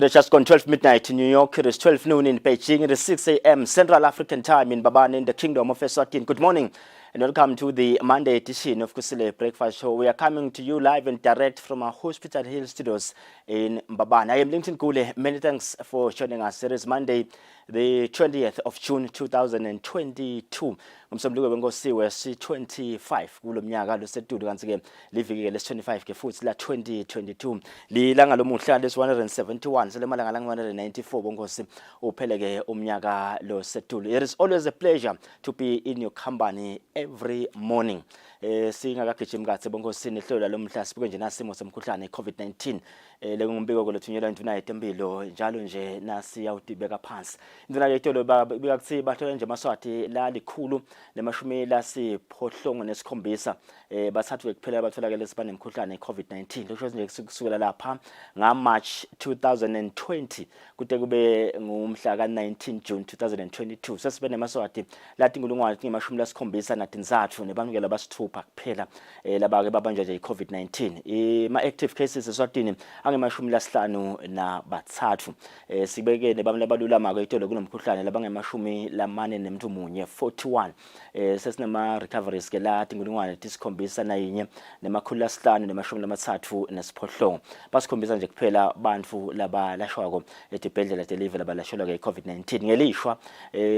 It is just gone 12 midnight in New York. It is 12 noon in Beijing. It is 6 a.m. Central African time in Mbabane in the Kingdom of Eswatini. Good morning and welcome to the Monday edition of Kusile Breakfast Show. We are coming to you live and direct from our Hospital Hill studios in Mbabane. I am Linton Kule. Many thanks for joining us. It is Monday, the 20th of June 2022. Umsomluko bengosiwe si25 kulo mnyaka losedudu kanti ke liviki les25 ke futhi la 2022 lilanga lomuhla les171 selemalanga la 194 bongosi upheleke umnyaka losedudu. It is always a pleasure to be in your company every morning. Singakagijimi kathi bongosi nehlelo lomhla sibuke nje nasimo semkhuhlane iCovid-19 lengumbiko kolothunyelwa intuna yetempilo njalo nje nasi yawudibeka phansi. Intuna yetolo babika kuthi bathola nje maswati la likhulu lemashumi lasiphohlongo nesikhombisa bathathu kuphela batholakala sibane nemkhuhlane iCovid-19 lokho nje kusukela lapha ngaMarch 2020 kude kube ngumhla ka19 June 2022 sesibe nemaswati lathi ngulungwane ngemashumi lasikhombisa natinzathu nebamukela basithupha kuphela laba ke babanjwa nje iCovid-19 ima active cases eSwatini angemashumi lasihlanu na bathathu sibeke nebamla balulama ke itolo kunomkhuhlane labangemashumi lamane nemuntu munye 41 sesinema recoveries ke lathi ngulungwane tisikhombisa nayinye nemakhulu lasihlanu nemashumi lamathathu nesiphohlongo basikhombisa nje kuphela bantu laba lashwako etibhedlela deliver laba lashelwa ke iCovid-19 ngelishwa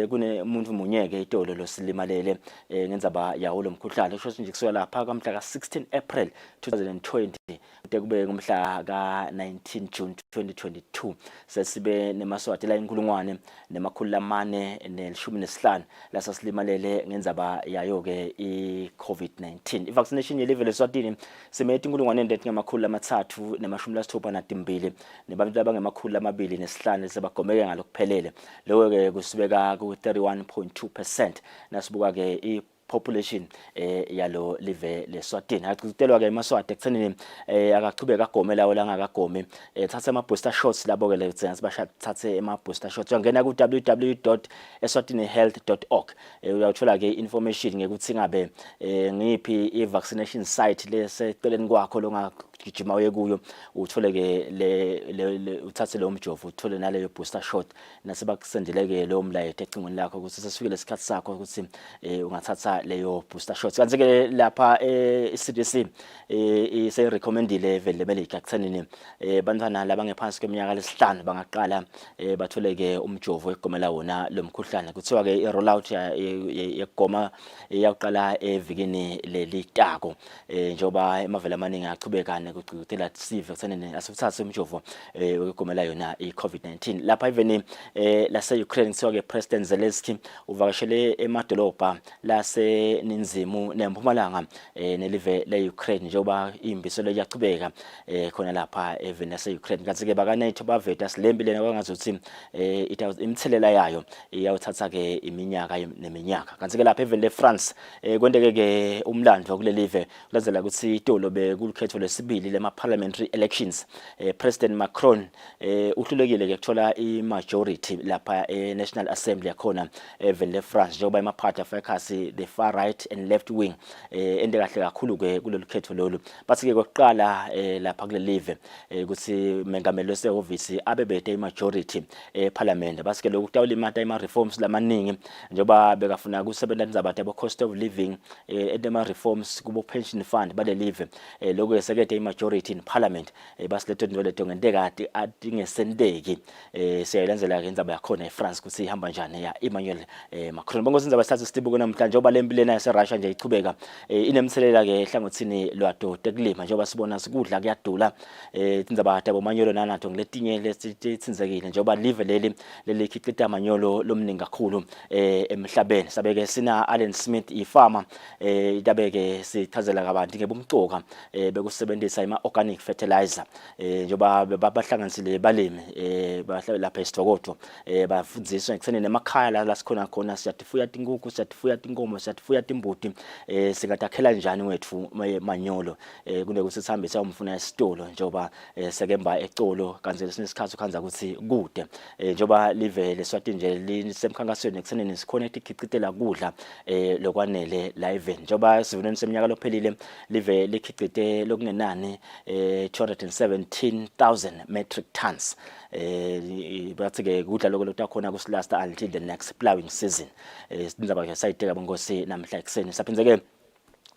kunemuntu munye ke itolo losilimalele ngenzaba yawo lomkhuhlane kusho nje kusukela lapha kamhla ka16 April 2020 kude kube ngomhla ka19 June 2022 sesibe nemaswati la inkulungwane nemakhulu lamane ne15 lasasilimalele ngenzaba yayo ke iCovid-19 ivaccination yelevel eSwatini simethe inkulungwane ngamakhulu amathathu nemashumi lasithupha natimbili nebantu abangemakhulu amabili nesihlanu sebagomeke ngalokuphelele lokho ke kusibeka ku 31.2% nasibuka ke population yalo live leSwatini akutelwa ke emaswati ekuthenini akachubeka agome lawo la ngakagome thatha ama booster shots labo ke lethenga bashathathe ama booster shots ungena ku www.eswatinihealth.org uyathola ke information ngekuthi ngabe ngiphi i-vaccination site leseceleni kwakho longagijima uye kuyo uthole ke uthathe lo mjovo uthole naleyo booster shot nasebakusendele ke lo mlayethe ecingweni lakho ukuthi sesifikile isikhathi sakho ukuthi ungathatha leyo booster shots kanti ke lapha iCDC ise recommendile vele ekuthenini bantwana labangephansi kweminyaka lesihlanu bangaqala bathole ke umjovo egomela wona lomkhuhlane kuthiwa ke i-rollout yegoma yaqala evikini lelitako njoba emavela amaningi achubeka ukucutela sive ekuthenini asithathe umjovo egomela yona iCovid-19 lapha even lase-Ukraine kuthiwa ke President Zelensky uvakashele emadolobha lase ninzimu nempumalanga nelive leUkraine njoba imbiselo yachubeka khona lapha even lase-Ukraine kanti ke bakaNATO baveta silembile nakwangazuthi imthelela yayo iyawuthatha ke iminyaka neminyaka kanti ke lapha even leFrance kwendeke ke umlando kulelive kulandzela ukuthi itolo bekulukhetho lesibili lema-parliamentary elections President Macron uhlulekile ke kuthola i-majority lapha eNational Assembly yakhona even leFrance njoba imaphathi afakasi the far right and left wing ende kahle kakhulu ke kulolu khetho lolu bathi ke kokuqala lapha kule live ukuthi mengameli wesehhovisi abebethe imajority eParliament bathi ke lokhu kutawula imata ima reforms lamaningi njoba bekafuna kusebenza nzabathe abo cost of living edema reforms kubo pension fund bale live lokho esekethe imajority in Parliament basilethe ndolete ngendekade adingesendeki siyayilandzela ke indzaba yakhona eFrance ukuthi ihamba njani ya Emmanuel Macron bonke indzaba sithatha sibuke namhlanje njoba lempilena yaseRussia nje ichubeka inemthelela ke ehlangothini lwadoda ekulima njoba sibona sikudla kuyadula indzaba yabo manyolo nanatho ngiletinye lesithinzekile njoba live leli khiqita manyolo lomningi kakhulu emhlabeni sabeke sina Alan Smith ifarmer idabeke sichazela kabanti ngebumcoka bekusebenzisa ima organic fertilizer njoba bahlanganisile balimi lapha eSithokoto bafundziswa ekuthenini emakhaya la sikhona khona siyatifuya tinkukhu siyatifuya tinkomo siyatifuya timbuti singatakhela njani wethu manyolo kunekuthi sihambisa umfuna esitolo njoba sekemba ecolo kanti lesinye isikhathi ukhanza ukuthi kude njoba live leSwatini nje lisemkhankasweni ekuthenini sikhonekte ikhicitela kudla lokwanele live njoba sivinweni seminyaka lophelile live likhicite lokungenani than 217,000 metric tons. Bathi ke kudla lokho lutakhona kusilasta until the next plowing season. Indaba ke sayiteka bongosi namhla ekseni saphinze ke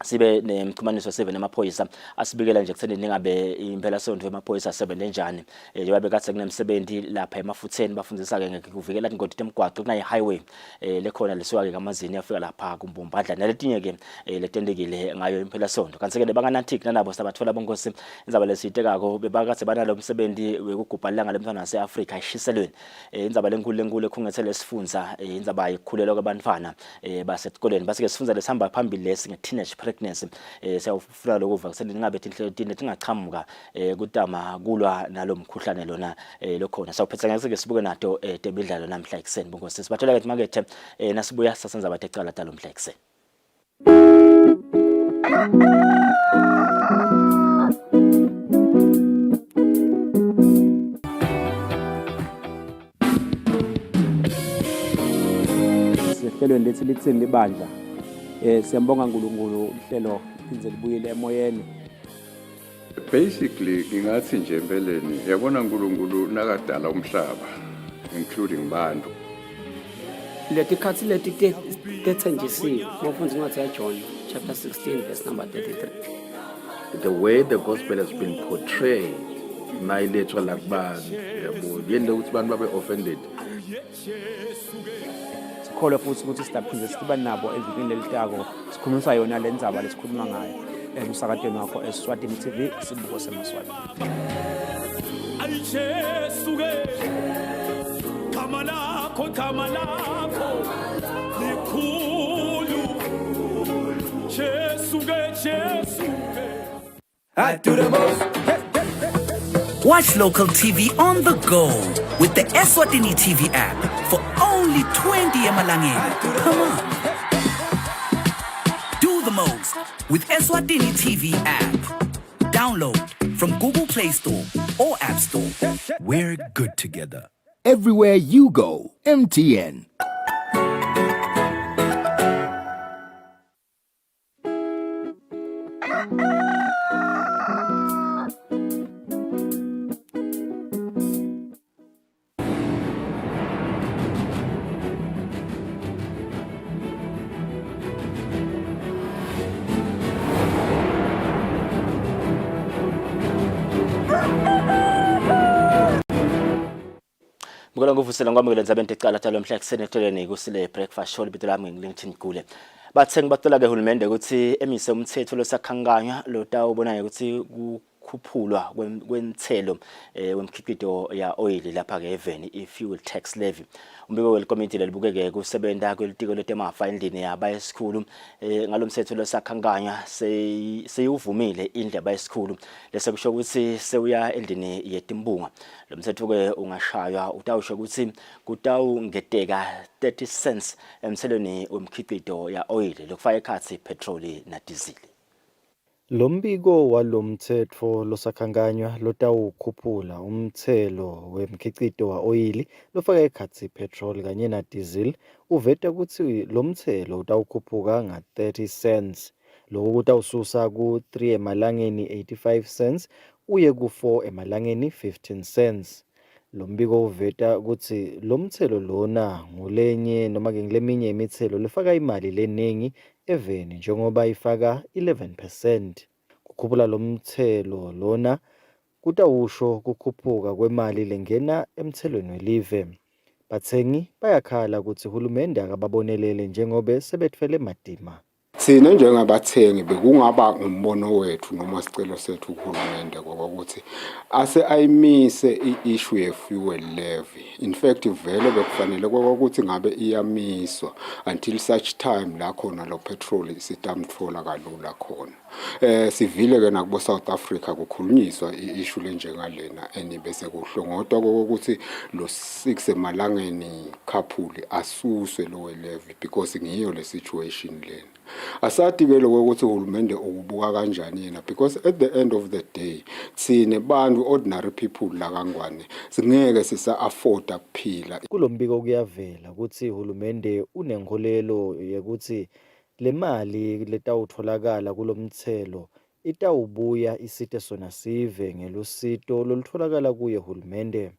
sibe nemxhumaniso 7 emaphoyisa asibikela nje kutheni ningabe impela sonto emaphoyisa 7 enjani njengoba bekade kunemsebenzi lapha emafutheni bafundisa ke ngekuvikela ingodi emgwaqo kunayi highway lekhona lisuka ke kamazini yafika lapha kumbumbadla naletinye ke letendekile ngayo impela sonto kanti ke banganathiki nabo sabathola bongosi indzaba lesiyitekako bebakade banalo umsebenzi wekugubhalanga lemntwana waseAfrika eshiselweni indzaba lenkulu ekhungethele sifunza indzaba yikhulelwa kwabantwana basetikoleni basike sifunza lesihamba phambili lesi nge-teenage pregnancy siyafuna lokuva kuseni ningabe inhlelo tingaqhamuka kudama kulwa nalomkhuhlane lona lokhona sawuphetha ngeke sibuke nato temidlalo namhla ekseni bongosi sibathola ke makethe nasibuya sasenza bathe cala talo mhla ekseni sihlelweni lethi lithini libandla siyambonga uNkulunkulu uhlelo liphindze libuyele emoyeni. Basically ngingathi nje empeleni yabona uNkulunkulu nakadala umhlaba including bantu letikhathi leti tethenjisiwe ngofundza incwadi yaJohn chapter 16 verse number 33. The way the gospel has been portrayed mayiletshwa lakubantu yabo yende ukuthi abantu babe offended. Sikholwa futhi ukuthi sidaphinde siba nabo evikini lelitako sikhulumisa yona lendzaba lesikhuluma ngayo emsakadweni wakho Eswatini TV sibuko semaswati. Ayijesuke kama lakho likhulu Jesuke I do the most. Watch local TV on the go with the Eswatini TV app for only 20 emalangeni. Come on. Do the most with Eswatini TV app. Download from Google Play Store or App Store. We're good together. Everywhere you go, MTN. Ngikona nguvusela ngwamukela ndzabeni ticala talo mhla kusenetheleni kusile breakfast show libito lami ngilingithini kule bathengi bacela ke hulumende ukuthi emise umthetho losakhanganywa lotawubona ukuthi kukhuphulwa kwenthelo wemkhiqido ya oil lapha ke eveni i-fuel tax levy umbiko welcommittee lelibukeke kusebenta kwelitiko letemafa endlini yaba esikhulu ngalomthetho losakhanganywa seyuvumile indleba esikhulu lese kusho ukuthi sewuya endlini yetimbunga lo mthetho ke ungashaywa utawusho ukuthi kutawungeteka 30 cents emthelweni wemkhiqido ya oil lokufaka ekhathi petrol na diesel. Lo mbiko walomthetho losakhanganywa lotawukhuphula umthelo wemkhiqido wa-oyili lofaka ekhathi petrol kanye na diesel uveta ukuthi lo mthelo utawukhuphuka nga-30 cents lokho kutawususa ku-3 emalangeni 85 cents uye ku-4 emalangeni 15 cents. Lo mbiko uveta ukuthi lo mthelo lona ngulenye noma ke ngileminye imithelo lefaka imali leningi eveni njengoba ifaka 11%. Kukhuphula lo mthelo lona kutawusho kukhuphuka kwemali lengena emthelweni welive. Bathengi bayakhala ukuthi uhulumende akababonelele njengoba sebethwele madima. Sina njengabathengi bekungaba umbono wethu noma sicelo sethu kuhulumende ukuthi ase ayimise i-issue ye-fuel levy. In fact vele bekufanele ukuthi ngabe iyamiswa until such time la khona lo petrol sitamthola kalula khona. Sivile ke nakubo South Africa kukhulunyiswa i-issue lenjengalena enibese kuhlongotwa ukuthi lo 6 emalangeni khaphuli asuswe lo levy because ngiyo le situation lena. Asathi ke lokho ukuthi uhulumende ukubuka kanjani yena because at the end of the day sine bantu ordinary people la kangwane singeke sisa afford ukuphila. Kulombiko kuyavela ukuthi uhulumende unengolelo ukuthi le mali letawutholakala kulomthelo itawubuya isite sona sive ngelusito lolutholakala kuye hulumende.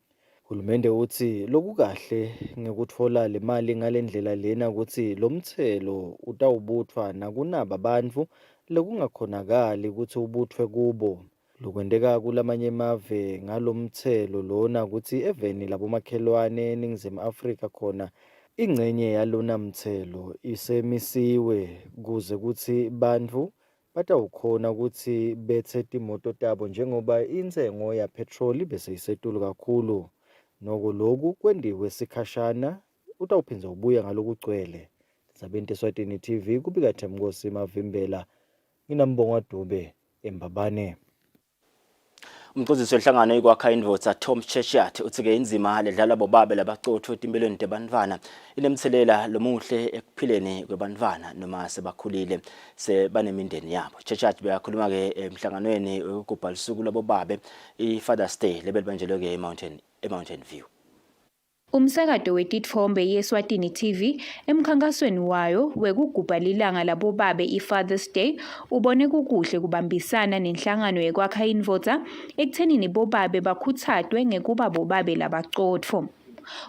Hulumende uthi loku kahle ngekutfola le mali ngalendlela lena ukuthi lo mthelo utawubuthwa nakunaba bantfu lekungakhonakali ukuthi ubuthwe kubo. Lokwendeka kulamanye emave ngalomthelo lona ukuthi eveni labomakhelwane eNingizimu Afrika khona ingcenye yalona mthelo isemisiwe kuze kuthi bantfu batawukhona ukuthi bethe timoto tabo njengoba intengo yapetroli bese isetulu kakhulu. Noko loku kwendiwe sikhashana utawuphinza ubuya ngalokugcwele. Sabenti Eswatini TV kubika Themkosi Mavimbela nginambongo Dube eMbabane. Umqondisi wenhlangano yokwakha indvodza Tom Chechat uthi-ke inzima ledlala bobabe labacotho etimpilweni tebantfwana inemthelela lomuhle ekuphileni kwebantfwana noma sebakhulile sebanemindeni yabo. Chechat beyakhuluma-ke emhlanganweni wokugubha lusuku lwabobabe i-Father's Day lebelibanjelwe-ke eMountain View. Umsakazo wetitfombe yeSwatini TV emkhankasweni wayo wekugubha lilanga labobabe i-Father's Day ubone kukuhle kubambisana nenhlangano yekwakha indvodza ekuthenini bobabe bakhuthatwe ngekuba bobabe labacotfo.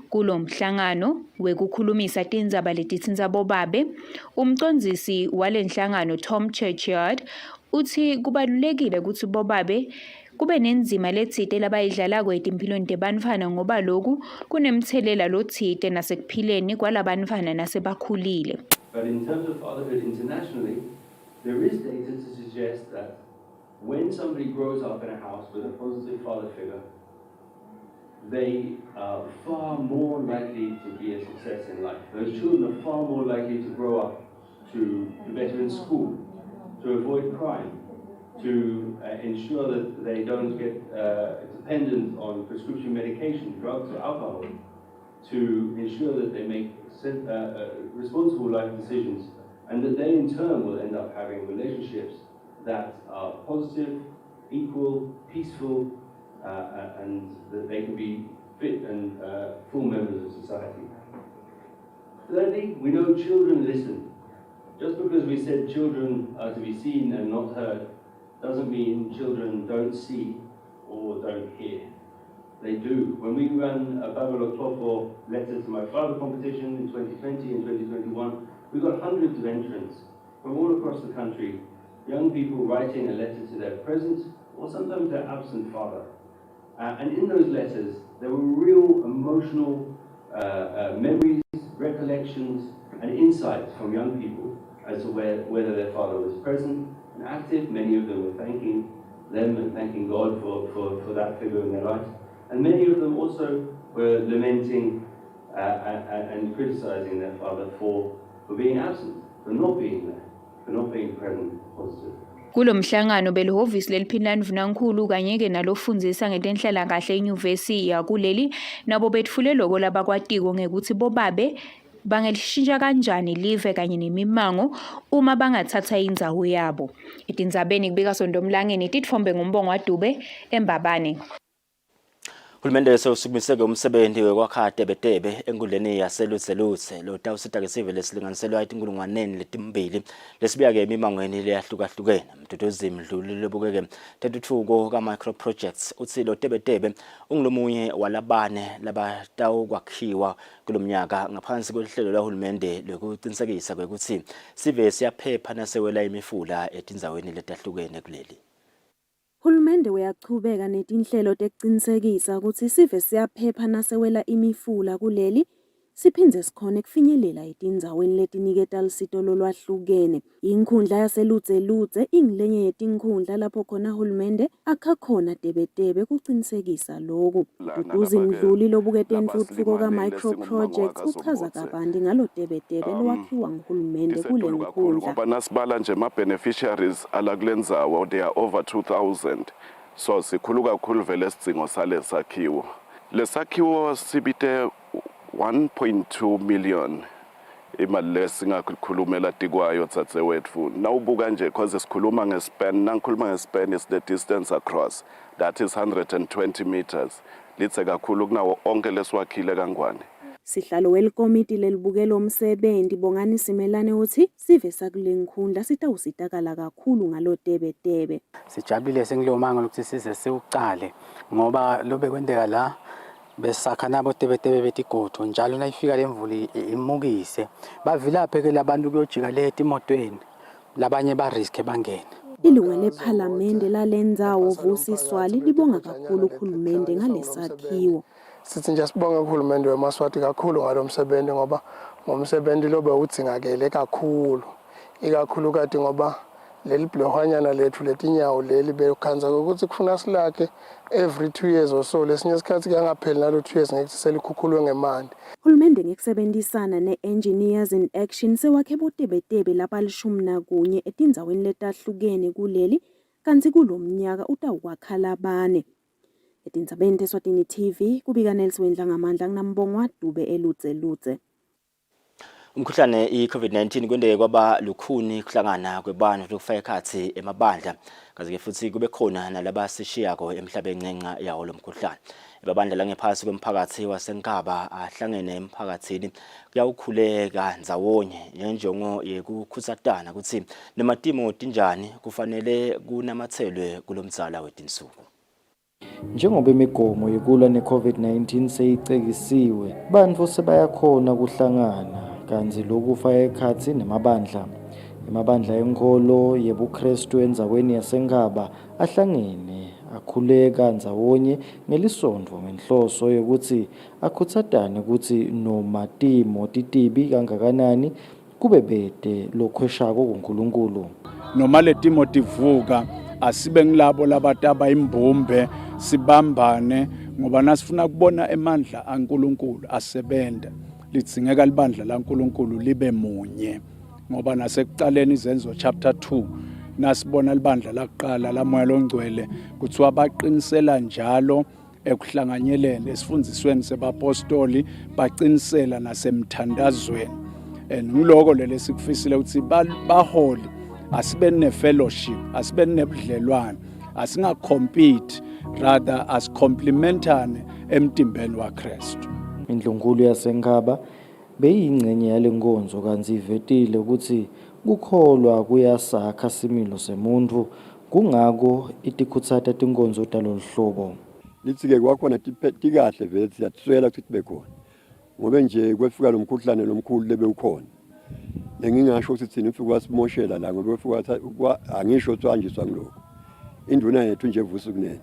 Kulo mhlangano wekukhulumisa tindzaba letitsintsa bobabe, umcondzisi walenhlangano Tom Chechat uthi kubalulekile ukuthi bobabe kube nenzima letsite labayidlalako etimpilweni tebantfwana ngoba loku kunemthelela lotsite nasekuphileni kwalabantfwana nasebakhulile. But in terms of fatherhood internationally, there is data to suggest that when somebody grows up in a house with a positive father figure, they are far more likely to be a success in life. Those children are far more likely to grow up to do better in school, to avoid crime, to ensure that they don't get dependent on prescription medication, drugs or alcohol, to ensure that they make responsible life decisions, and that they in turn will end up having relationships that are positive, equal, peaceful, and that they can be fit and full members of society. Thirdly, we know children listen. Just because we said children are to be seen and not heard doesn't mean children don't see or don't hear. They do. When we ran a Babel Oklofo Letter to My Father competition in 2020 and 2021, we got hundreds of entrants from all across the country, young people writing a letter to their present or sometimes their absent father. And in those letters, there were real emotional memories, recollections, and insights from young people as to whether their father was present and active. Many of them were thanking them and thanking God for that figure in their life. And many of them also were lamenting and criticizing their father for being absent, for not being there, for not being present positive. Kulo mhlangano belihhovisi leliphindla mvunankhulu kanye-ke nalofundzisa ngetenhlalakahle enyuvesi yakuleli nabo betfule loko labakwatiko ngekuthi bobabe bangelishintsha kanjani live kanye nemimango uma bangathatha indzawo yabo. Etindzabeni kubika Sondomlangeni titfombe ngumbongo Dube eMbabane. Hulumende sewusukumiseke umsebenzi wekwakha tebetebe enkundleni yaselutse lotawusita-ke sive lesilinganiselwa etinkulungwaneni letimbili lesibuya-ke emimangweni leyahlukahlukene. Mduduzi Mdluli lebukeke tentuthuko ka-micro projects uthi lo tebetebe ungulomunye walabane labatawukwakhiwa kulo mnyaka ngaphansi kohlelo lwahulumende lwekuqinisekisa kwekuthi sive siyaphepha nasewela imifula etindzaweni letahlukene kuleli. Hulumende uyachubeka netinhlelo tekuqinisekisa ukuthi sive siyaphepha nasewela imifula kuleli siphindze sikhone kufinyelela etindzaweni letiniketa lusito lolwahlukene. Inkhundla yaselutse ingilenye yetinkhundla lapho khona hulumende akha khona tebetebe kuqinisekisa lokhu. Duduzi Mdluli lobukete intutfuko ka-micro projects uchaza kabanti ngalo tebetebe lowakhiwa nguhulumende kule nkhundla. Ngoba nasibala nje ma-beneficiaries alakulendzawo they are over 2,000. So sikhulu kakhulu vele sidzingo sale sakhiwo. Lesakhiwo sibite 1.2 million imali lesingakhulumela tikwayo tsatewetfu. Nawubuka nje cause sikhuluma ngespan, nangikhuluma ngespan is the distance across. That is 120 meters. Litse kakhulu kunawo onke leswakhile kangwane. Sihlalo welikomiti lelibukela umsebenzi Bongani Simelane uthi sive sakule nkhundla sitawusitakala kakhulu ngalotebetebe. Sijabulile sengilomanga ukuthi size siuqale ngoba lobe kwendeka la besakha nabo tebetebe betigodo njalo nayifika lemvuli imukise bavilaphe ke labantu kuyojika leti emotweni labanye ba risk bangene. Ilunga lephalamende lalendzawo Vusi Swali libonga kakhulu ukhulumende ngalesakhiwo. Sithi nje sibonga ukhulumende weMaswati kakhulu ngalomsebenzi ngoba ngomsebenzi lobe udzingakele kakhulu ikakhulu kade ngoba leli blohwanyana lethu letinyawo leli bekhanza ukuthi kufuna silakhe every 2 years or so lesinye isikhathi kangapheli nalo 2 years ngithi selikhukhulwe ngemandi. Uhulumende ngekusebenzisana ne-Engineers in Action sewakhe botebetebe labalishumi etindzaweni letahlukene kuleli kanti kulomnyaka utawukwakha labane. Etindzabeni Eswatini TV kubika Nelson Dlangamandla nginambongwa Dube eludze. Umkhuhlane i-COVID-19 kwendeke kwaba lukhuni kuhlangana kwebantu lokufaka ekhathi emabandla kaze futhi kube khona nalabasishiyako emhlabeni ngenxa yawo lomkhuhlane. Ebabandla langephasi kwemphakathi wasenkaba ahlangene emphakathini kuyawukhuleka ndzawonye ngenjongo yekukhuthatana ukuthi nematimo tinjani kufanele kunamathelwe kulomdzala wetinsuku. Njengoba imigomo yokulwa ne-COVID-19 seyicekisiwe, bantu sebayakhona kuhlangana kanti lokhu kufaka ekhathi emabandla enkolo yebuKristu endzaweni yasenkaba ahlangene akhuleka ndzawonye ngelisondvo ngenhloso yokuthi akhuthatane ukuthi noma timo titibi kangakanani kube bede lokhweshako kuNkulunkulu. Noma letimo tivuka asibe ngilabo labataba imbumbe sibambane ngoba nasifuna kubona emandla aNkulunkulu asebenda litsingeka libandla laNkulunkulu libe munye ngoba nasekuqaleni izenzo chapter 2 nasibona libandla laqala lamoya longcwele kuthiwa baqinisela njalo ekuhlanganyeleni esifundisweni sebapostoli baqinisela nasemthandazweni ngiloko lele sikufisile ukuthi baholi asibe ne-fellowship asibe nebudlelwane asingacompete rather asicomplementane emtimbeni waKristu. Indlunkulu yasenkaba beyingcenye yale nkonzo kanti ivetile ukuthi kukholwa kuyasakha similo semuntu kungako itikhutsata tinkonzo taloluhlobo. Lithi-ke kwakhona tikahle vele siyatiswela ukuthi tibe khona ngobe nje kwefika lo mkhuhlane lomkhulu lebe ukhona lengingasho ukuthi thina ufika wasimoshela la ngoba ufika angisho tsanjiswa ngiloko induna yethu nje Vusi kunene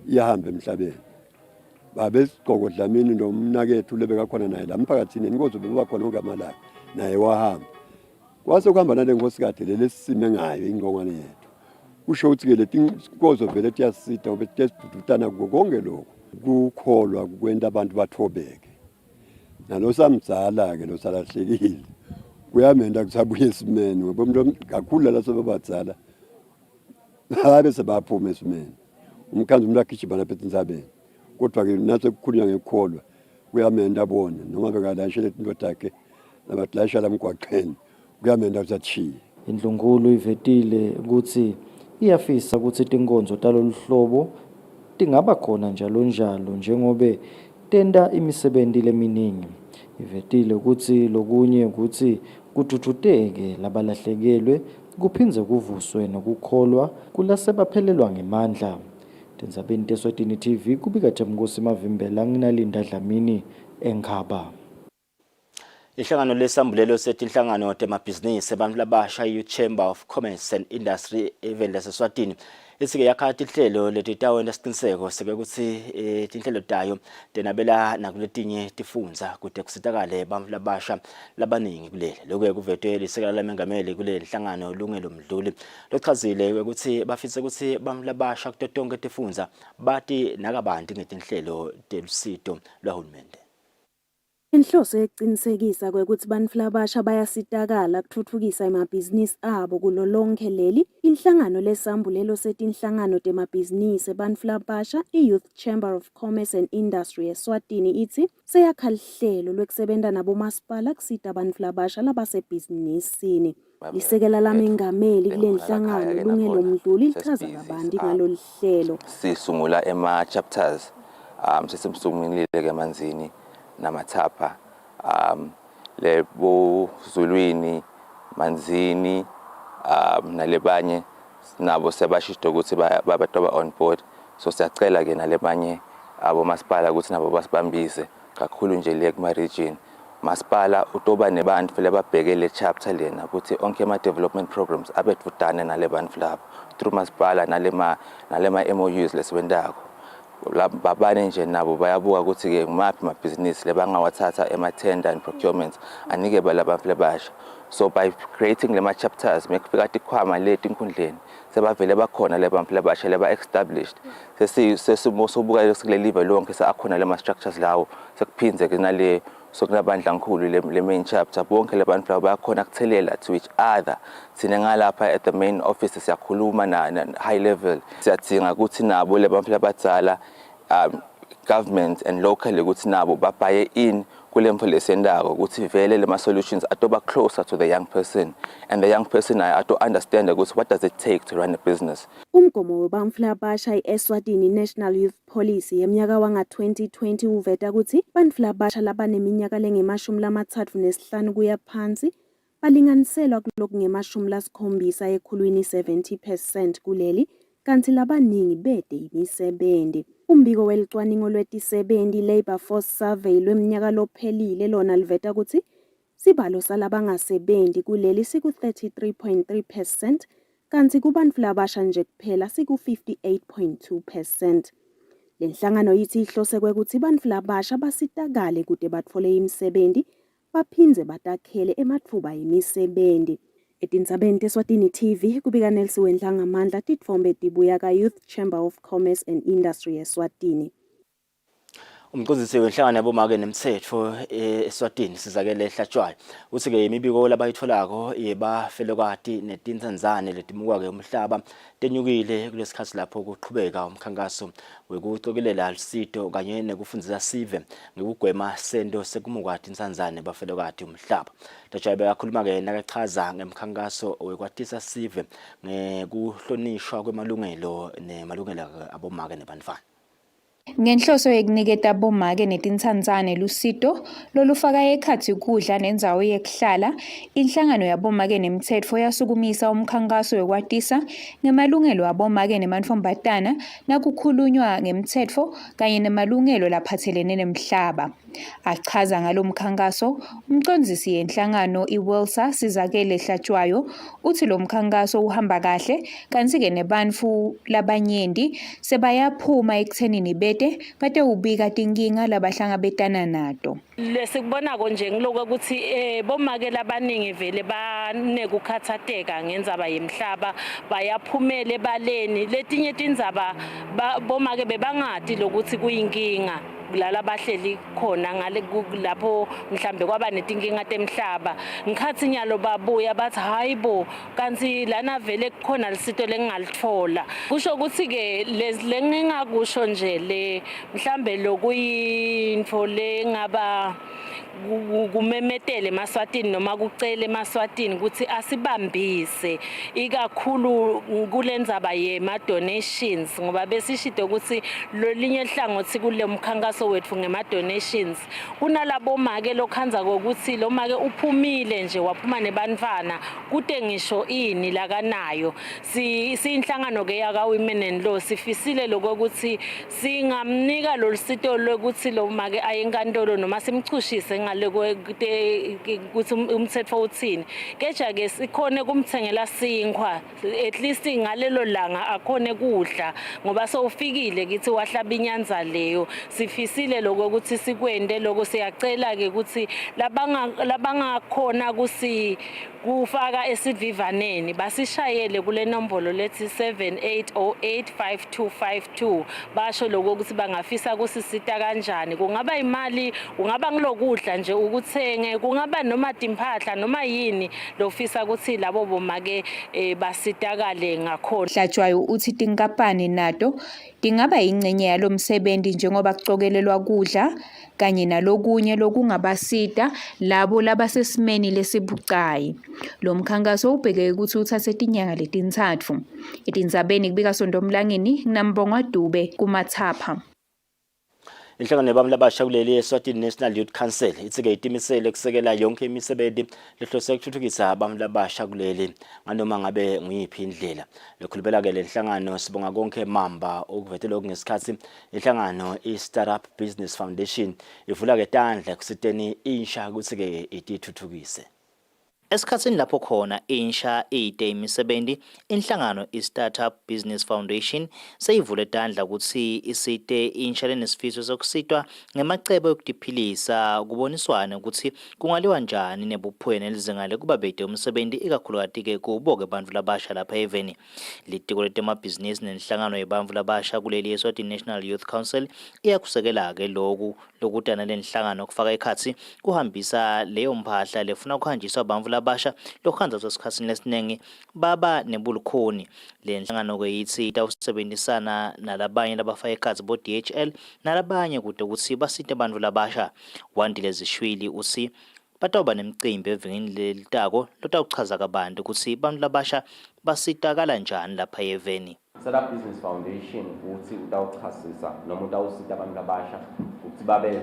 iyahamba emhlabeni babe sigqoko Dlamini nomnakethu lebe kakhona naye la mphakathini inkonzo beba khona ongamalaka naye wahamba kwase kuhamba nale nkosikazi leli sime ngayo ingqongwane yethu kusho ukuthi ke leti inkonzo vele tiyasita ngoba tiyasibhudutana konke lokho kukholwa kwenta abantu bathobeke nalo samdzala ke lo salahlekile kuyamenda kusabuye esimeni ngoba umuntu kakhulu la sebabadzala habe sebaphuma esimeni umkhandlu umuntu agijima lapha etinzabeni kodwa ke naso kukhulunywa ngekholwa kuyamenda abone noma bekalashe indoda yakhe nabalasha lamgwaqeni kuyamenda kusachiye. Indlunkulu ivetile ukuthi iyafisa ukuthi tinkonzo taloluhlobo tingaba khona njalo njengobe tenda imisebenzi leminingi. Ivetile ukuthi lokunye ukuthi kuthuthuteke labalahlekelwe kuphindze kuvuswe nokukholwa kulasebaphelelwa ngemandla. Tindzabeni Eswatini TV kubika Jamnkosi Mavimbela nginalinda Dlamini eNkhaba. Ihlangano lesambulelo setinhlangano temabhizinisi abantu labasha i-Chamber of Commerce and Industry event laseSwatini isike yakhathi ihlelo letitawena isiqiniseko sekekuthi tinhlelo tayo tenabela nakuletinye tifundza kude kusitakale abantu labasha labaningi kuleli lokho kuvetwe lisekela lamengameli kule nhlangano lungelo mdluli lochazile ukuthi bafise ukuthi abantu labasha kutotonke tifundza bati nakabanti ngetinhlelo telusito lwahulumende. Inhloso yeqinisekisa ukuthi bantu labasha bayasitakala kuthuthukisa emabhizinisi abo kulo lonke leli inhlangano lesambulelo setinhlangano temabhizinisi bantu labasha i-Youth Chamber of Commerce and Industry eSwatini ithi seyakha lihlelo lwekusebenta nabomasipala kusita bantu labasha labasebhizinisini. Lisekela lamengameli kule nhlangano lungelo mdluli lichaza kabanti ngalolu hlelo. Sisungula ema-chapters sesimsungulile ke manzini naMathapha, lebo Zulwini, Manzini, nalebanye nabo sebashito ukuthi babatoba on board. So siyacela ke nalebanye abo masipala ukuthi nabo basibambise kakhulu nje le kuma region. Masipala utoba nebantu vele babheke le chapter lena ukuthi onke ama development programs abetfudane nale bantu labo through masipala nalema MOUs lesibendako. Babane nje nabo bayabuka ukuthi ke ngimaphi amabhizinisi lebangawathatha ema-tender and procurement anike balabantu lebasha. So by creating lema chapters mekufika tikhwama leti inkundleni sebavele bakhona lebantu lebasha leba-established sesibuka kule live lonke seakhona lema structures lawo sekuphinze ke nale sokunabandla nkulu le main chapter bonke lebantu labo bayakhona kuthelela to each other. Thina ngalapha at the main office siyakhuluma na high level siyadinga ukuthi nabo lebantu labadzala government and local ukuthi nabo babuye in kule mfundisi endako ukuthi vele lema solutions atoba closer to the young person and the young person ato understand ukuthi what does it take to run a business. Umgomo webantfula abasha i-Eswatini National Youth Policy yeminyaka wanga-2020 uveta ukuthi bantfula abasha labaneminyaka lenge-35 kuya phansi balinganiselwa kulokhu nge-70 ekhulwini 70% kuleli kanti labaningi bede imisebenzi. Umbiko welicwaningo lwetisebenzi Labour Force Survey lweminyaka lophelile lona liveta ukuthi sibalo salabangasebenzi kuleli siku-33.3% kanti kubantu labasha nje kuphela siku-58.2%. Lenhlangano yithi ihlose ukuthi bantu labasha basitakale kude bathole imisebenzi baphindze batakhele emathuba emisebenzi. Etindzabeni teSwatini TV kubika Nelsi Wendlangamandla titfombe tibuya ka Youth Chamber of Commerce and Industry eSwatini. Umqondisi wenhlangano yabomake nemthetho eSwatini sizakele ehlatshwayo uthi ke imibiko labayitholako yebafelokati netinsanzane letimuka ke umhlaba tenyukile kulesikhathi lapho kuqhubeka umkhankaso wekucokelela lusito kanye nekufundisa sive ngekugwema sento sekumuka tinsanzane bafelokati umhlaba. Latshaye bayakhuluma ke nakachaza ngemkhankaso wekwatisa sive ngekuhlonishwa kwemalungelo nemalungelo abomake nebantfwana. Ngenhloso yekuniketa abomake netintsandzane lusito lolufaka ekhatsi kudla nendzawo yekuhlala, inhlangano yabomake nemtsetfo yasukumisa umkhankaso wekwatisa ngemalungelo abomake nemantfombatana nakukhulunywa ngemtsetfo kanye nemalungelo laphatselene nemhlaba. Achaza ngalomkhankaso umcondzisi yenhlangano iWelsa Sizakele Hlatshwayo uthi lo mkhankaso uhamba kahle kanti ke nebantfu labanyenti sebayaphuma ekuthenini bete bate ubika tinkinga labahlangabetana nato. Lesikubona konje ngiloko ukuthi bomake labaningi vele banekukhathateka ngendzaba yemhlaba bayaphumela ebaleni letinye tindzaba bomake bebangati lokuthi kuyinkinga lala bahleli khona ngale lapho mhlambe kwaba netinkinga temhlaba ngikhathi nyalo babuya bathi hayibo kanti lana vele khona lisito lengingalithola kusho ukuthi ke lengingakusho nje le mhlambe lokuyinfo lengaba kumemetele eMaswatini noma kucele eMaswatini ukuthi asibambise ikakhulu kulendzaba yema donations ngoba besishito ukuthi lolinye ihlangothi kule mkhankaso wethu ngema donations kunalabo make lokhanza ukuthi lo make uphumile nje waphuma nebantwana kude ngisho ini lakanayo siyinhlangano ke yaka Women and Law sifisile lokuthi singamnika lolusito lokuthi lo make ayenkantolo noma simchushise ngale ukuthi umthetho uthini keja ke sikhone kumthengela sinkwa at least ngalelo langa akhone kudla ngoba sowufikile kithi wahlaba inyanza leyo sifisile lokuthi sikwende lokho siyacela ke ukuthi labangakhona kufaka esivivaneni basishayele kule nombolo lethi 78085252 basho lokuthi bangafisa kusisita kanjani kungaba imali kungaba ngilokudla nje ukuthenge kungaba noma timpahla noma yini lofisa ukuthi labo bomake basitakale ngakhona. Hlatshwayo uthi tinkampani nato tingaba ingcenye yalomsebenzi njengoba kucokelelwa kudla kanye nalokunye lokungabasita labo labasesimeni lesibucayi. Lo mkhankaso ubheke ukuthi uthathe tinyanga letintsatfu. Etindzabeni kubika Sondomlangeni Nambongwa Dube kuMathapha. Inhlangano yabantu abasha kuleli Eswatini National Youth Council ithi-ke itimisele ukusekela yonke imisebenzi lehlose ukuthuthukisa abantu abasha kuleli nganoma ngabe nguyiphi indlela. Lokhulubela-ke le nhlangano sibonga konke mamba okuvetele kungesikhathi inhlangano i-Startup Business Foundation ivula-ke tandla kusiteni insha ukuthi-ke itithuthukise. Esikhatsini lapho khona insha iyide imisebenzi inhlangano i-Startup Business Foundation seyivule tandla ukuthi isite insha lenesifiso sokusitwa ngemacebo yokudiphilisa kuboniswane ukuthi kungaliwa njani nebuphweni elizengale kuba bede umsebenzi ikakhulukazi-ke kubo-ke bantu labasha lapha eveni. Litiko letemabhizinisi nenhlangano yebantu labasha kuleli Eswatini National Youth Council iyakusekela-ke lokhu lokutana lenhlangano kufaka ekhatsi kuhambisa leyo mphahla lefuna kuhanjiswa abantu labasha lokhanza kwesikhatsini lesiningi baba nebulukhoni. Le nhlangano-ke yithi itawusebenzisana nalabanye labafaka ekhatsi bo-DHL nalabanye kude ukuthi basite abantu labasha. Wandile Zishwili uthi batawuba nemicimbi evingini lelitako lotawuchaza kabanti ukuthi abantu labasha basitakala njani lapha eveni. Startup Business Foundation ukuthi utawuchasisa noma utawusita abantu labasha ukuthi babe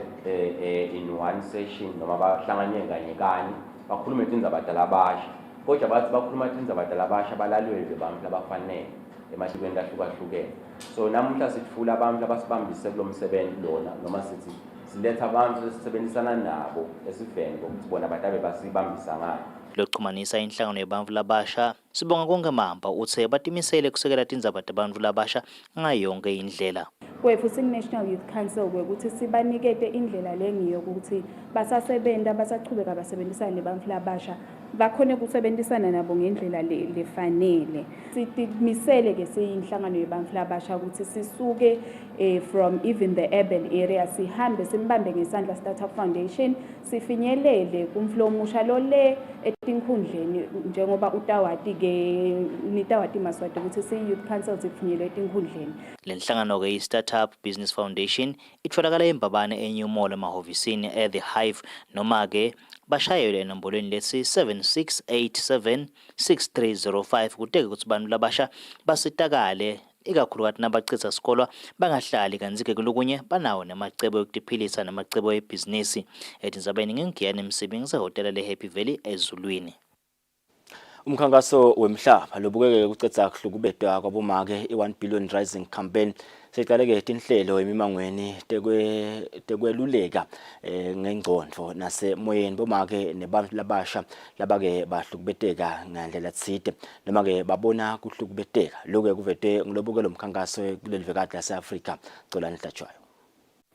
in one session noma bahlanganye kanye kanye bakhulume tindzaba talabasha. Kodwa bathi bakhuluma tindzaba talabasha balalelwe abantu labafanele emahlukweni ahlukahlukene. So namuhla sithula abantu abasibambise kulo msebenzi lona noma sithi siletha abantu esisebenzisana nabo esiveni ukuthi bona batabe basibambisa ngayo. Lokuxhumanisa inhlangano yabantu labasha sibonga konke mamba uthe batimisele kusekela tindzaba tabantu labasha ngayonke indlela. Futhi National Youth Council ukuthi sibanikete indlela lengiyo ukuthi basasebenta basachubeka basebenzisana nebantu labasha bakhone kusebenzisana nabo ngendlela lefanele. Sitimisele ke siyinhlangano yabantu labasha ukuthi sisuke from even the urban area sihambe simbambe ngesandla Startup Foundation sifinyelele kumflo omusha lo le etinkhundleni njengoba utawati ke nitawati maswati ukuthi si-Youth Council sifinyelele etinkhundleni. Le nhlangano-ke i-Startup Business Foundation itholakala eMbabane eNew Mall emahovisini The Hive noma-ke bashayele enombolweni lethi 76876305 kuteke ukuthi bantu labasha basitakale ikakhulukazi nabachitha sikolwa bangahlali kanzi-ke kulokunye banawo nemacebo yokudiphilisa namacebo ebhizinisi. Etindzabeni ngingiyani Msibi ngisehhotela le-Happy Valley eZulwini. Umkhankaso wemhlaba lobukeke kucedza kuhlukubedwa kwabomake i-1 billion rising campaign seqaleke tinhlelo emimangweni tekweluleka ngengcondvo nasemoyeni bomake nebantu labasha labake bahlukubeteka ngandlela tsite noma-ke babona kuhlukubeteka. Lokhu kuvete ngilobukela umkhankaso kuleli vekati lase-Afrika Colani Hlatshwayo.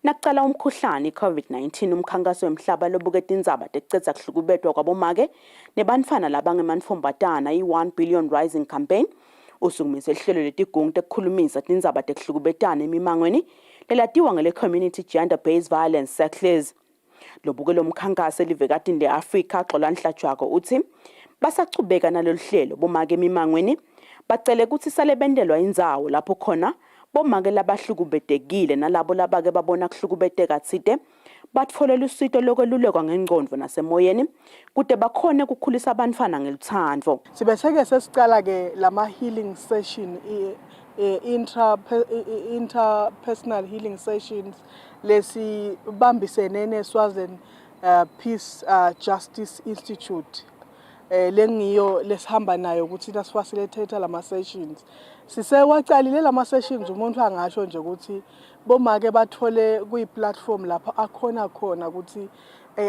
Nakucala umkhuhlane COVID-19 umkhankaso wemhlaba lobuketa indzaba tekucedza kuhlukubetwa kwabomake nebantfwana labangemantombatana i-1 billion rising campaign usukumise lihlelo letigungu tekukhulumisa tindzaba tekuhlukubetana emimangweni lelatiwa ngele-Community Gender-Based Violence Circles. Lobukela umkhankaso elivekatini le-Afrika Colani Hlatshwayo uthi basachubeka nalolu hlelo bomake emimangweni bacele ukuthi sale bendelwa indzawo lapho khona bomake labahlukubetekile nalabo labake babona kuhlukubeteka tsite batfolela usito lokwelulekwa ngengcondvo nasemoyeni kude bakhone kukhulisa abantfwana ngelutsandvo. Sibeseke sesicala ke lama healing session interpersonal healing sessions lesibambisene neSwaziland Peace Justice Institute lengiyo lesihamba nayo ukuthi nasifacilitate lama sessions. Sisewacalile lama sessions umuntu angasho nje ukuthi bomake bathole kuyi-platform lapho akhona ukuthi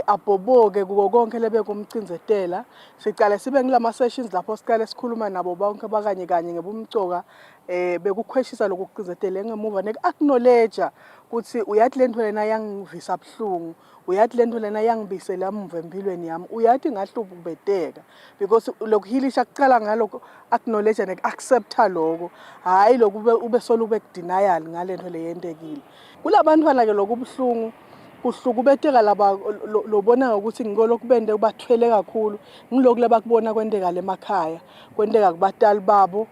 abhoboke kuko konke lebe kumcinzetela. Sicale sibe ngilama sessions lapho sicale sikhuluma nabo bonke bakanye kanye ngebumcoka bekukhweshisa lokucinzetela ngemuva neku-acknowledge ukuthi uyathi lento lena yangivisa buhlungu uyathi lento lena yangibisela emva empilweni yami uyathi ngahlukubeteka because lokuhilisha kucala ngaloko acknowledge neku-accepta lokho hayi lokhu ube solo ube denial ngalento leyentekile. Kulabantwana ke lokubuhlungu kuhlukubeteka laba lobona ukuthi ngolokhu bende ubathwele kakhulu ngilokhu labakubona kwenteka lemakhaya kwenteka kubatali babo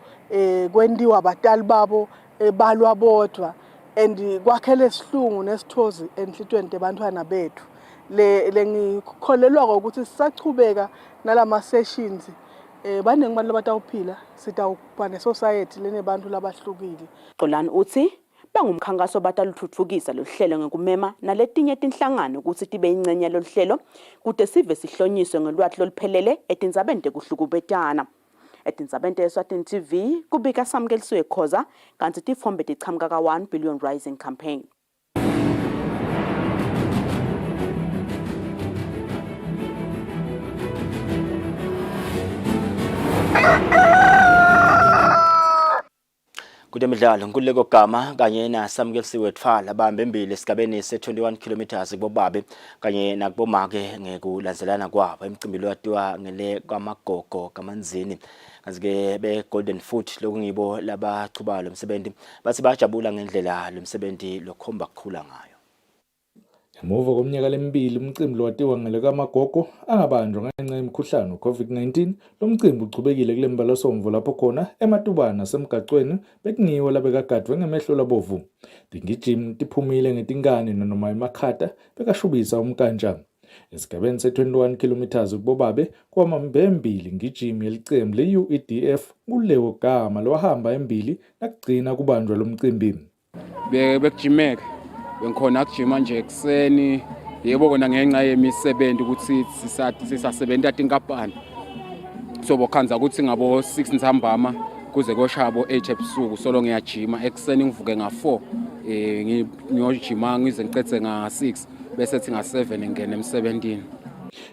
kwendiwa abatali babo balwa bodwa and kwakhele isihlungu nesithozi enhlitweni tebantwana bethu. Le ngikholelwa ukuthi sisachubeka nalama sessions baningi abantu abatawuphila sitawuba ne society lenebantu labahlukile. Xolani uthi bangumkhankaso bataluthuthukisa lohlelo ngekumema naletinye tinhlangano ukuthi tibe ingcenye lohlelo kude sive sihlonyiswe ngelwathi loluphelele etindzabeni tekuhlukubetana. Etindzabeni te-Eswatini TV kubika Samkelisiwe Khoza kanti tifombe tichamuka ka-1 billion rising campaign. Kudemidlalo Nkululeko Gama kanye naSamkelisiwe Thwala bambe embili esigabeni se-21 km kubobabe kanye nakubomake ngekulandzelana kwabo emcimbini watiwa ngele kwamagogo kaManzini kanti-ke be-Golden Foot lokungibo labachuba lo msebenzi bathi bajabula ngendlela lo msebenzi lokhomba kukhula ngayo. Emuva komnyaka lemibili umcimbi watiwa ngele kwamagogo angabanjwa ngenxa yemikhuhlane COVID-19 lo mcimbi uchubekile kule mbalosomvo lapho khona ematubana semgacweni bekungiwo labekagadwe ngemehlo labovu tingijimi tiphumile ngetinkani noma emakhata bekashubisa umkantsha esigabeni se-21 km kubobabe kwamambe embili ngijimi yelicembu le-UEDF Nkululeko Gama lowahamba embili nakugcina kubanjwa lo mcimbi bekujimeka bengikhona kujima nje ekseni yebo kona ngenxa yemisebenzi ukuthi sisasebenza tinkampani so bokhanza ukuthi ngabo 6 ntambama kuze koshabo 8 ebusuku solo ngiyajima ekseni ngivuke nga4 ngiyojima ngize ngicethe nga6 bese thi nga7 ngene emsebenzini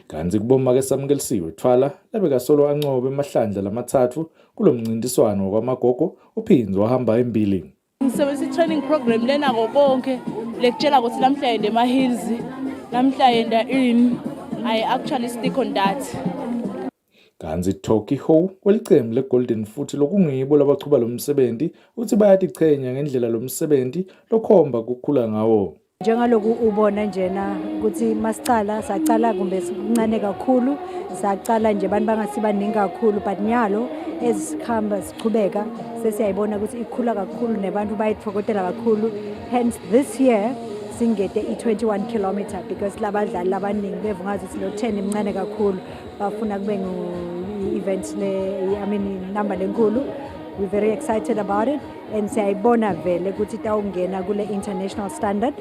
kanti kubomake Samkelisiwe Thwala labeka solo ancobe emahlandla lamathathu kulomncintiswano kwamagogo uphinzo wahamba embili. Ngisebenzisa training program lena konke lekutshela ukuthi namhla yenda ema-hills namhla yenda in I actually stick on that. Kanzi Toki Ho welicembu le-Golden Foot lokungibo labachuba lo msebenzi uthi bayatichenya ngendlela lo msebenzi lokhomba kukhula ngawo. Njengaloku ubona njena ukuthi masicala sacala kumbe sincane kakhulu sacala nje abantu bangasibaningi kakhulu but nyalo ezikhamba sichubeka sesiyayibona ukuthi ikhula kakhulu nebantu bayithokotela kakhulu hence this year singete i-21 km because labadlali labaningi bevungazi ukuthi lo 10 imncane kakhulu bafuna kube ngu-event number lenkulu. We're very excited about it and siyayibona vele ukuthi tawungena kule international standard.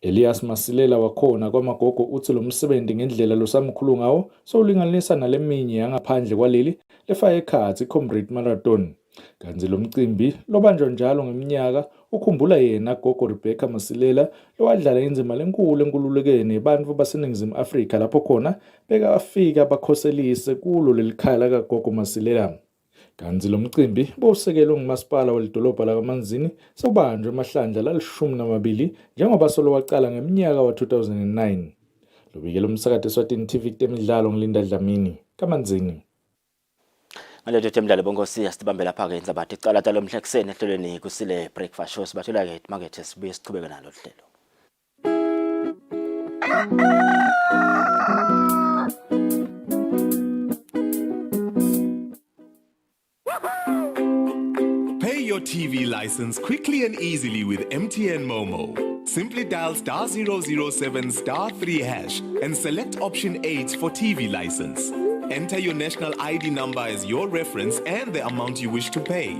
Elias Masilela wakhona kwamagogo uthi lo msebenzi ngendlela losamkhulu ngawo solinganisa naleminye yangaphandle kwaleli lefaya ekhathi Comrade Marathon. Kanzi lo mcimbi lobanjwa njalo ngeminyaka ukhumbula yena gogo Rebecca Masilela lowadlala inzima lenkulu enkululekeni abantu baseNingizimu Afrika lapho khona bekafika bakhoselise kulo lelikhaya lakagogo Masilela. Kanzi lo mcimbi bowusekelwe ngumasipala welidolobha lakaManzini sobanjwe emahlandla la12 njengoba solo waqala ngeminyaka wa2009. Lobikela umsakazo Eswatini TV temidlalo ngilinda Dlamini kaManzini. Ngaleto temidlalo bongosi asibambe lapha ke indzaba icala talo mhlekuseni ehlelweni Kusile breakfast show sibathola ke market sibuye sichubeke nalo hlelo. Pay your TV license quickly and easily with MTN Momo. Simply dial *007 *3# and select option 8 for TV license. Enter your national ID number as your reference and the amount you wish to pay.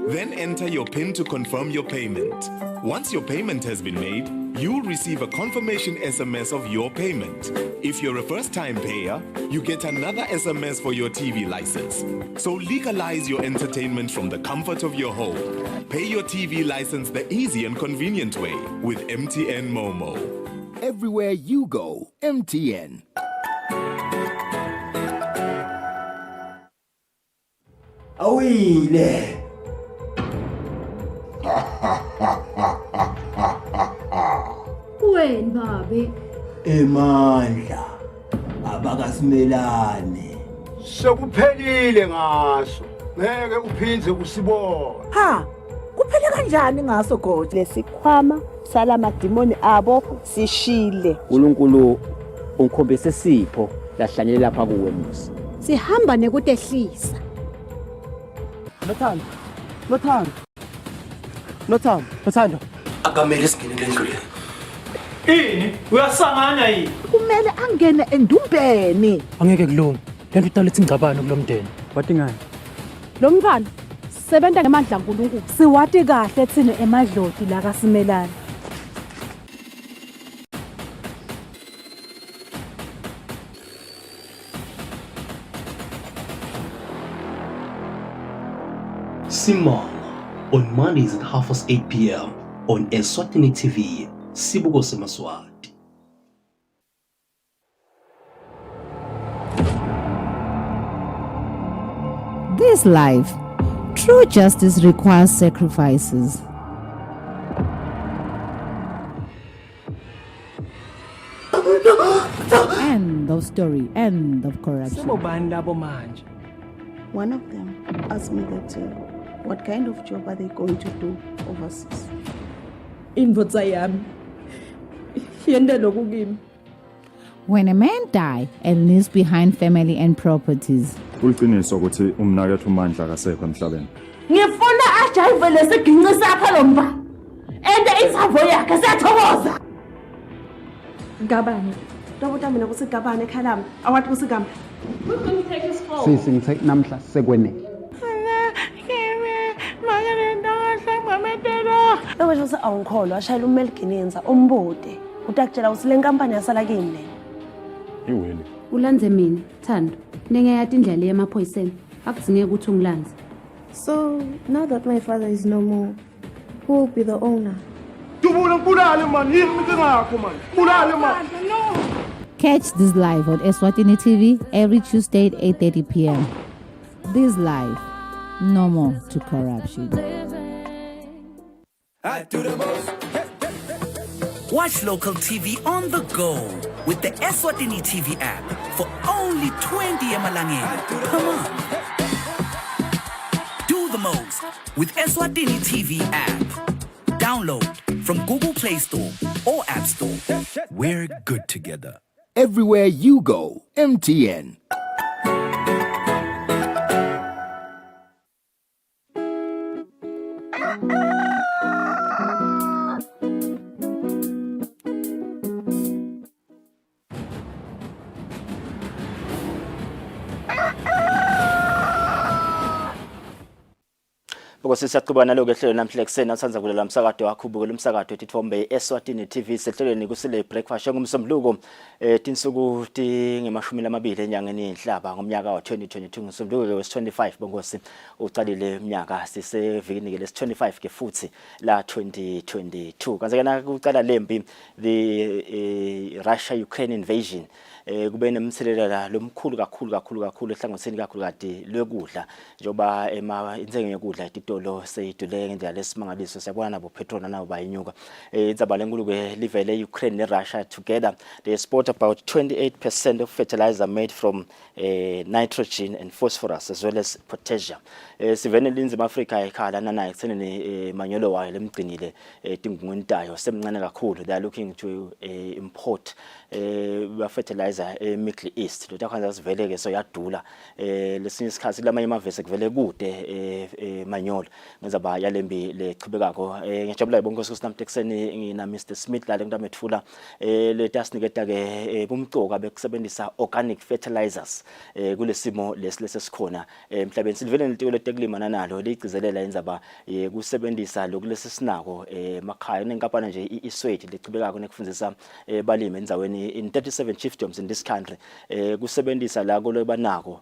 Then enter your PIN to confirm your payment. Once your payment has been made, you'll receive a confirmation SMS of your payment. If you're a first-time payer, you get another SMS for your TV license. So legalize your entertainment from the comfort of your home. Pay your TV license the easy and convenient way with MTN Momo. Everywhere you go, MTN. Awile. Weni babe? Emandla abakasimelane. Sekuphelile ngaso. Ngeke uphindze usibone. Ha, kuphele kanjani ngaso gogo? Lesikhwama salamadimoni abo sishile. uNkulunkulu ungikhombise sipho lahlanyele lapha kuwe Musa. Sihamba nekutehlisa. Nothando. Akamele singene ngendlule. Ini? Uyasanganya yini? Kumele angene endumbeni. Angeke kulunge. Lento idalethe ingcabano kulomndeni. Wathi ngani? Lo mntwana Sisebenza ngamandla kaNkulunkulu. Siwati kahle thina emadloti la kaSimelane. Simama on Mondays at 8:30 p.m. on Eswatini TV, Sibuko Semaswati. This life, true justice requires sacrifices. End of story, end of corruption. One of them asked me that what kind of job are they going to do overseas? When a man dies and leaves behind family and properties, Kuliqiniso ukuthi umnakethu uMandla akasekho emhlabeni. Ngifuna ajayive lesiginci sakhe lomba. Ende izavo yakhe siyathokoza. Ngabani? Ndobuta mina kusigabane ekhalami. Awathi kusigama. Who's going to take his phone? Sisi ngithe namhla sekwenele. Ewesho se awungikholwa ashayela uMelginenza umbude. Utakutshela ukuthi le nkampani yasala kimi nene. Iwini. Ulandze mina, Thando. Nengeyati indlela yemaphoyiseni. Akudingeki ukuthi ungilandze. So, now that my father is no more, who will be the owner? catch this live on Eswatini TV every Tuesday at 8:30 p.m. This live, no more to corruption. Watch local TV on the go with the Eswatini TV app for only 20 emalangeni per month. Do the most with Eswatini TV app. Download from Google Play Store or App Store. We're good together. Everywhere you go, MTN. Because siyaqhubana nalo ke hlelo namhlanje kusena uthanza kulela umsakado wakho ubukela umsakado etithombe Eswatini TV sehlelweni kusile breakfast ngomsombuluko tinsuku tingemashumi lamabili enyangeni enhlaba ngomnyaka wa2022 ngomsombuluko ke wes25 bongosi uqalile umnyaka sisevikini ke les25 ke futhi la 2022 kanti ke nakuqala lempi the Russia Ukraine invasion kube nemthelela lomkhulu kakhulu ehlangotheni kakhulu kade lokudla njoba intengo yokudla itolo seyidule ngendlela lesimangaliso siyabona nabo petrol nabo bayinyuka indzaba lenkulu ke livele Ukraine ne Russia together they export about 28% of fertilizer made from nitrogen and phosphorus as well as potassium sivene linzima Africa ekhala nana ekuthenini manyolo wayo lemgcinile tingungwentayo semncane kakhulu they are looking to import fertilizer Middle East lo takhanza sivele ke so yadula lesinye isikhathi lamanye amavese kuvele kude manyolo ngizaba yalembi lechubekako ngiyajabula bonke sikusinamhle kuseni ngina Mr Smith la lento amethula le tasiniketa ke bumcoka bekusebenzisa organic fertilizers kulesimo lesesikhona emhlabeni silivele nitiko letekulima nalo ligcizelela indzaba kusebenzisa lokulesi sinako emakhaya nenkampani nje iSwati lechubekako nekufundisa balimi endzaweni in 37 chiefdoms in this country kusebenzisa la kolobanako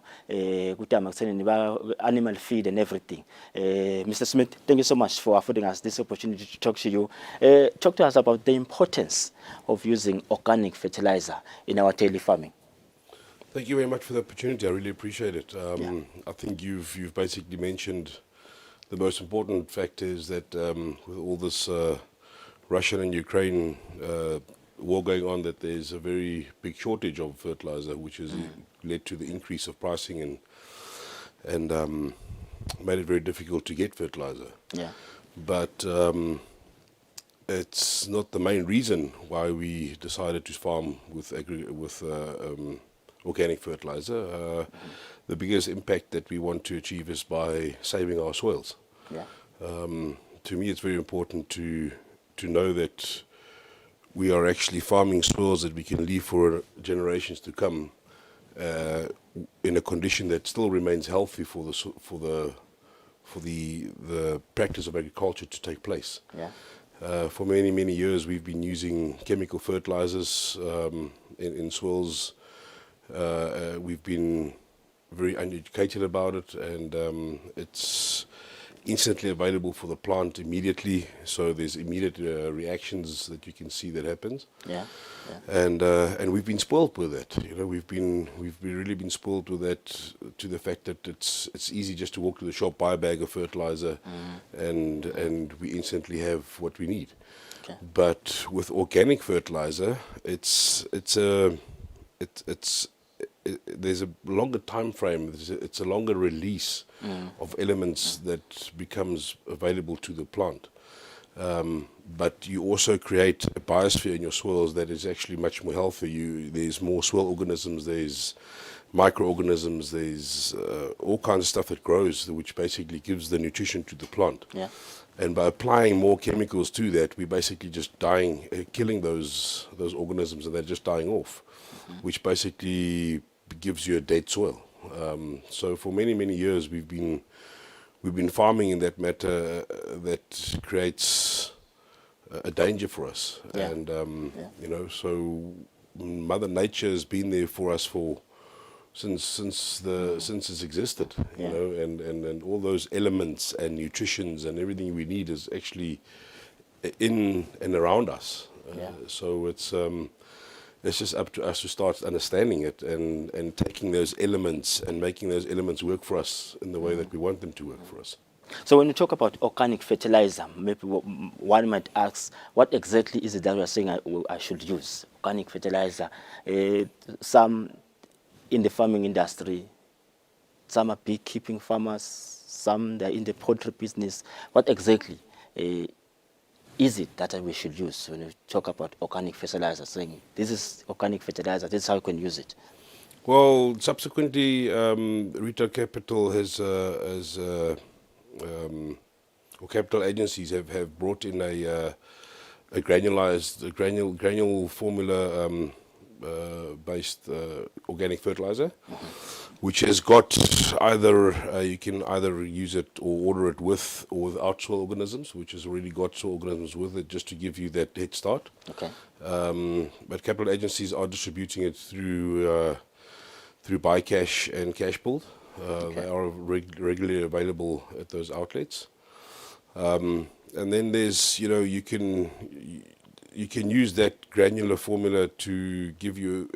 kutama kuthenini ba animal feed and everything Mr Smith, thank you so much for affording us this opportunity to talk to you. Talk to us about the importance of using organic fertilizer in our daily farming. Thank you very much for the opportunity. I really appreciate it. I think you've basically mentioned the most important fact is that with all this Russian and Ukraine war going on, that there's a very big shortage of fertilizer, which has led to the increase of pricing and made it very difficult to get fertilizer. Yeah. But it's not the main reason why we decided to farm with organic fertilizer. The biggest impact that we want to achieve is by saving our soils. Yeah. To me, it's very important to know that we are actually farming soils that we can leave for generations to come in a condition that still remains healthy for the practice of agriculture to take place. Yeah. For many years, we've been using chemical fertilizers in soils. We've been very uneducated about it, and it's instantly available for the plant immediately. So there's immediate reactions that you can see that happens. Yeah. And we've been spoiled with that. We've really been spoiled with that, to the fact that it's easy just to walk to the shop, buy a bag of fertilizer, and we instantly have what we need. Okay. But with organic fertilizer, there's a longer time frame. It's a longer release of elements that becomes available to the plant. But you also create a biosphere in your soils that is actually much more healthy. There's more soil organisms, there's microorganisms, there's all kinds of stuff that grows, which basically gives the nutrition to the plant. Yeah. And by applying more chemicals to that, we're basically just killing those organisms, and they're just dying off, which basically gives you a dead soil. So for many years, we've been farming in that matter that creates a danger for us. Yeah. And so Mother Nature has been there for us since it's existed. And all those elements and nutritions and everything we need is actually in and around us. So it's just up to us to start understanding it and taking those elements and making those elements work for us in the way that we want them to work for us. So when you talk about organic fertilizer, maybe one might ask, what exactly is it that we are saying I should use? Organic fertilizer. Some in the farming industry, some are beekeeping farmers, some they're in the poultry business. What exactly is it that we should use when we talk about organic fertilizer, saying this is organic fertilizer, this is how you can use it? Well, subsequently, Retail Capital or capital agencies have brought in a granule formula based organic fertilizer, which has got either you can either use it or order it with or without soil organisms, which has already got soil organisms with it, just to give you that head start. Okay. But capital agencies are distributing it through BuyCash and Cashbuild. They are regularly available at those outlets. And then there's, you can use that granular formula to give you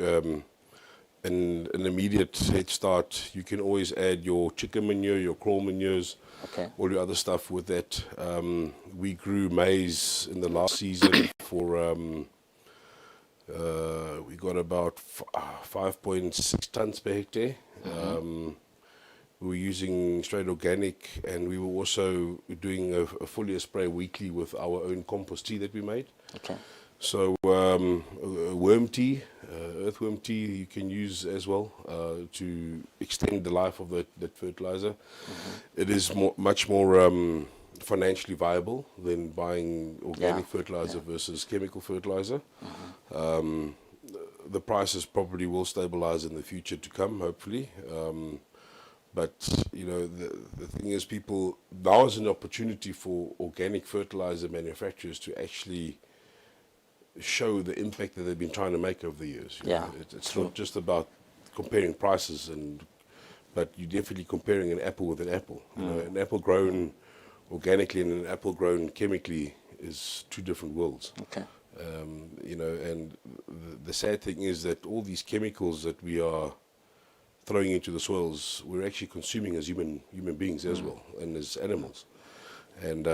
an immediate head start. You can always add your chicken manure, your crawl manures, all your other stuff with that. We grew maize in the last season for, we got about 5.6 tons per hectare. We were using straight organic, and we were also doing a foliar spray weekly with our own compost tea that we made. Okay. So worm tea, earthworm tea you can use as well to extend the life of that fertilizer. It is much more financially viable than buying organic fertilizer versus chemical fertilizer. The prices probably will stabilize in the future to come, hopefully. But the thing is, now is an opportunity for organic fertilizer manufacturers to actually show the impact that they've been trying to make over the years. It's not just about comparing prices, but you're definitely comparing an apple with an apple. An apple grown organically and an apple grown chemically is two different worlds. Okay. And the sad thing is that all these chemicals that we are throwing into the soils, we're actually consuming as human beings as well, and as animals. And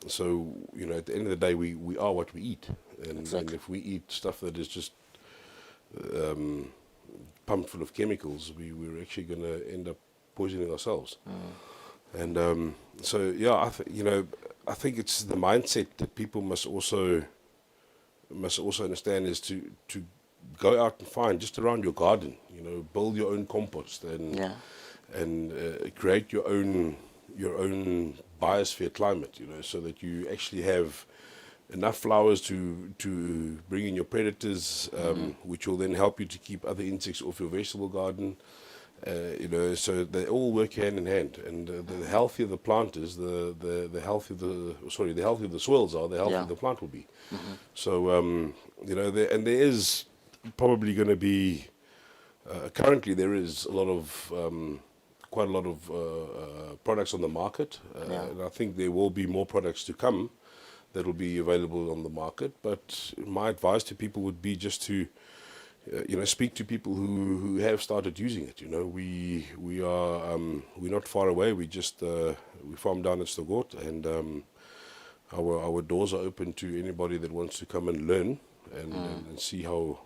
so, at the end of the day, we are what we eat. And if we eat stuff that is just pumped full of chemicals, we're actually going to end up poisoning ourselves. And so, I think it's the mindset that people must also understand, is to go out and find just around your garden, build your own compost and create your own biosphere climate, so that you actually have enough flowers to bring in your predators, which will then help you to keep other insects off your vegetable garden. So they all work hand in hand, and the healthier the plant is, the healthier the healthier the soils are, the healthier the plant will be. So there is probably going to be currently there is a lot of quite a lot of products on the market, and I think there will be more products to come that will be available on the market. But my advice to people would be just to speak to people who have started using it. We're not far away. We farm down at Stogot, and our doors are open to anybody that wants to come and learn and see how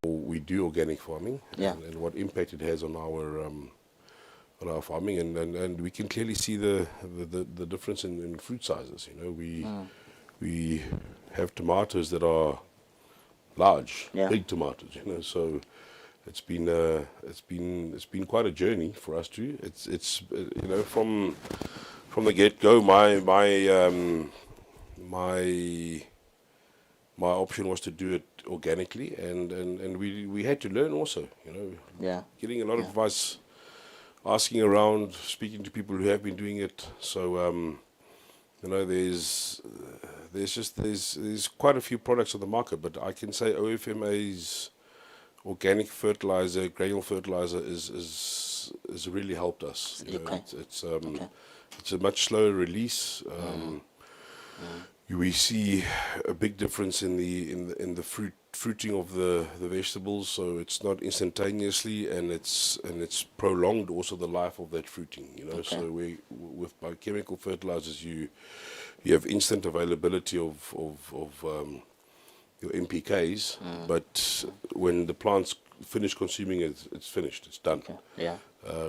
we do organic farming and what impact it has on our farming, and we can clearly see the difference in fruit sizes. We have tomatoes that are large, big tomatoes. So it's been quite a journey for us too. It's from the get go. My option was to do it organically, and we had to learn also. Getting a lot of advice, asking around, speaking to people who have been doing it. So there's quite a few products on the market, but I can say OFMA's organic fertilizer, granule fertilizer, is really helped us. It's a much slower release. We see a big difference in the fruiting of the vegetables, so it's not instantaneously, and it's prolonged also the life of that fruiting. So with biochemical fertilizers, you have instant availability of your NPKs, but when the plants finish consuming it, it's finished, it's done.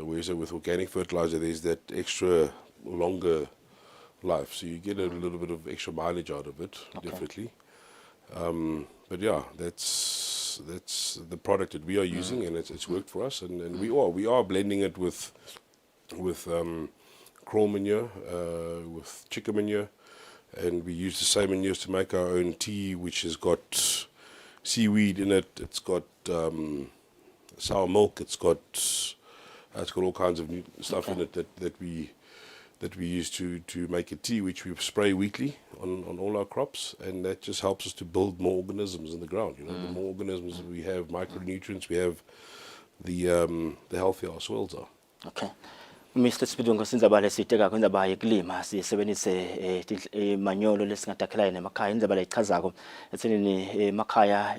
Whereas with organic fertilizer, there's that extra longer life, so you get a little bit of extra mileage out of it, definitely. But yeah, that's the product that we are using, and it's worked for us, and we are blending it with crawl manure, with chicken manure, and we use the same manures to make our own tea, which has got seaweed in it. It's got sour milk. It's got all kinds of stuff in it that we use to make a tea, which we spray weekly on all our crops, and that just helps us to build more organisms in the ground. The more organisms we have, micronutrients we have, the healthier our soils are. Okay. Mr. Spidungo, sinzaba lesiteka kwenzaba yekulima sisebenzise manyolo lesingatakhelana nemakhaya inzaba leyichazako etseni emakhaya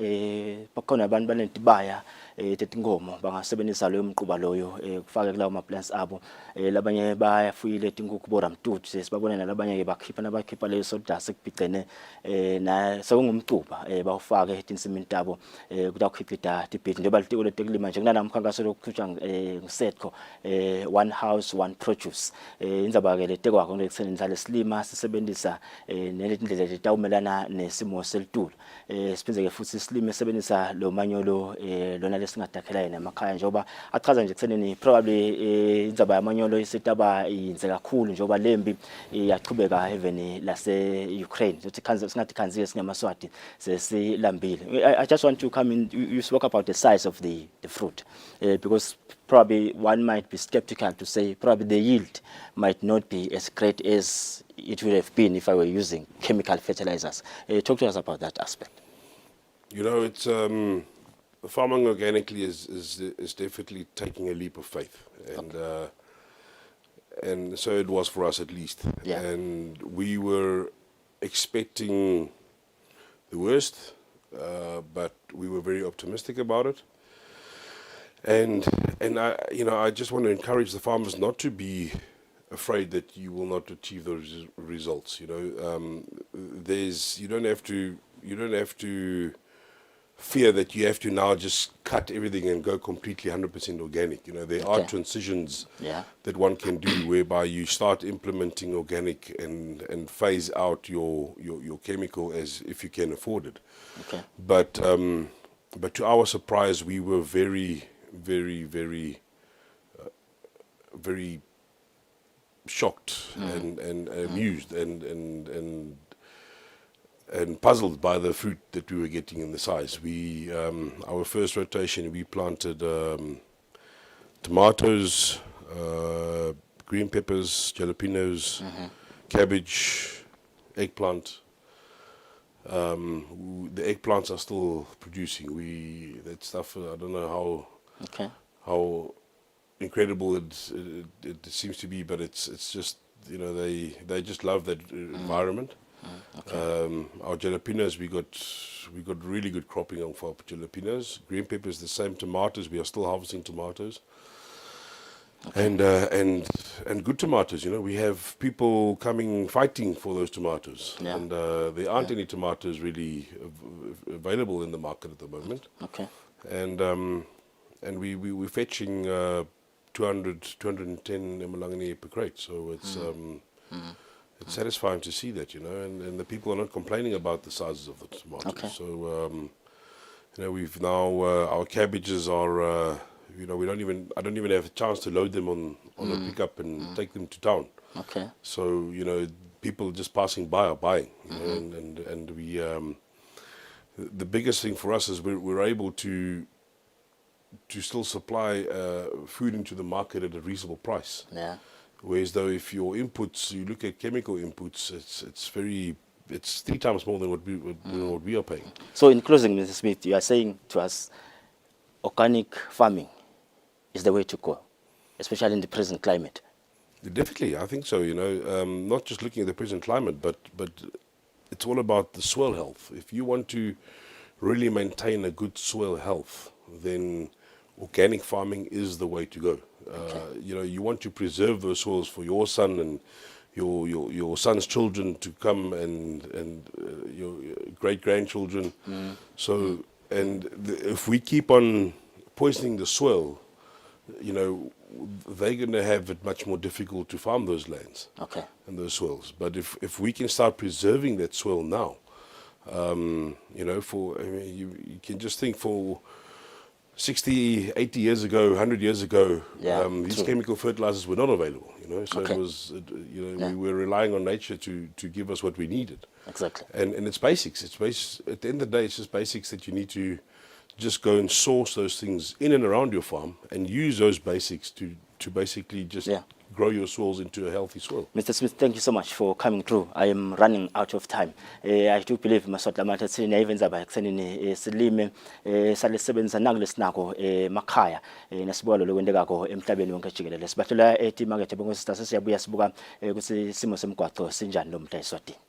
bakhona abantu banentibaya tetinkomo bangasebenzisa loyo mquba loyo kufaka kulawo maplants abo labanye bayafuyile tinkukhu boramtutu sesibabona nalabanye ke bakhipha leyo sawdust ekubhicene na sekungumcuba bawufake etinsimini tabo kutakhipha tibhidi njengoba litiko letekulima nje kunanamkhankaso lokuthutha ngisetho one house one produce inzaba ke letekwa konke ekuseneni sale silima sisebenzisa nelindlela letawumelana nesimo selitulo siphinze ke futhi silime sebenzisa lo manyolo lona lesingatakhelana nemakhaya njengoba achaza nje ekuseneni probably inzaba yamanyolo isitaba yinze kakhulu njengoba lembi yaqhubeka even lase Ukraine uthi singathi khanziwe singemaswati sesilambile. I just want to come in, you spoke about the size of the fruit because probably one might be skeptical to say probably the yield might not be as great as it would have been if I were using chemical fertilizers. Talk to us about that aspect. It's farming organically is definitely taking a leap of faith, and so it was for us at least. And we were expecting the worst, but we were very optimistic about it. And I just want to encourage the farmers not to be afraid that you will not achieve those results. You don't have to fear that you have to now just cut everything and go completely 100% organic. There are transitions that one can do whereby you start implementing organic and phase out your chemical as if you can afford it. But to our surprise, we were very, very, very, very shocked and amused and puzzled by the fruit that we were getting in the size. Our first rotation, we planted tomatoes, green peppers, jalapenos, cabbage, eggplant. The eggplants are still producing. That stuff, I don't know how incredible it seems to be, but it's just, you know, they just love that environment. Our jalapenos, we got really good cropping on for our jalapenos. Green peppers, the same. Tomatoes, we are still harvesting tomatoes. And good tomatoes, you know, we have people coming fighting for those tomatoes, and there aren't any tomatoes really available in the market at the moment. And we're fetching 210 emalangeni per crate, so it's it's satisfying to see that, you know, and the people are not complaining about the sizes of the tomatoes. So you know, we've now our cabbages are. You know, I don't even have a chance to load them on a pickup and take them to town. So, you know, people just passing by are buying. You know, and we, the biggest thing for us is we're able to still supply food into the market at a reasonable price. Whereas though if your inputs, you look at chemical inputs, it's 3 times more than what we are paying. So in closing, Mr. Smith, you are saying to us, organic farming is the way to go, especially in the present climate. Definitely, I think so. You know, not just looking at the present climate, but it's all about the soil health. If you want to really maintain a good soil health, then organic farming is the way to go. You know, you want to preserve those soils for your son and your son's children to come and your great grandchildren. So, if we keep on poisoning the soil, you know, they're going to have it much more difficult to farm those lands and those soils. But if we can start preserving that soil now, you know, you can just think for 60, 80 years ago, 100 years ago, these chemical fertilizers were not available, you know, so it was, you know, we were relying on nature to give us what we needed. And it's basics. At the end of the day, it's just basics that you need to just go and source those things in and around your farm and use those basics to basically just grow your soils into a healthy soil. Mr. Smith, thank you so much for coming through. I am running out of time. I do believe maswati lamathini ayivenza ekuthenini silime salisebenza nangolesinako emakhaya nesibalo lokwendekako emhlabeni wonke jikelele. Sibathola etimakethe bonke sitase siyabuya sibuka ukuthi simo semgwaqo sinjani lo mhla eSwatini.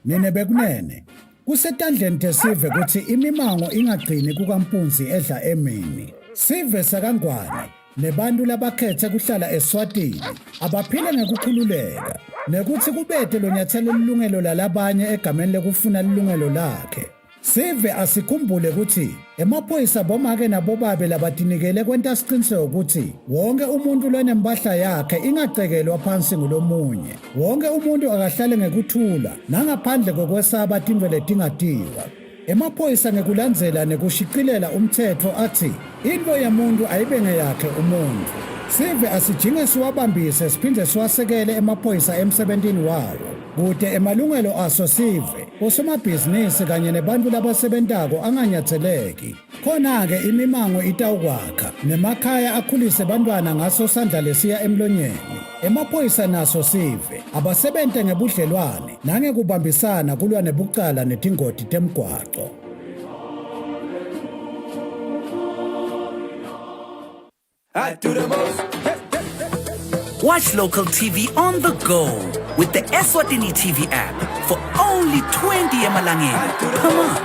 Nene bekunene kusetandleni tesive ukuthi imimango ingagcini kukampunzi edla emini. Sive sakangwane nebantu labakhethe kuhlala eSwatini abaphile ngekukhululeka nekuthi kubethe lo nyathelo lilungelo lalabanye egameni lekufuna lilungelo lakhe. Sive asikhumbule ukuthi emaphoyisa bomake nabobabe labatinikele kwenta siqiniseko ukuthi wonke umuntu lonempahla yakhe ingacekelwa phansi ngulomunye. Wonke umuntu akahlale ngekuthula nangaphandle kokwesaba tintwe letingatiwa. Emaphoyisa ngekulandzela nekushiqilela umthetho athi into yemuntu ayibe ngeyakhe umuntu. Sive asijinge siwabambise siphinde siwasekele emaphoyisa emsebentini wawo. Kude emalungelo aso sive osomabhizinisi kanye nebantu labasebentako anganyatseleki. Khona-ke imimango itawukwakha nemakhaya akhulise bantwana ngaso sandla lesiya emlonyeni. Emaphoyisa naso sive abasebente ngebudlelwane nangekubambisana kulwa nebucala netingoti temgwaqo. I do the most. Watch local TV on the go with the Eswatini TV app for only 20 emalangeni per month.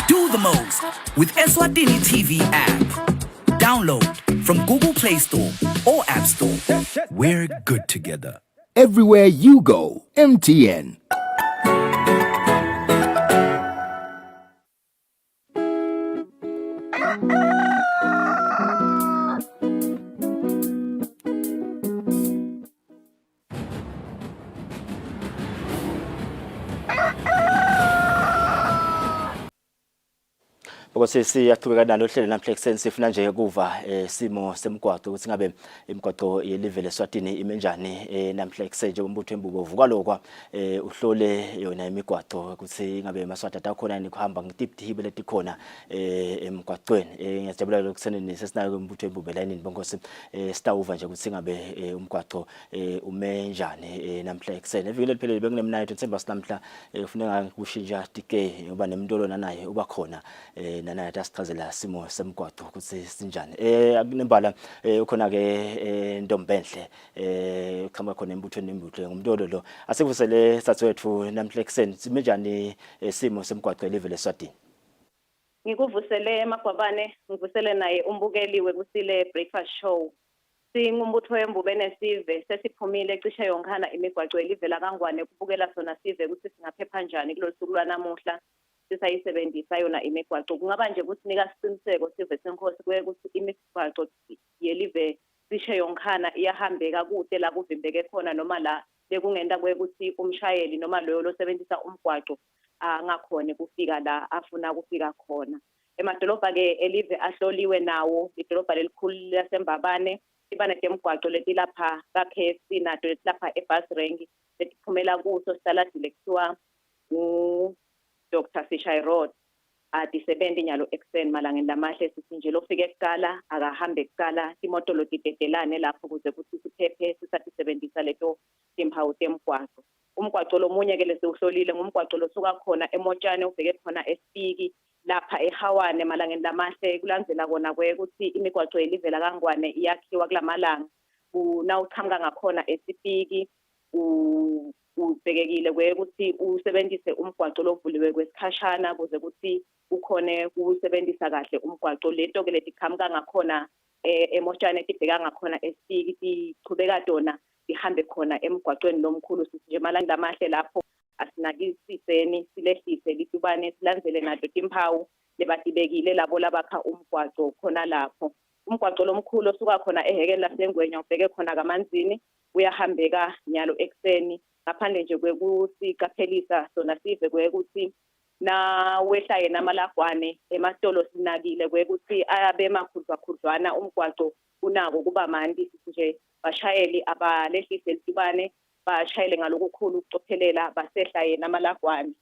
Do the most with Eswatini TV app. Download from Google Play Store or App Store. We're good together. Everywhere you go, MTN. Ukuthi siyaqhubeka nalo hlelo namhla ekuseni sifuna nje ukuva simo semgwaqo ukuthi ngabe imigwaqo yelive leSwatini imenjani namhla ekuseni nje umbutho embubo vuka lokwa uhlole yona imigwaqo ukuthi ngabe eMaswati atakhona yini kuhamba ngitiphibe letikhona emgwaqweni ngiyajabula lokuseneni sesinayo umbutho embubo layini bonkosi sitawuva nje ukuthi ngabe umgwaqo umenjani namhla ekuseni evikele liphelele bekunemnayo Themba sinamhla kufuneka kushintsha tike ngoba nemntolo nanaye uba khona nana tasichazela simo semgwaqo ukuthi sinjani akunembala ukhona ke Ntombenhle ukhamba khona embuthweni embutho ngumntolo lo asekuvusele sathwethu namhla ekuseni simenjani simo semgwaqo elive leSwatini ngikuvusele eMagwabane ngivusele naye umbukeliwe Kusile breakfast show singumbutho wembubo nesive sesiphumile cishe yonkhana imigwaqo elivela kangwane kubukela sona sive ukuthi singaphepha kanjani kulolusuku lwanamuhla sisayisebenzisa yona imigwaqo kungaba nje ukuthi nika isiqiniseko sive senkosi ukuthi imigwaqo yelive cishe yonkhana iyahambeka kude la kuvimbeke khona noma la bekungenda kwekuthi umshayeli noma loyo losebenzisa umgwaqo angakhona kufika la afuna kufika khona emadolobha ke elive ahloliwe nawo idolobha lelikhulu laseMbabane ibane temgwaqo letilapha kaKFC nato letilapha ebus rank letiphumela kuso sisaladile kuthiwa Dr. Fisher Road disebenza nyalo ekseni malangeni lamahle sithi nje lofike kuqala akahambe kuqala imoto lotitetelane lapho kuze kuthi siphephe sisabenzisa leto timpawu temgwaqo umgwaqo lomunye ke lesiuhlolile ngumgwaqo losuka khona emotshane ubheke khona eSpiki lapha eHawane malangeni lamahle kulandzela kona ukuthi imigwaqo elivela kangwane iyakhiwa kulamalanga nawuqhamuka ngakhona eSpiki ubhekekile ukuthi usebenzise umgwaqo lovuliwe kwesikhashana kuze ukuthi ukhone ukusebenzisa kahle umgwaqo leto ke letiqhamuka ngakhona emotshane tibheka ngakhona eSpiki tichubeka dona ihambe khona emgwaqweni lomkhulu sithi nje malanga lamahle lapho asinakisiseni silehlise litubane silandzele nato timpawu lebatibekile labo labakha umgwaqo khona lapho umgwaqo lomkhulu osuka khona ehekeni lasengwenya ubheke khona kamanzini uyahambeka nyalo ekseni ngaphandle nje kwekuthi kaphelisa sona sive kwekuthi na wehla yena amalagwane ematolo sinakile kwekuthi ayabe emakhudlwana umgwaqo unako kuba mandi sithi nje bashayeli abalehlise litubane bashayele ngalokukhulu ukucophelela basehla yena amalagwane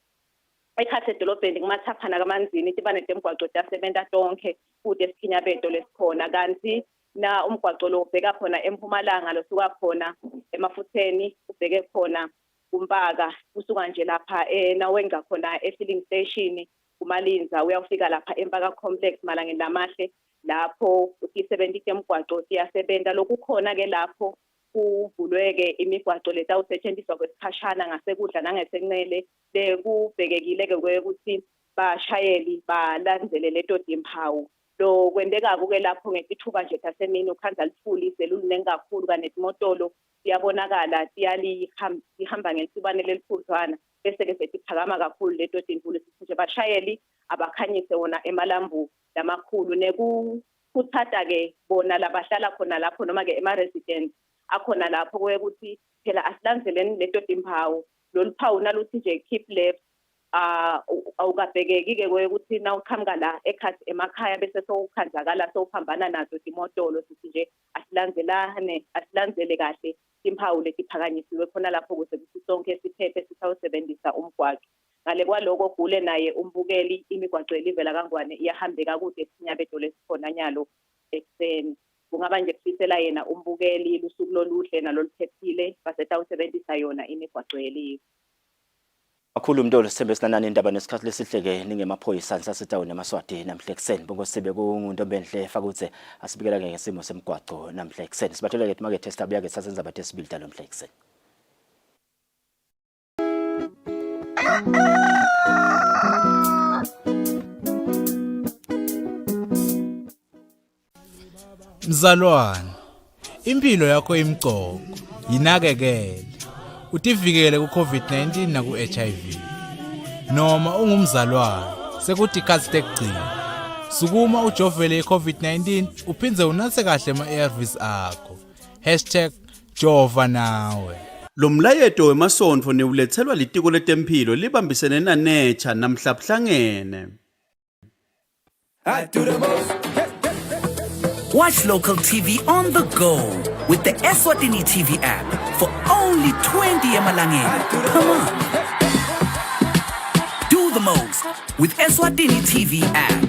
ekhathe edolobheni kumathaphana kamanzini tibane temgwaqo tasebenta tonke kude esikhinyabeto lesikhona kanti na umgwaqo lo ubheka khona eMpumalanga losuka khona emafutheni ubheke khona kumpaka usuka nje lapha nawenga khona e-filling station kumalinza uyafika lapha empaka complex malangeni lamahle lapho usisebenzisa emgwaqo siyasebenza lokukhona ke lapho kuvulweke imigwaqo letawusetshenziswa kwesikhashana ngasekudla nangesenqele bekubhekekile ke ukuthi bashayeli balandzele leto timpawu lo kwendeka ke lapho ngesithuba nje tasemini ukhanza lifuli selulunenge kakhulu kanetimotolo siyabonakala siyalihamba ngesibane lelikhudlwana bese ke setiphakama kakhulu leto tinkulu sithi nje bashayeli abakhanyise wona emalambu lamakhulu nekuthatha ke bona labahlala khona lapho noma ke ema-residents akhona lapho kwekuthi phela asilanzeleni leto timpawu loluphawu naluthi nje keep left awukabhekeki ke kwekuthi nawuqhamuka la ekhathi emakhaya bese sowukhanzakala sowuphambana nazo timotolo sithi nje asilandzele kahle timpawu letiphakanyisiwe khona lapho kuze kuthi sonke siphephe sisawusebenzisa umgwaqo ngale kwaloko gule naye umbukeli imigwaqo elivela kangwane iyahambeka kude esinyabeto lesikhona nyalo ekseni kungaba nje kufisela yena umbukeli lusuku loluhle naloluphephile basetawusebenzisa yona imigwaqo yelive kakhulu umntolo sithembe sinanani indaba nesikhathi lesihleke ningemaphoyisa sasitawuni eMaswati namhla ekuseni bongosibe kunguntombenhle fakutse asibikela ngesimo semgwaqo namhla ekuseni sibathela ke market test abuya ke sasenza bathe sibilita namhla ekuseni Mzalwane, impilo yakho imgqoko, yinakekele. Utivikele ku-COVID-19 na ku-HIV. Noma ungumzalwane, sekuthi ikhathi tekugcina. Sukuma ujovele i-COVID-19 uphindze unathe kahle ama-ARVs akho. #jova nawe. Lo mlayeto wemasonto newulethelwa litiko letempilo libambisene naNature namhla buhlangene. I do the most. Watch local TV on the go with the Eswatini TV app for only 20 emalangeni per month. Do the most with Eswatini TV app.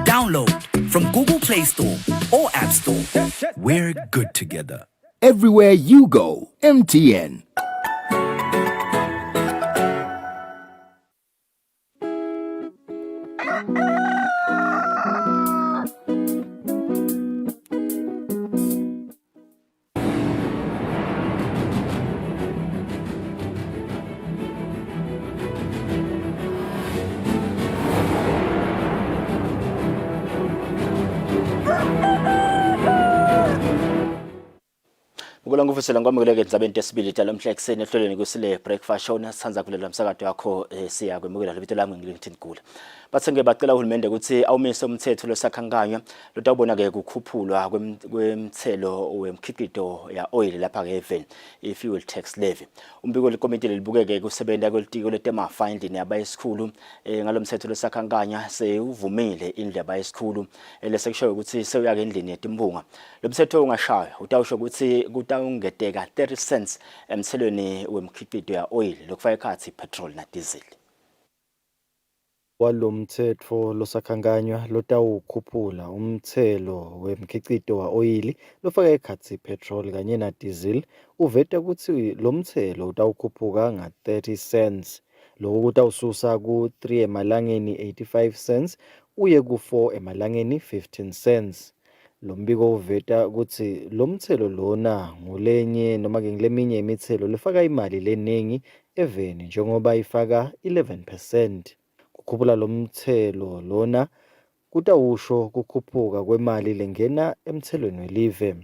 Download from Google Play Store or App Store. We're good together. Everywhere you go, MTN. Ngula nguvusela ngwamukeleke endzabeni tesibili talomhla ekseni ehlelweni kusile breakfast show nasithandza kulela umsakazo wakho siya kwemukela libito lami ngilingithini Gula. Bathenge bacela uhulumende ukuthi awumise umthetho losakhankanywa lotawubona ke ukukhuphulwa kwemthelo wemkhiqido ya oil lapha ke even i-fuel tax levy. Umbiko lekomiti libukeke kusebenta kwelitiko letema-finding yabayisikhulu ngalomthetho losakhankanywa sewuvumile indlebe yesikhulu lesekushoyo ukuthi sewuyake endlini yetimbunga. Lomthetho ungashaywa utawusho ukuthi kutawungeteka 30 cents emthelweni wemkhiqido ya oil lokufaka ekhathi petrol na diesel. Walomthetho losakhankanywa lotawukhuphula umthelo wemkhiqido wa oyili lofaka ekhatsi petrol kanye na diesel uveta ukuthi lo mthelo utawukhuphuka nga 30 cents lokho kutawususa ku 3 emalangeni 85 cents uye ku 4 emalangeni 15 cents. Lo mbiko uveta ukuthi lo mthelo lona ngulenye noma ke ngileminye imithelo lefaka imali leningi eveni njengoba ifaka 11%. Kukhuphula lo mthelo lona kutawusho kukhuphuka kwemali lengena emthelweni welive.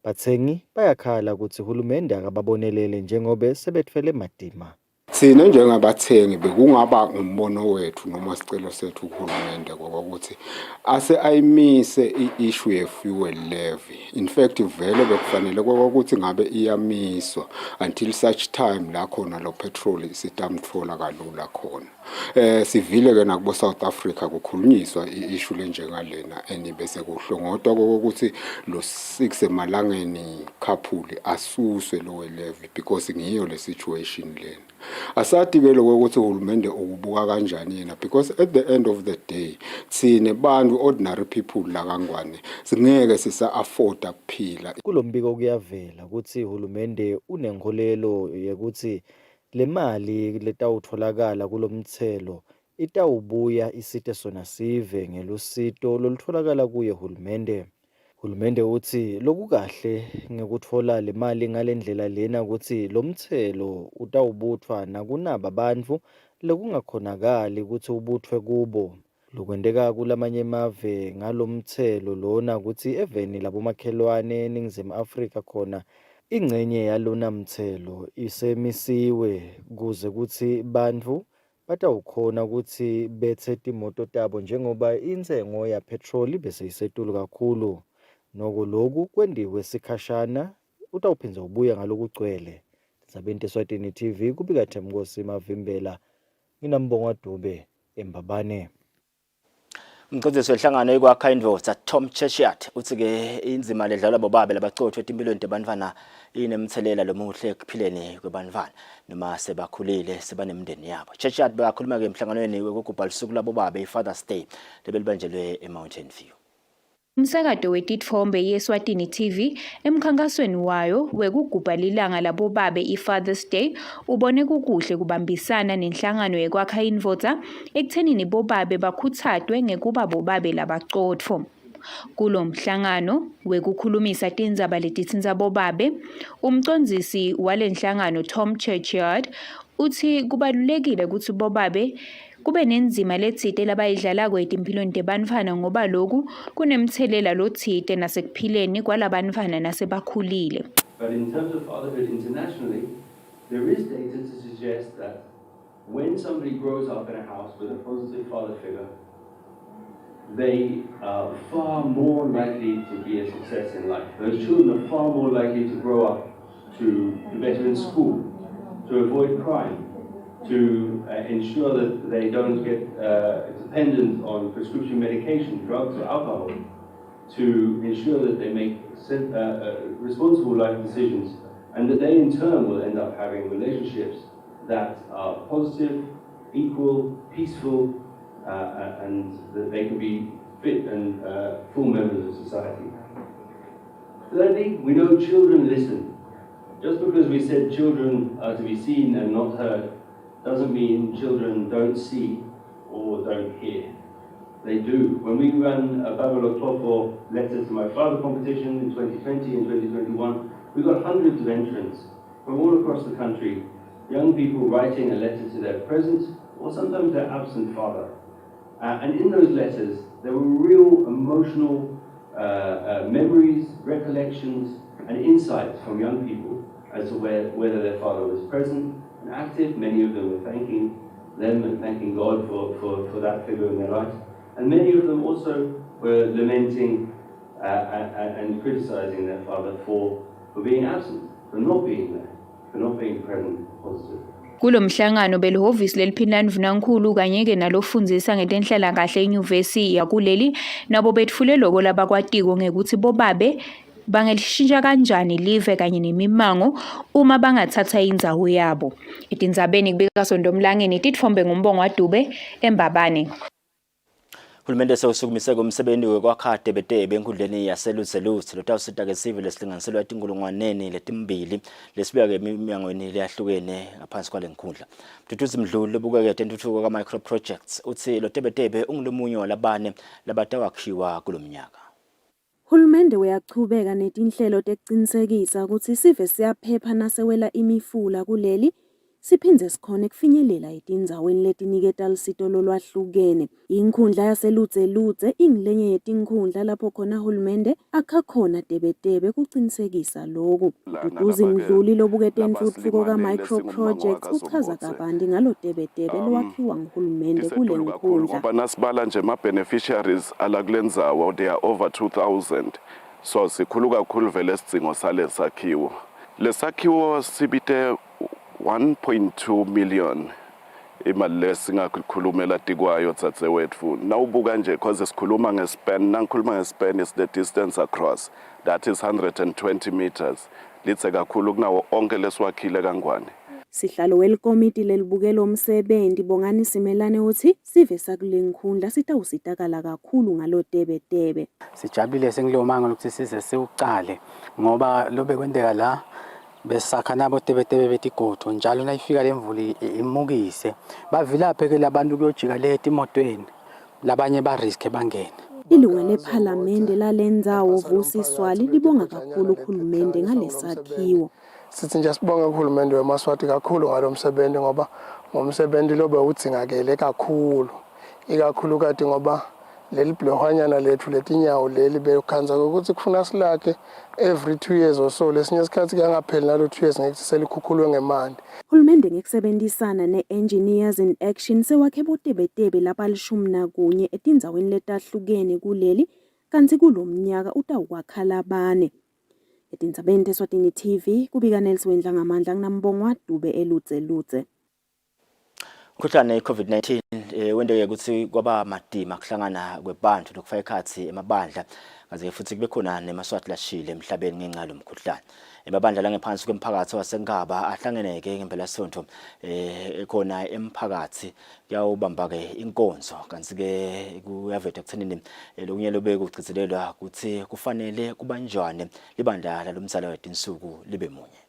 Bathengi bayakhala ukuthi uhulumende akababonelele njengoba sebethwele madima. Sina njengabathengi bekungaba umbono wethu noma sicelo sethu kuhulumende ukuthi ase ayimise i-issue ye-fuel levy. In fact vele bekufanele ukuthi ngabe iyamiswa until such time la khona lo petrol sitamthola kalula khona. Sivile ke nakubo South Africa kukhulunyiswa i-issue lenjengalena enibese kuhlongodwa ukuthi lo 6 emalangeni khaphuli asuswe lo levy because ngiyo le situation lena. Asati ke lokho ukuthi uhulumende ukubuka kanjani yena because at the end of the day sine bantu ordinary people la kangwane singeke sisa afford ukuphila. Kulombiko kuyavela ukuthi uhulumende unenkolelo yokuthi le mali letawutholakala kulomthelo itawubuya isite sona sive ngelusito lolutholakala kuye uhulumende. Hulumende uthi lokukahle ngekutfola le mali ngalendlela lena ukuthi lo mthelo utawubuthwa nakunaba bantu lokungakhonakali ukuthi ubuthwe kubo. Lokwendeka kulamanye emave ngalomthelo lona ukuthi eveni labomakhelwane eNingizimu Afrika khona ingcenye yalona mthelo isemisiwe kuze ukuthi bantu batawukhona ukuthi bethe timoto tabo njengoba intengo ya petrol bese isetulu kakhulu. Noko lokhu kwendiwe sikhashana utawuphinza ubuya ngalokugcwele. Sabenti Eswatini TV kubika Themkosi Mavimbela nginambongo Dube eMbabane. Umqondisi wehlangano ekwakha indvodza Tom Cheshiat uthi ke inzima ledlalwa bobabe labacothwe empilweni tebantfwana inemthelela lomuhle ekuphileni kwebantfwana noma sebakhulile sebanemndeni yabo. Cheshiat bakhuluma ke emhlanganweni wekugubha usuku labobabe iFather's Day lebelibanjelwe eMountain View. Umsakazo wetitfombe yeSwatini TV emkhankasweni wayo wekugubha lilanga labobabe iFather's Day ubone kukuhle kubambisana nenhlangano yekwakha indvodza ekuthenini bobabe bakhuthatwe ngekuba bobabe labacotfo. Kulo mhlangano wekukhulumisa tindzaba letitsinza bobabe, umcondzisi walenhlangano Tom Churchyard uthi kubalulekile ukuthi bobabe kube nenzima letsite labayidlalako etimpilweni tebantfwana ngoba lokhu kunemthelela lotsite nasekuphileni kwalabantfwana nasebakhulile. But in terms of fatherhood internationally, there is data to suggest that when somebody grows up in a house with a positive father figure, they are far more likely to be a success in life. Those children are far more likely to grow up to do better in school, to avoid crime, to ensure that they don't get dependent on prescription medication, drugs or alcohol, to ensure that they make responsible life decisions, and that they in turn will end up having relationships that are positive, equal, peaceful, and that they can be fit and full members of society. Thirdly, we know children listen. Just because we said children are to be seen and not heard doesn't mean children don't see or don't hear. They do. When we ran a Babylon Clofo Letter to My Father competition in 2020 and 2021, we got hundreds of entrants from all across the country, young people writing a letter to their present or sometimes their absent father. And in those letters, there were real emotional memories, recollections, and insights from young people as to whether their father was present and active. Many of them were thanking them and thanking God for that figure in their life. And many of them also were lamenting and criticizing their father for being absent, for not being there, for not being present positive. Kulo mhlangano belihhovisi leliphini Mvunankhulu kanye-ke nalofundzisa ngetenhlalakahle enyuvesi yakuleli nabo betfule loko labakwatiko ngekuthi bobabe bangelishintsha kanjani live kanye nemimango uma bangathatha indzawo yabo. Etindzabeni kubika Sondomlangeni titfombe ngumbongo waDube eMbabane. Uhulumende sewusukumise kumsebenzi wekwakha debedebe enkundleni yaseLuzeluze lotawusita-ke sive lesilinganiselwa etinkulungwaneni letimbili lesibeka-ke emimangweni leyahlukene ngaphansi kwale nkundla. Mduduzi Mdluli lobuka-ke tentuthuko ka-micro projects uthi lo debedebe ungulomunye walabane labatawakhiwa kulo mnyaka. Hulumende uyachubeka netinhlelo tekucinisekisa ukuthi sive siyaphepha nasewela imifula kuleli siphindze sikhone kufinyelela etindzaweni letiniketa lusito lolwahlukene. Inkhundla yaseLuzeluze ingilenye yetinkhundla lapho khona hulumende akha khona debedebe kucinisekisa lokhu. Duduzi Mdluli lobukete intutfuko ka-micro projects uchaza kabanti ngalo debedebe lowakhiwa nguhulumende kule nkhundla. Ngoba nasibala nje ama-beneficiaries ala kule ndzawo they are over 2,000. So sikhulu kakhulu vele isidzingo sale sakhiwo. Lesakhiwo sibite 1.2 million imali lesingakhulumela tikwayo tsatewetfu. Nawubuka nje cause sikhuluma ngespan, nangikhuluma ngespan is the distance across, that is 120 meters. Litse kakhulu kunawo onke leswakhile kangwane. Sihlalo welikomiti lelibukelo umsebenzi Bongani Simelane uthi sive sakule nkhundla sitawusitakala kakhulu ngalo debedebe. Sijabulile sengilomanga ukuthi size siuqale ngoba lobe kwendeka la besakha nabo debedebe betigodo njalo nayifika lemvuli imukise bavilaphe ke labantu kuyojika leti emotweni labanye ba risk bangene. Ilunga lephalamende lalendzawo Vusi Swali libonga kakhulu uhulumende ngalesakhiwo. Sithi nje sibonge uhulumende weMaswati kakhulu ngalomsebenzi ngoba ngomsebenzi lobe udzingakele kakhulu ikakhulu kade ngoba leli blohwanyana lethu letinyawo leli bekhanza ukuthi kufuna silakhe every 2 years or so lesinye isikhathi kangapheli nalo 2 years ngeke selikhukhulwe ngemandi. Hulumende ngekusebenzisana ne-Engineers in Action sewakhe bodebedebe labalishumi etindzaweni letahlukene kuleli kanti kulomnyaka utawukwakha labane. Etindzabeni teSwatini TV kubika Nelson Wendla ngamandla nginambongo waDube eLuzeluze. Umkhuhlane i-COVID-19 wendeke ukuthi kwaba madima kuhlangana kwebantu nokufaka ikhathi emabandla kaze futhi kube khona nemaswati lashile emhlabeni ngenxa lomkhuhlane. Emabandla langephansi kwemphakathi waseNgaba ahlangeneke ngempelasonto ekhona emphakathi kuyawubamba-ke inkonzo kanti-ke kuyaveta ekuthenini lokunyelo bekugcizelelwa ukuthi kufanele kubanjwane libandla lalomzala wetinsuku libe munye.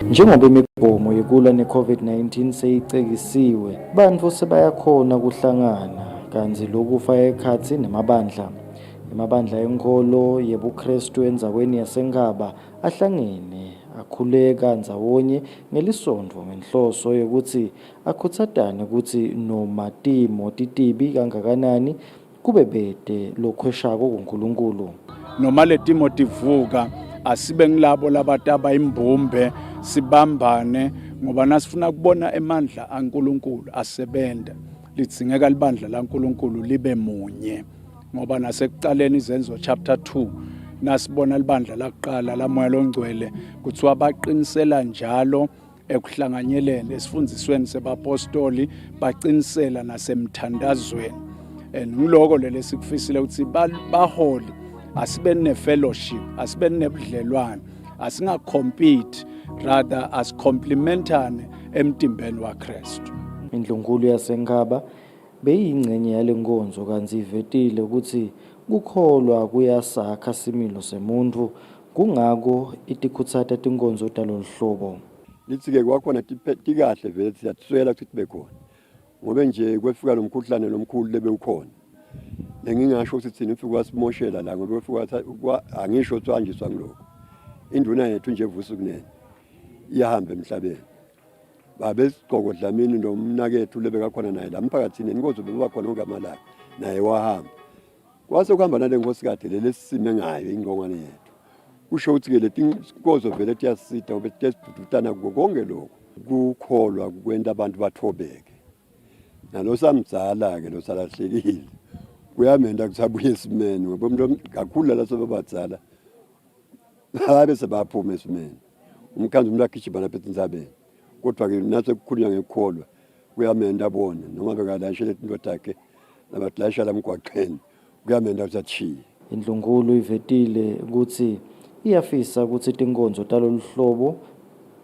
Njengoba imigomo yokulwa ne-COVID-19 seyicekisiwe, bantu sebayakhona kuhlangana kanti lokufaka ekhathi nemabandla enkolo yebuKristu endzaweni yaseNgaba ahlangene akhuleka ndzawonye ngelisonto ngenhloso yokuthi akhuthatane ukuthi noma timo titibi kangakanani kube bede lokhweshako kuNkulunkulu. Noma letimo tivuka asibe ngilabo labataba imbumbe sibambane ngoba nasifuna kubona emandla kaNkulunkulu asebenda litsingeka libandla laNkulunkulu libe munye ngoba nasekuqaleni izenzo chapter 2 nasibona libandla laqala lamoya longcwele kuthiwa baqinisela njalo ekuhlanganyeleni esifundisweni sebapostoli baqinisela nasemthandazweni. Ngiloko lele sikufisile ukuthi baholi asibe ne-fellowship, asibe nebudlelwane, asingacompete, rather asicomplementane emtimbeni waKristu. Indlunkulu yaseNkaba beyingcenye yale nkonzo kanti ivetile ukuthi kukholwa kuyasakha similo semuntu kungako itikhutsata tinkonzo talolu hlobo. Lithi-ke kwakhona tikahle vele siyatiswela ukuthi tibe khona ngobe nje kwefika lo mkhuhlane lomkhulu lebe ukhona nengingasho ukuthi thina ifika wasimoshela la ngoba kwefika angisho ukuthi anjiswa ngiloko induna yethu nje evusa kunene iyahamba emhlabeni babe sigqoko dlamini nomnakethu lebe khona naye la mphakathini inkonzo beba khona ongamalaka naye wahamba kwase kuhamba nale nkosikazi leli sime ngayo ingqongwane yethu kusho ukuthi ke leti inkonzo vele tiyasita ngoba tiyasibhudutana konke lokho kukholwa kwenta abantu bathobeke nalo samdzala ke lo salahlekile kuyamenda kusabuye esimeni ngoba umuntu kakhulu la sebabadzala babe sebaphuma esimeni umkhandlu umuntu agijima lapha etinzabeni kodwa ke naso kukhulunywa ngekholwa kuyamenda abone noma bekalashe indoda yakhe nabalasha lamgwaqeni kuyamenda usachiye. Indlunkulu ivetile ukuthi iyafisa ukuthi tinkonzo talolu hlobo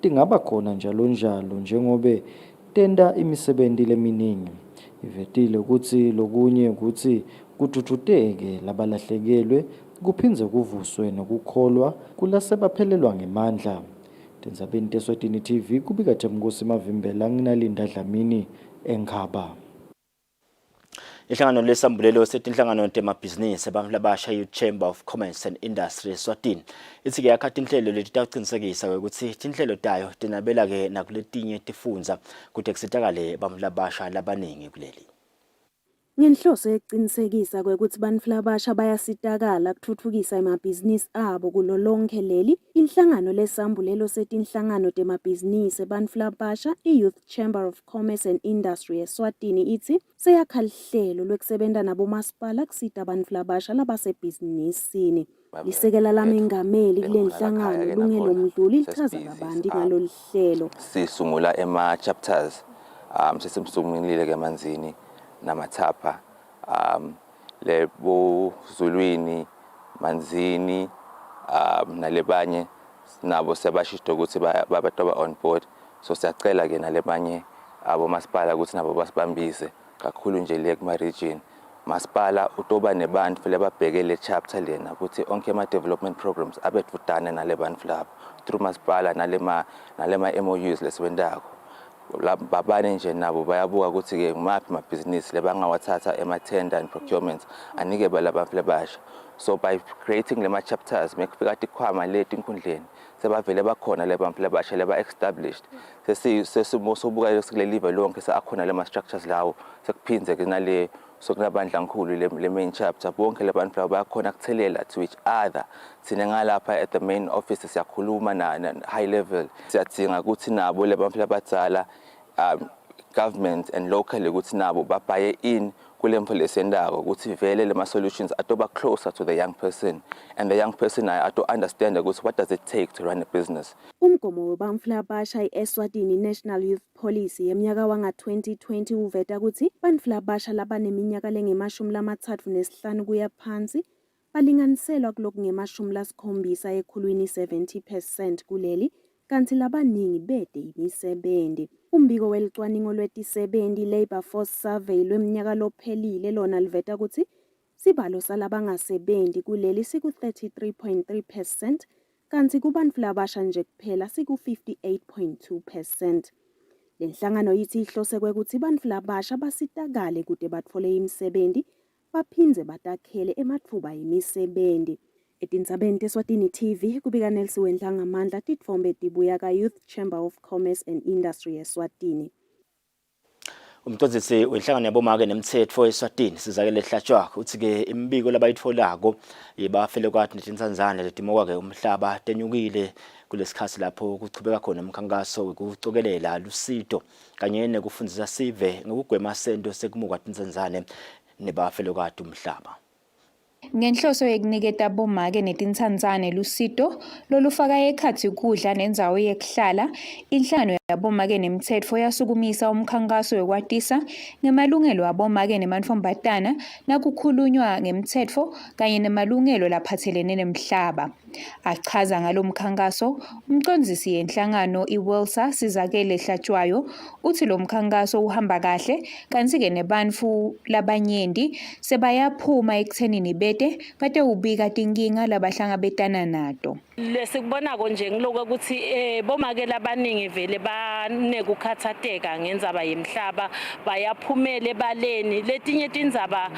tingaba khona njalo njengobe tenda imisebenzi leminingi. Ivetile ukuthi lokunye ukuthi kututhuteke labalahlekelwe kuphindze kuvuswe nokukholwa kulasebaphelelwa ngemandla. Tendzabeni teSwatini TV kubika Themnkosi Mavimbela nginalinda Dlamini eNkaba. Ihlangano lesambulelo setinhlangano temabhizinisi abantu labasha Chamber of Commerce and Industry Eswatini ithi ke yakha tinhlelo letitaqinisekisa ukuthi tinhlelo tayo tinabela ke nakuletinye tifundza kuthi kusitakale abantu labasha labaningi kuleli. Ngenhloso yeqinisekisa ukuthi bantu labasha bayasitakala kuthuthukisa emabhizinisi abo kulo lonke leli, inhlangano lesambulelo setinhlangano temabhizinisi bantu labasha i-Youth Chamber of Commerce and Industry Eswatini ithi seyakha lihlelo lwekusebenta nabomasipala kusita bantu labasha labasebhizinisini. Lisekela lamengameli kule nhlangano Lungelo Mdluli lichaza kabanti ngalolu hlelo. Sisungula ema-chapters sesimsungulile ke Manzini namathapha lebo Zulwini Manzini nalebanye nabo sebashishto ukuthi babatoba on board, so siyacela ke nalebanye abo masipala ukuthi nabo basibambise kakhulu nje le kuma region. Masipala utoba nebantu vele babheke le chapter lena ukuthi onke ama development programs abethudane nale bantu labo through masipala nalema MOUs lesibendako. Babane nje nabo bayabuka ukuthi ke ngimaphi amabhizinisi lebangawathatha ema-tender and procurement anike balabantu labasha. So by creating lema chapters mekufika tikhwama leti inkundleni sebavele bakhona lebantu labasha leba-established sesibuka kule live lonke seakhona lema structures lawo sekuphinze ke nale sokunabandla nkhulu le main chapter bonke lebantu labo bayakhona kuthelela to each other. Sine ngalapha at the main office siyakhuluma na high level siyadinga ukuthi nabo lebantu labadzala government and local ukuthi nabo babuye in kule policy endako ukuthi vele lema solutions atoba closer to the young person and the young person ato understand ukuthi what does it take to run a business. Umgomo webantu labasha i-Eswatini National Youth Policy yeminyaka wanga-2020 uveta ukuthi bantu labasha labaneminyaka lengama-35 kuya phansi balinganiselwa kulokhu ngema-70 ekhulwini 70% kuleli kanti labaningi bede imisebenzi. Umbiko welicwaningo lwetisebenzi Labor Force Survey lweminyaka lophelile lona liveta ukuthi sibalo salabangasebenzi kuleli siku-33.3% kanti kubantu labasha nje kuphela siku-58.2%. Le nhlangano yithi ihlose ukuthi bantu labasha basitakale kude bathole imisebenzi baphindze batakhele emathuba emisebenzi. Etindzabeni teSwatini TV kubika Nelsi Wendlangamandla titfombe tibuya ka Youth Chamber of Commerce and Industry Eswatini. Umtonzisi wenhlangano yabomake nemthetho eSwatini sizakele hlatshwa uthi ke imbiko labayitfolako yebafele kwathi netinsanzane letimoka ke umhlaba tenyukile kulesikhathi lapho kuchubeka khona umkhankaso wokucokelela lusito kanye nekufundisa sive ngokugwema sento sekumuka tinsanzane nebafele kwathi umhlaba. Ngenhloso yekuniketa bomake netintsandzane lusito lolufaka ekhatsi kudla nendzawo yekuhlala, inhlangano yabomake nemitsetfo yasukumisa umkhankaso wekwatisa ngemalungelo abomake nemantfombatana nakukhulunywa ngemitsetfo kanye nemalungelo laphatselene nemhlaba. Achaza ngalo mkhankaso umcondzisi yenhlangano iWelsa Sizakele Hlatshwayo uthi lo mkhankaso uhamba kahle kanti-ke nebantfu labanyenti sebayaphuma ekuthenini bate ubika tinkinga labahlangabetana nato. Lesikubonako nje ngiloko ukuthi bomake labaningi vele banekukhathateka ngendzaba yemhlaba bayaphumela ebaleni letinye tindzaba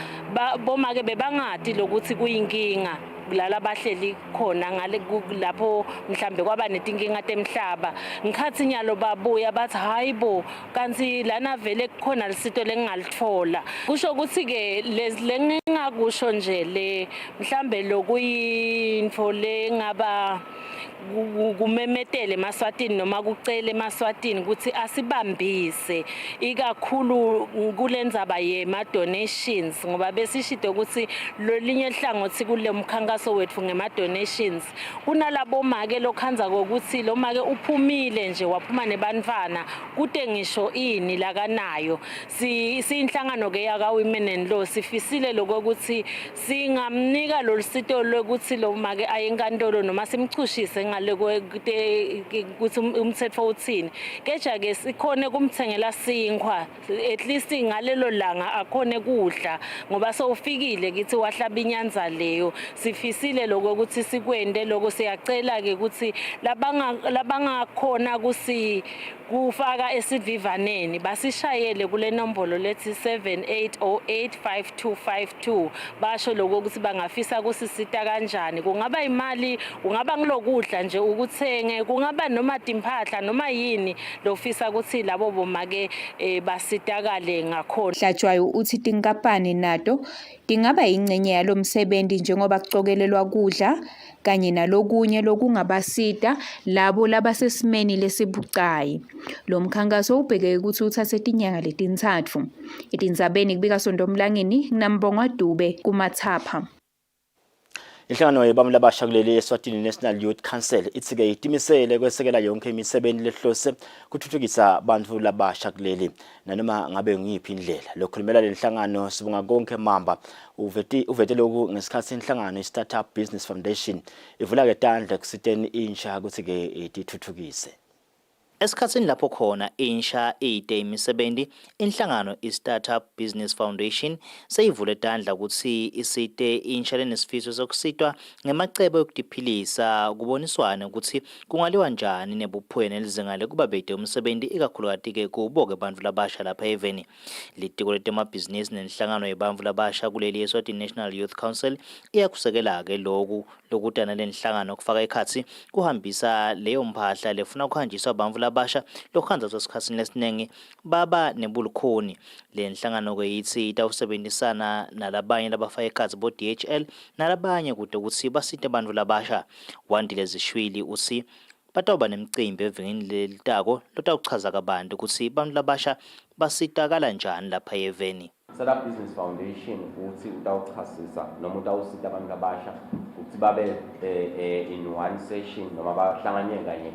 bomake bebangati lokuthi kuyinkinga lala bahleli khona ngale lapho mhlambe kwaba netinkinga temhlaba ngikhathi nyalo babuya bathi hayibo kanti lana vele khona lisito lengalitfola kusho ukuthi ke lengingakusho nje le mhlambe lokuyinfo lengaba kumemetele eMaswatini noma kucele eMaswatini ukuthi asibambise ikakhulu kulendzaba yema donations ngoba besishito ukuthi lolinye ihlangothi kule mkhankaso wethu ngema donations kunalabo make lokhanza ukuthi lo make uphumile nje waphuma nebantwana kude ngisho ini lakanayo siyinhlangano ke yaka Women and Law sifisile lokuthi singamnika lolusito lokuthi lo make ayenkantolo noma simchushise ngale ukuthi umthetho uthini keja ke sikhone kumthengela sinkwa at least ngalelo langa akhone kudla ngoba sowufikile kithi wahlaba inyanza leyo sifisile lokho ukuthi sikwende lokho siyacela ke ukuthi labangakhona kufaka esivivaneni basishayele kule nombolo lethi 78085252 basho lokho ukuthi bangafisa kusisita kanjani kungaba imali kungaba ngilokudla nje ukuthenge kungaba noma timpahla noma yini lofisa ukuthi labo bomake basitakale ngakhona. Hlatshwayo uthi tinkampani nato tingaba ingcenye yalomsebenzi njengoba kucokelelwa kudla kanye nalokunye lokungabasita labo labasesimeni lesibucayi. Lo mkhankaso ubheke ukuthi uthathe inyanga letintsatfu. Etindzabeni kubika Sondomlangeni Nambongwa Dube kuMathapha. Inhlangano yebantfu labasha kuleli Eswatini National Youth Council ithi-ke itimisele kwesekela yonke imisebenzi lehlose kuthuthukisa abantu labasha kuleli nanoma ngabe ngiyiphi indlela. Lokhulumela le nhlangano sibonga konke mamba uvete lokhu ngesikhathi inhlangano i-Startup Business Foundation ivula ke tandla kusiteni insha ukuthi-ke ithuthukise. Esikhatsini lapho khona insha ide imisebenzi inhlangano i-Startup Business Foundation seyivule tandla ukuthi isite insha lenesifiso sokusitwa ngemacebo yokudiphilisa kuboniswana ukuthi kungaliwa njani nebuphweni elizengale kuba bede umsebenzi ikakhulukazi ke kuboke abantu labasha lapha eveni. Litiko letemabhizinisi nenhlangano yebantu labasha kuleli Eswatini National Youth Council iyakusekela ke lokhu lokutana lenhlangano kufaka ekhatsi kuhambisa leyo mphahla lefuna kuhanjiswa abantu labasha lokhanza kwesikhatsini lesinenge baba nebulukhoni. Le nhlangano ke yithi itawusebenzisana nalabanye labafaka ekhatsi bo DHL nalabanye kude ukuthi basite abantu labasha. Wandile Zishwili uthi batawuba nemicimbi evengini lelitako lotawuchaza kabantu ukuthi abantu labasha basitakala njani lapha eveni. Startup Business Foundation uthi utawuchasisa noma utawusita abantu labasha ukuthi babe in one session noma bahlangane kanye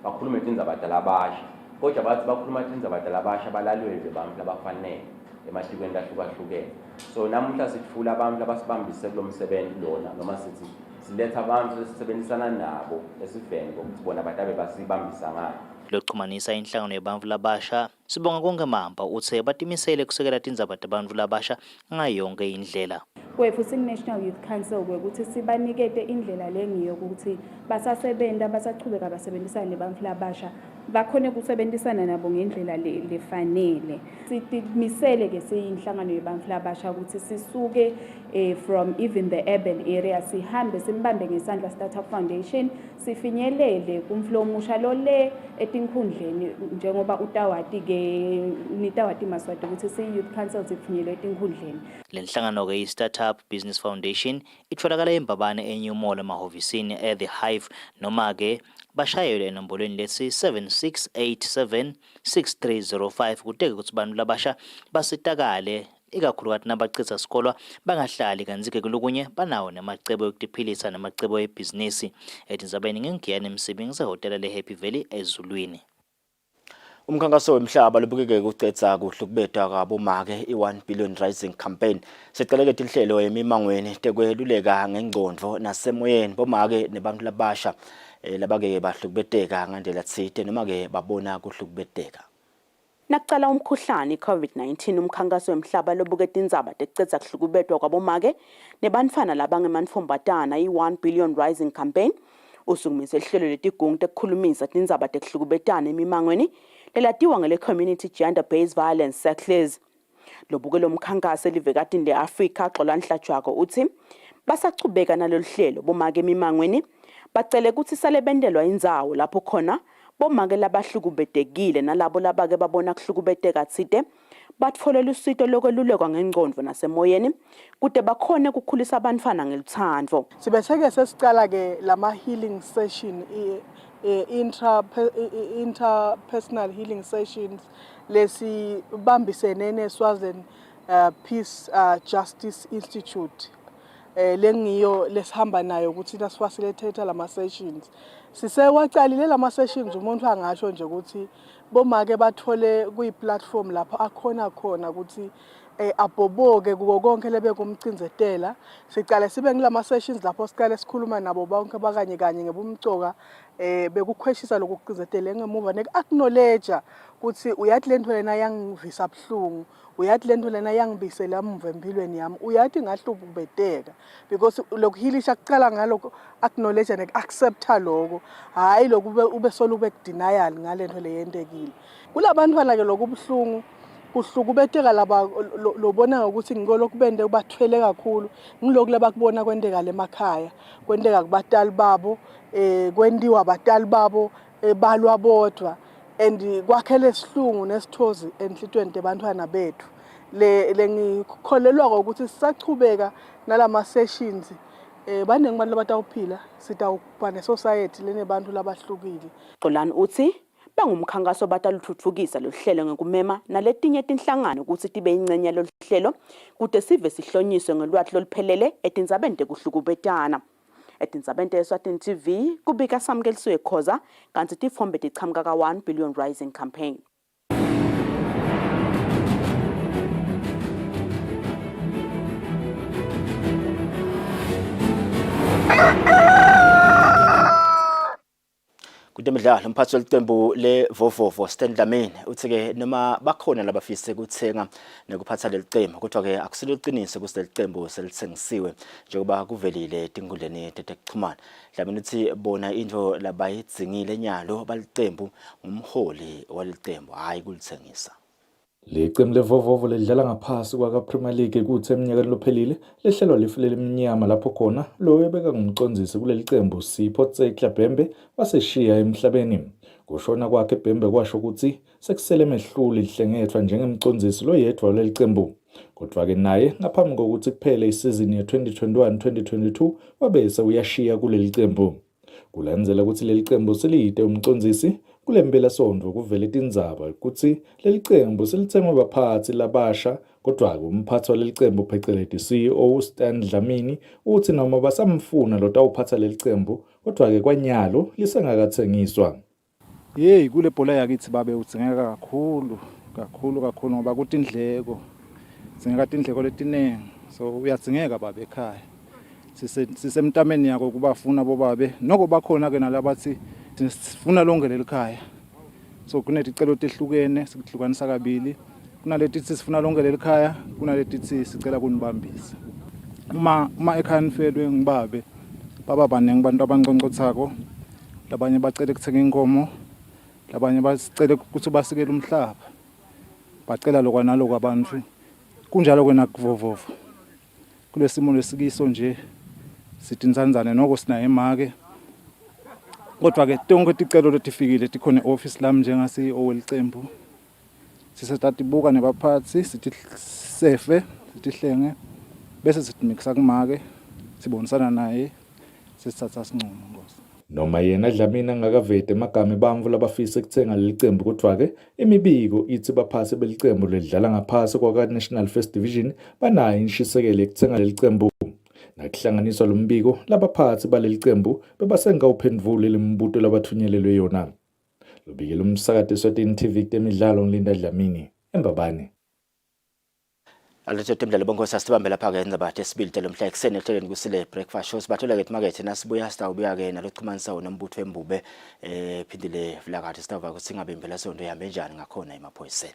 bakhulume tindzaba talabasha kodwa bathi bakhuluma tindzaba talabasha balalwele abantu labafanele ematikweni lahlukahlukene. So namuhla sithula abantu abasibambise kulomsebenzi lona noma sithi siletha abantu esisebenzisana nabo esiveni ukuthi bona batabe basibambisa ngayo. Lokuxhumanisa inhlangano yebantu labasha sibonga konke mamba uthe batimisele kusekela tindzaba tabantu labasha ngayonke indlela. Kwethu National Youth Council ukuthi sibanikete indlela lengiyo ukuthi basasebenta basachubeka basebenzisana nebantu labasha bakhone kusebenzisana nabo ngendlela lefanele. Sitimisele ke siyinhlangano yebantu labasha ukuthi sisuke from even the urban area sihambe simbambe ngesandla Startup Foundation sifinyelele kumflo omusha lo le etinkhundleni njengoba utawati ke nitawati Maswati ukuthi si-Youth Council sifinyelele etinkhundleni. Le nhlangano ke i-Startup Business Foundation itholakala eMbabane eNew Mall emahovisini The Hive noma ke bashayele enombolweni lesi 76876305 kuteke ukuthi abantu labasha basitakale ikakhulukazi nabachitha sikolwa bangahlali kanzike kulokunye banawo nemacebo yokudiphilisa nemacebo ebhizinisi. Etindzabeni ngengiyane emsebenzini sehotela le Happy Valley eZulwini. Umkhankaso wemhlaba lobukeke kucetsa kuhlukubetwa kwabomake i-1 billion rising campaign seqeleke inhlelo emimangweni tekweluleka ngengqondo nasemoyeni bomake nebantu labasha labake bahlukubeteka ngandlela tsite noma ke babona kuhlukubeteka. Nakucala umkhuhlane i-COVID-19 umkhankaso wemhlaba lobuketa indzaba tekucetsa kuhlukubetwa kwabomake nebantfwana labangemantombatana i-1 billion rising campaign usukumise ihlelo letigungu tekukhulumisa tindzaba tekuhlukubetana emimangweni lelatiwa ngele community gender based violence circles. Lobukelo umkhankaso livekatini le-Afrika xola nhlatshwako uthi basachubeka nalolu hlelo bomake emimangweni bacele kutsi sale bendelwa indzawo lapho khona bomake labahlukubetekile nalabo labake babona kuhlukubeteka tsite batfolela usito lokwelulekwa ngengqondo nasemoyeni kude bakhone kukhulisa abantfwana ngelutsandvo. Sibetheke sesicala ke lama healing session interpersonal healing sessions lesibambisene neSwazini Peace Justice Institute lengiyo lesihamba nayo ukuthi nasifacilitate lama sessions. Sisewaqalile lama sessions umuntu angasho nje ukuthi bomake bathole kuyiplatform lapho akhona ukuthi abhoboke kuko konke lebekumcinzetela. Siqale sibe ngilama sessions lapho siqale sikhuluma nabo bonke bakanye kanye ngebumcoka bekukhweshisa lokucinzetela ngemuva acknowledge ukuthi uyathi lento lena yangivisa buhlungu, uyathi lento lena yangibisela emva empilweni yami, uyathi ngahlububeteka because lokuhilisha kucala ngaloko acknowledge and accepta lokho, hayi lokhu ube solo ube denial ngalento leyentekile. Kulabantwana ke lokubuhlungu kuhlukubeteka laba lobona ukuthi ngikoloku bende ubathwele kakhulu ngilokhu labakubona kwenteka lemakhaya kwenteka kubatali babo kwendiwa abatali babo balwa bodwa and kwakhele sihlungu nesithozi enhlitweni tebantwana bethu lengikholelwa ukuthi sisachubeka nalama sessions baningi abantu labatawuphila sitawuba ne-society lenebantu labahlukile. Xolani uthi bangumkhankaso bataluthuthukisa lohlelo ngekumema naletinye tinhlangano ukuthi tibe ingcenye lohlelo kude sive sihlonyiswe ngelwathi loluphelele etindzabeni tekuhlukubetana. Etindzabeni te-Eswatini TV kubika Samkeliswe Khoza kanti tifombe tichamuka ka-1 billion rising campaign. Kutemidlalo umphathi weqembu leVovovo Stan Dlamini uthi ke noma bakhona labafise ukuthenga nekuphatha leliqembu kodwa ke akusilo iqiniso ukuthi leliqembu selithengisiwe njengoba kuvelile etinkundleni tekuxhumana. Dlamini uthi bona into labayidzingile nyalo baliqembu ngumholi waliqembu hayi kulithengisa. Leqembu leVovovo lidlala ngaphasi kwaKaPremier League kuthe eminyakeni lophelile lehlelwa lifilela eminyama lapho khona lo ebeka ngumcondzisi kuleli qembu Sipho Tsekla Bhembe waseshiya emhlabeni. Kushona kwakhe Bhembe kwasho ukuthi sekusele emehluli lihlengethwa njengemcondzisi lo yedwa leli qembu. Kodwa ke naye ngaphambi kokuthi kuphele isizini ye-2021-2022 wabese uyashiya kuleli qembu. Kulandzela ukuthi leli qembu seliyide umcondzisi kule mpelasonto kuvele tindzaba ukuthi leli qembu selithengwe baphathi labasha kodwa ke umphathi waleli qembu phecelezi CEO Stan Dlamini uthi noma basamfuna lo tawuphatha leli qembu kodwa ke kwanyalo lisengakathengiswa. Kule bhola yakithi babe udzingeka kakhulu ngoba kutindleko dzingeka tindleko letiningi so uyadzingeka babe ekhaya sisemtameni yako kubafuna bobabe noko bakhona ke nalabathi sifuna lonke lelikhaya so kuneticelo tehlukene sikuhlukanisa kabili kunaleti sifuna lonke lelikhaya kunaleti sicela kunibambisa uma ekhaya nifelwe ngibabe baba baningi abantu abanconcothako labanye bacela ukuthenga inkomo labanye basicela ukuthi basikele umhlaba bacela lokwa naloko abantu kunjalo kwena kuVovovo kulesimo lesikiso nje sithi nzanzane noko sina emake kodwa ke tonke ticelo letifikile tikhona office lami njengasi-CEO welicembu sisetatibuka nebaphathi sithi sefe sihlenge bese sitimixa kumake sibonisana naye sisithatha sinqumo ngosi. Noma yena Dlamini angakavete emagama ebantfu labafisa ukuthenga leli qembu kodwa ke imibiko ithi baphathi belicembu lidlala ngaphasi kwaka-National First Division banayo inshisekelo ekuthenga leli qembu. Nakuhlanganiswa lombiko labaphathi baleli qembu bebasengawuphendvuli lembuto labathunyelelwe yona. Lubikela umsakade Eswatini TV temidlalo ngilinda Dlamini eMbabane. Alitho temdlalo bonke sasibambe lapha ke indaba yesibili tele mhla ekseni ehlelweni Kusile breakfast shows bathola ke emakethe nasibuya sitawubuya ke nalokuxhumanisa nombutho wembube phindile vlakathi sitava ukuthi singabe impela sonto ihambe njani ngakhona emaphoyiseni.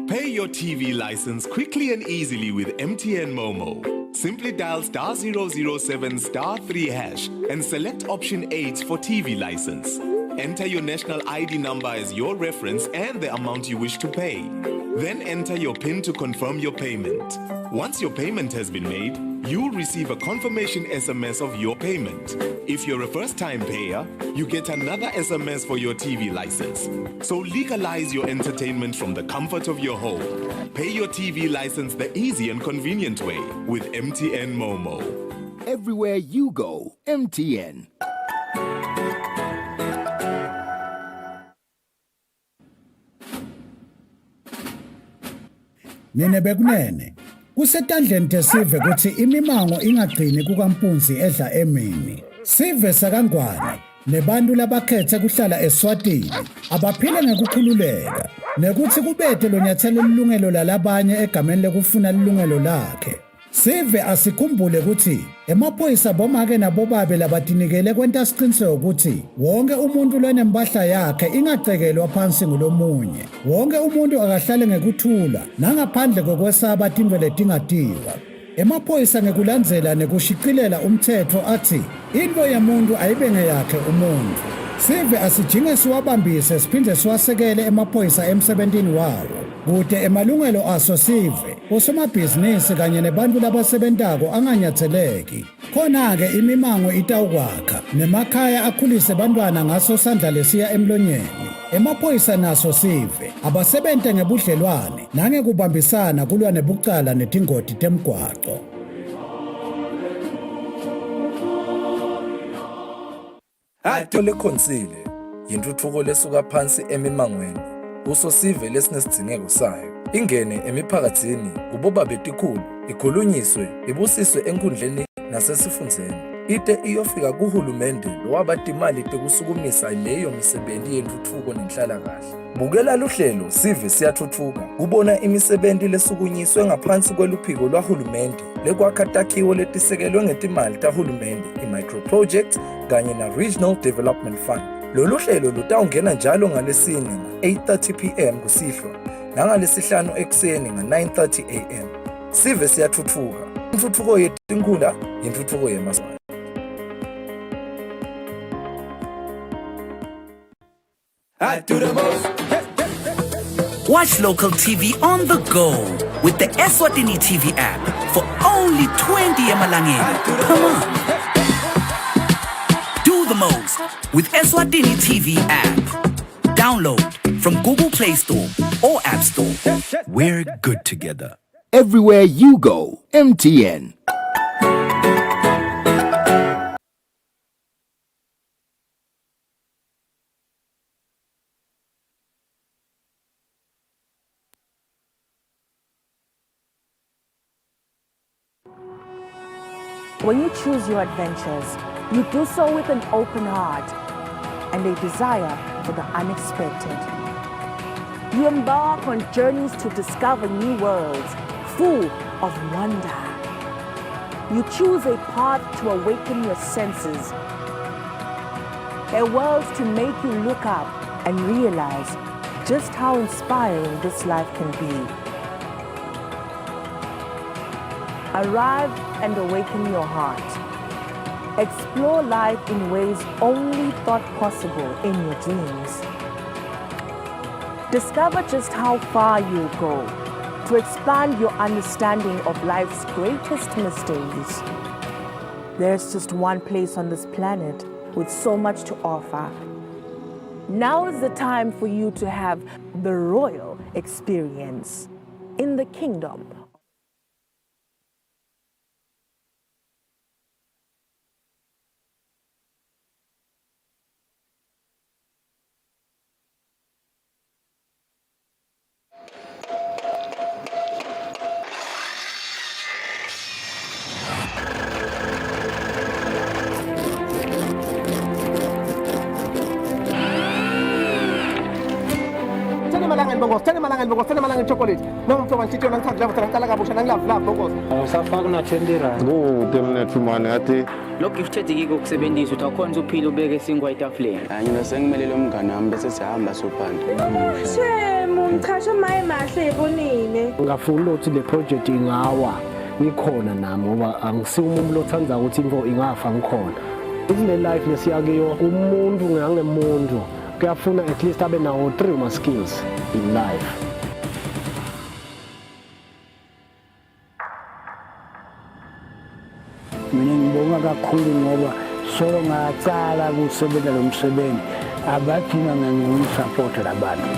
Pay your TV license quickly and easily with MTN Momo. Simply dial *007 *3# and select option 8 for TV license. Enter your national ID number as your reference and the amount you wish to pay. Then enter your PIN to confirm your payment. Once your payment has been made, you'll receive a confirmation SMS of your payment. If you're a first-time payer, you get another SMS for your TV license. So legalize your entertainment from the comfort of your home. Pay your TV license the easy and convenient way with MTN Momo. Everywhere you go, MTN. Nene bekunene kusetandleni tesive kuthi imimango ingagcini kukampunzi edla emini sive sakangwane nebantu labakhethe kuhlala Eswatini abaphila ngekukhululeka nekuthi kubethe lo nyathelo lilungelo lalabanye egameni lekufuna lilungelo lakhe. Sive asikhumbule ukuthi emaphoyisa bomake nabobabe labatinikele kwenta siqiniseko ukuthi wonke umuntu lwenempahla yakhe ingacekelwa phansi ngulomunye. Wonke umuntu akahlale ngekuthula nangaphandle kokwesaba tintwe letingatiwa. Emaphoyisa ngekulandzela nekushiqilela umthetho athi into yemuntu ayibe ngeyakhe umuntu. Sive asijinge siwabambise siphinde siwasekele emaphoyisa emsebentini wawo. Kude emalungelo aso sive osomabhizinisi kanye nebantu labasebentako anganyatheleki. Khona-ke imimango itawukwakha nemakhaya akhulise bantwana ngaso sandla lesiya emlonyeni. Emaphoyisa naso sive abasebente ngebudlelwane nangekubambisana kulwa nebucala netingoti temgwaco. Atole Kusile yintuthuko lesuka phansi emimangweni uso sive lesinesidingeko sayo ingene emiphakathini kuboba betikhulu ikhulunyiswe ibusiswe enkundleni nasesifundzeni ite iyofika kuhulumende lowabatimali tekusukumisa leyo misebenzi yentuthuko nenhlalakahle. Bukela luhlelo sive siyathuthuka kubona imisebenzi lesukunyiswe ngaphansi kweluphiko lwahulumende lekwakha takhiwo letisekelwe ngetimali tahulumende i-micro projects kanye na-regional development fund. Lolu hlelo lutawungena njalo ngalesine nga-8:30 p.m. kusihlwa nangalesihlanu ekuseni nga-9:30 a.m. Sive siyathuthuka. Intuthuko yetinkhunda yintuthuko yemaswati. Watch local TV on the go with the Eswatini TV app for only 20 emalangeni. Come on. Do the most with Eswatini TV app. Download from Google Play Store or App Store. We're good together. Everywhere you go, MTN. When you choose your adventures, you do so with an open heart and a desire for the unexpected. You embark on journeys to discover new worlds full of wonder. You choose a path to awaken your senses, a world to make you look up and realize just how inspiring this life can be. Arrive and awaken your heart. Explore life in ways only thought possible in your dreams. Discover just how far you'll go to expand your understanding of life's greatest mysteries. There's just one place on this planet with so much to offer. Now is the time for you to have the royal experience in the kingdom. bongos tena malanga chocolate no mto wanchicho nang thadla botang kala kabusha nang love bongos usafaka na 20 rand temnet fumane athi lo gift ediki kokusebenzisa utakhonza uphila ubeke singwa etafuleni mina sengimelele umngane wami bese sihamba sophanda shemo mchasha maye mahle ebonile ngafuna ukuthi le project ingawa ngikhona nami ngoba angisiyo umuntu othandza ukuthi info ingafa ngikhona isile life lesiyakiyo umuntu ngangemuntu kuyafuna at least abe nawo 3 ma skills in life. Mina ngibonga kakhulu ngoba solo ngatsala ukusebenza lo msebenzi abadinga ngikusupport labantu.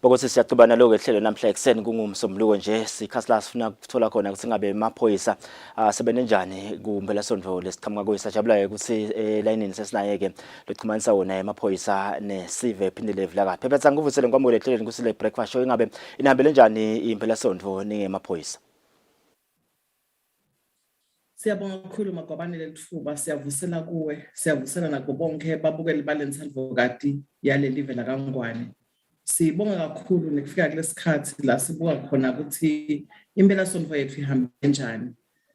Bokuthi siyaxubana lo kehlelo namhla ekseni kungumsombuluko nje sikhasila sifuna ukuthola khona ukuthi ngabe amaphoyisa asebenze njani kumphelasondlo lesiqhamuka kwesajabulayo ukuthi elayinini sesinaye ke lokuxhumanisa wona emaphoyisa nesive ephindile evula kahle phephetha ngivusele ngwamukele ehlelweni kusile breakfast show ingabe inahambele njani imphelasondlo ningemaphoyisa. Siyabonga kakhulu Magwabane lethuba siyavusela kuwe siyavusela nako bonke babukeli balens advocate yale live la kaNgwane. Sibonga kakhulu nekufika kulesikhathi la sibuka khona ukuthi impelasondlo yethu ihambe kanjani.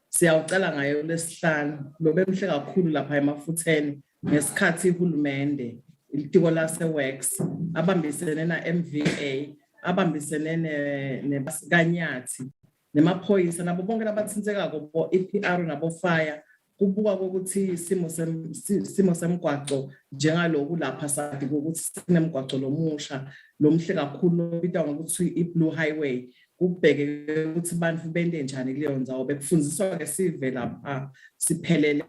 Siyawucala ngayo lesihlanu lobemhle kakhulu lapha emafutheni ngesikhathi ihulumende ilitiko laseWorks abambisene na MVA abambisene neBasikanyathi nemaphoyisa nabo bonke labathinzeka ko EPR nabo fire kubuka ukuthi isimo semgwaco njengaloku lapha sathi ukuthi sinemgwaco lomusha lomhle kakhulu obitwa ngokuthi iBlue Highway kubheke ukuthi abantu bende njani kuleyo ndzawo bekufundiswa ke sive lapha siphelele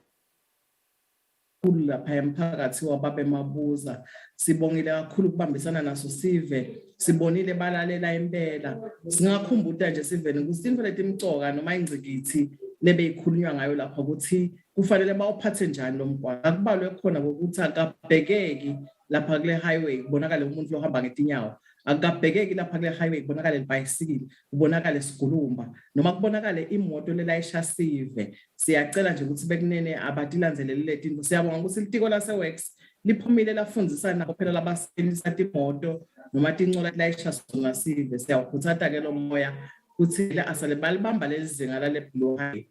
lapha emphakathi wababe mabuza sibongile kakhulu ukubambisana naso sive sibonile balalela impela singakhumbuta nje sivene ukuthi into letimcoka noma ingcikithi lebe ikhulunywa ngayo lapha ukuthi kufanele bawuphathe njani lo mgwaqo akubalwe khona ukuthi akabhekeki lapha kule highway kubonakala umuntu ohamba ngetinyawo akabhekeki lapha kule highway kubonakala ibhayisikili kubonakala isigulumba noma kubonakala imoto lelayisha sive siyacela nje ukuthi bekunene abadilanzelele letinto siyabonga ukuthi ilitiko laseWorks liphumile lafundzisana nabo phela labasebenzisa imoto noma tincola layisha sona sive siyawukhuthatha ke lo moya ukuthi la asale balibamba lezinga la leBlue Highway.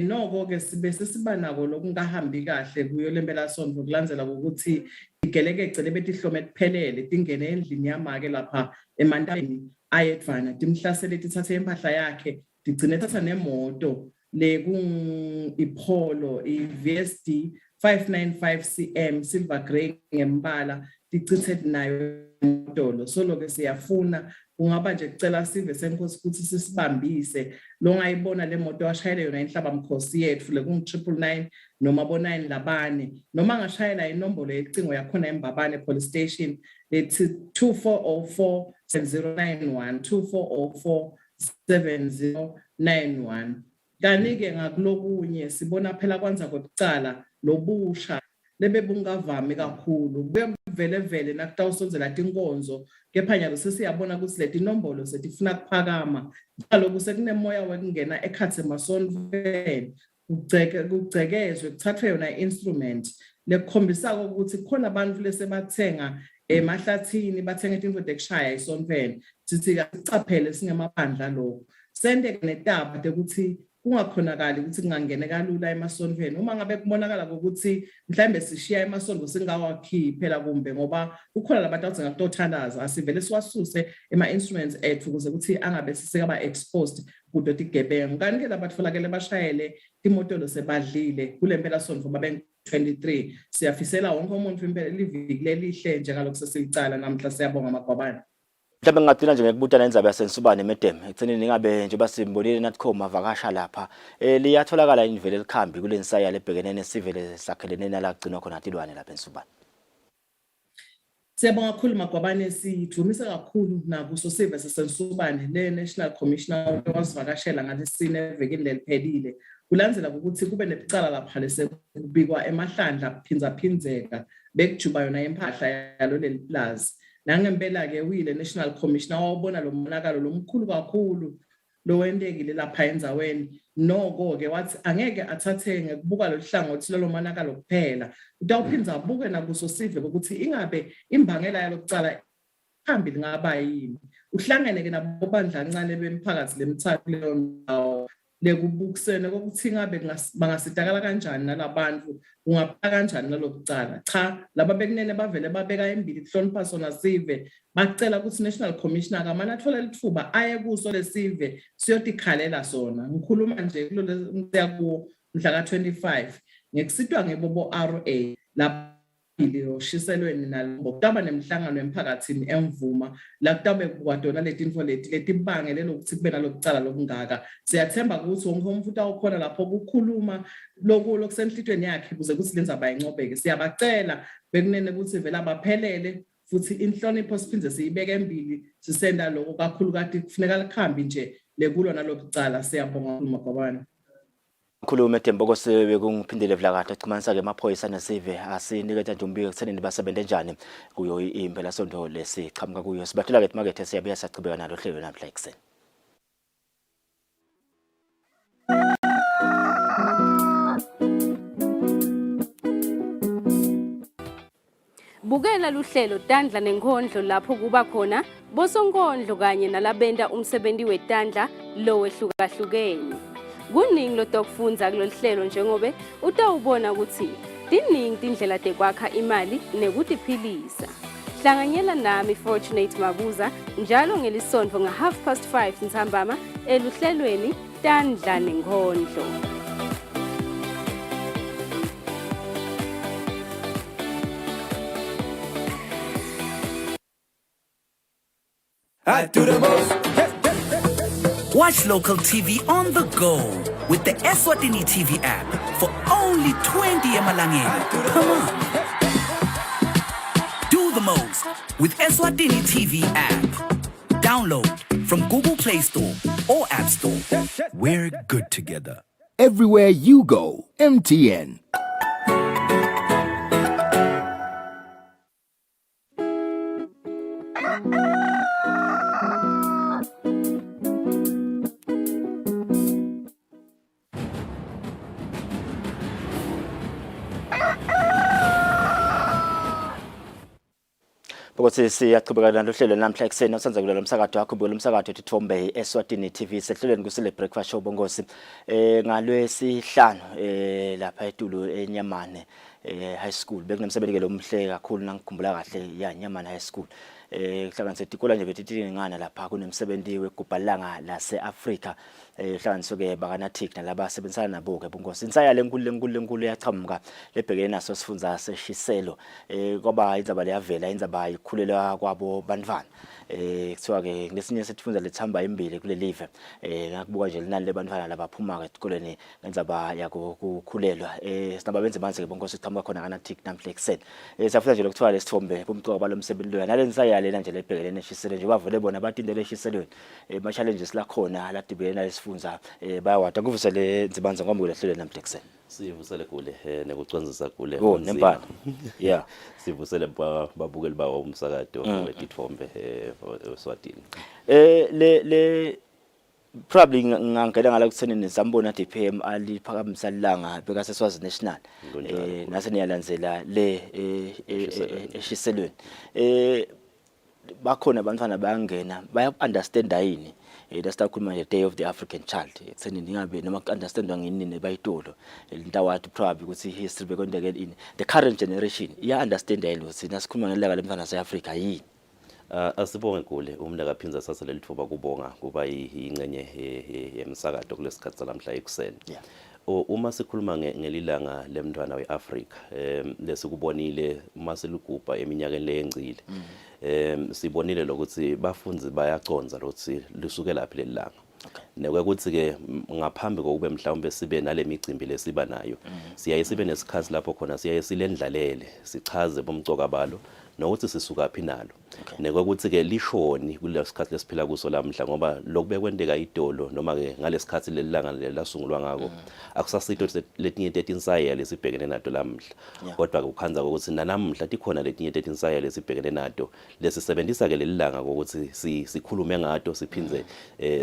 Noko ke sibe sesiba nako lokungahambi kahle kuyo lempelasondlo kulandzela ukuthi igeleke egcele betihlome kuphelele tingene endlini yamake lapha eMantabeni ayedvana timhlasele tithathe impahla yakhe tigcine thatha nemoto le iPolo iVSD 595 cm silver grey ngembala ticithe nayo imodolo solo ke siyafuna kungaba nje kucela sive senkosi ukuthi sisibambise lo ngayibona le moto washayela yona inhlaba mkhosi yethu le kungu999 noma bo9 labane noma ngashayela inombolo yecingo yakhona eMbabane police station lethi 2404 7091 2404 7091 kanike ngakulokunye sibona phela kwanza kokucala lobusha lebe bungavami kakhulu bevele nakutawusonzela tinkonzo kepha nyalo sesiyabona ukuthi leti inombolo setifuna kuphakama njalo kusekunemoya wekungena ekhathe masonveni kugcekezwe kuthathwe yona instrument lekukhombisa ukuthi khona abantu lesebathenga emahlathini bathenga into ekushaya isonveni sithi sicaphele singemabandla lokho sende netaba ukuthi kungakhonakali ukuthi kungangene kalula emasonveni uma ngabe kubonakala ukuthi mhlambe sishiya emasonto singawakhi phela kumbe ngoba kukhona labantu abadzinga ukutothandaza asivele siwasuse ema-instruments ethu ukuze ukuthi angabe sisekaba exposed kudo tigebengu kanti ke labatfolakele bashayele timotolo sebadlile kule mpelasonto babe 23 siyafisela wonke umuntu impela liviki lelihle njengaloku sesiyicala namhla siyabonga Magwabane. Mhlawumbe ngingagcina nje ngekubutana indzaba yaseNsubane eMedem ekuthenini ngabe njengoba simbonile nathi mavakasha lapha liyatholakala indlela elikhambi kule nsaya lebhekene nesivele sakhelene nalagcinwa khona tilwane lapha eNsubane. Siyabonga kakhulu Magwabane sithumisa kakhulu nakuso sive saseNsubane le National Commissioner wasivakashela ngalesine evekini leliphelile kulandzela ukuthi kube nebucala lapha lesekubikwa emahlandla kuphinza bekujuba yona impahla yalo leli plaza. Nangempela-ke uyile National Commissioner wawubona lo monakalo lomkhulu kakhulu lowendekile lapha endzaweni. Noko-ke wathi angeke athathe ngekubuka lo hlangothi lo monakalo kuphela, utawuphinza abuke nakuso sive ukuthi ingabe imbangela yalokucala phambili ngaba yini. Uhlangene-ke nabobandla kancane bemphakathi lemithathu leyo ndawo lekubukisene kokuthi ingabe bangasidakala kanjani nalabantu, kungapha kanjani nalokucala. Cha, laba bekunene bavele babeka embili kuhlonipha sona sive, bacela ukuthi National Commissioner kamane athole lithuba aye kuso lesive siyotikhalela sona. Ngikhuluma nje kulolu kuwo mhla ka-25 ngekusitwa ngebobo RA lapha oshiselweni nalo kutaba nemhlangano emphakathini emvuma la kutabe kwadona letinfo letibangele lokuthi kube nalokucala lokungaka. Siyathemba ukuthi wonke umuntu awukhona lapho ukukhuluma lokusenhlitweni yakhe ukuze kuthi lenzaba ayinqobeke. Siyabacela bekunene ukuthi vele abaphelele futhi inhlonipho siphinde siyibeke embili sisenda lokho kakhulu kade kufuneka likhambi nje lekulo nalokucala. Siyabonga kakhulu Magwabane. Khulume Tembo sewe kungiphindele vlakade ximanisa ke amaphoyisa nesive asinikethe nje umbiko ekuthenini basebenze njani kuyo impela sonto lesichamuka kuyo. Sibathula ke emakethe siyabuya sachibeka nalo hlelo namhla ekseni. Bukela luhlelo Tandla nenkondlo lapho kuba khona bosonkondlo kanye nalabenda umsebenzi wetandla lo wehlukahlukene. Kuningi lotokufunza kulolu hlelo njengobe utawubona ukuthi tiningi tindlela tekwakha imali nekutiphilisa. Hlanganyela nami Fortunate Mabuza njalo ngelisonto nga5:30 ntambama eluhlelweni Tandla nenkondlo. I do the most. Watch local TV on the go with the Eswatini TV app for only 20 emalangeni. Come on. Do the most with Eswatini TV app. Download from Google Play Store or App Store. We're good together. Everywhere you go, MTN. Ukuthi siyachubeka nalo hlelo namhla ekseni osenza kulelo msakazo wakho bulo msakazo Thombe Eswatini TV sehlelweni kusile breakfast show bongosi ngalwesihlanu lapha eTulu eNyamane high school bekunemsebenzi ke lo mhle kakhulu nangikhumbula kahle ya Nyamane high school kuhlanganise tikolo nje betitilingana lapha kunemsebenzi wegubhalanga lase-Afrika hlanganiso ke bakanathik nalabasebenzisana nabo ke bongosi insaya lenkulu yachamuka lebhekene naso sifunza seshiselo kwaba indzaba leyavela indzaba ikhulela kwabo bantwana kuthiwa ke ngesinye sesifunza lethamba imbili kule live ngakubuka nje linani lebantwana labaphuma ke etikoleni ngendzaba yakukhulelwa sinababenze manje ke bongosi sichamuka khona kanathik namhla ekseni siyafuna nje lokuthiwa lesithombe bomculo balomsebenzi lo nalensaya lena nje lebhekene neshiselo nje bavule bona batindele eshiselweni ma challenges la khona la dibena lesifunza bayawada kuvusele nzibanza ngoba kulehlelo namhla ekseni sivusele kule nekucwanzisa kule nempala yeah sivusele babukeli bawo umsakazo wetithombe eSwatini le probably ngangena ngala kuthenini sambona DPM aliphakamisa langa beka seSwazi National nase niyalandzela le eshiselweni bakhona abantwana bayangena baya understand yini lesikhuluma nje Day of the African Child ekuthenini ngabe noma understandwa nginini bayitolo lintawathu probably ukuthi history bekwendeke ini the current generation iya understand yini ukuthi nasikhuluma ngelanga lemntwana seAfrica yini asibonge kule umna kaphinza saseleli thuba kubonga kuba ingcenye yemsakazo kulesikhathi salamhla ekuseni uma sikhuluma ngelilanga lemntwana weAfrica lesikubonile uma silugubha eminyakeni leyengcile sibonile lokuthi bafunzi bayaconza lokuthi lisuke laphi lelanga nekuthi ke ngaphambi kokube mhlawumbe sibe nalemicimbi lesiba nayo siyaye sibe nesikhathi lapho khona siyaye silendlalele sichaze bomcoka balo nokuthi sisuka phi nalo nekwakuthi ke lishoni kulesikhathi lesiphila kuso lamhla ngoba lokube kwendeka idolo noma ke ngalesikhathi lelilanga lelasungulwa ngako akusasito letinye 13 saya lesibhekene nato lamhla kodwa ukhanza ukuthi nanamhla tikhona letinye 13 saya lesibhekene nato lesisebenzisa ke lelilanga ukuthi sikhulume ngato siphinze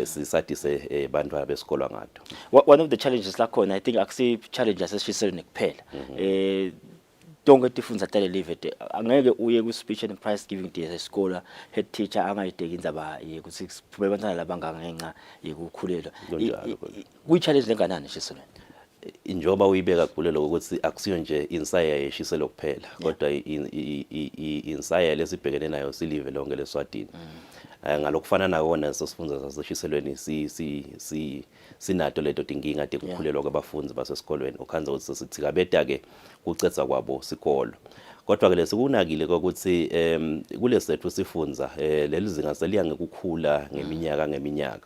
sisadise bantu abesikolo ngato. One of the challenges la khona I think akusi challenges esishiselwe kuphela tonke tifundza tale live angeke uye ku speech and prize giving day esikole head teacher angayideki indzaba ukuthi kuphume abantwana labangaka ngenxa yekukhulelwa kuyi challenge lenganani shiselweni injoba uyibeka kulelo ukuthi akusiyo nje insaya yeshiselo kuphela kodwa insaya lesibhekene nayo silive lonke leSwatini ngalokufana nakona sosifundza saseshiselweni sinato leto tinkinga tekukhulelwa kwabafundi basesikolweni ukhanza ukuthi sithikabeta ke kucetsa kwabo sikolo kodwa ke lesikunakile ukuthi kulesethu sifundza lelizinga seliya ngekukhula ngeminyaka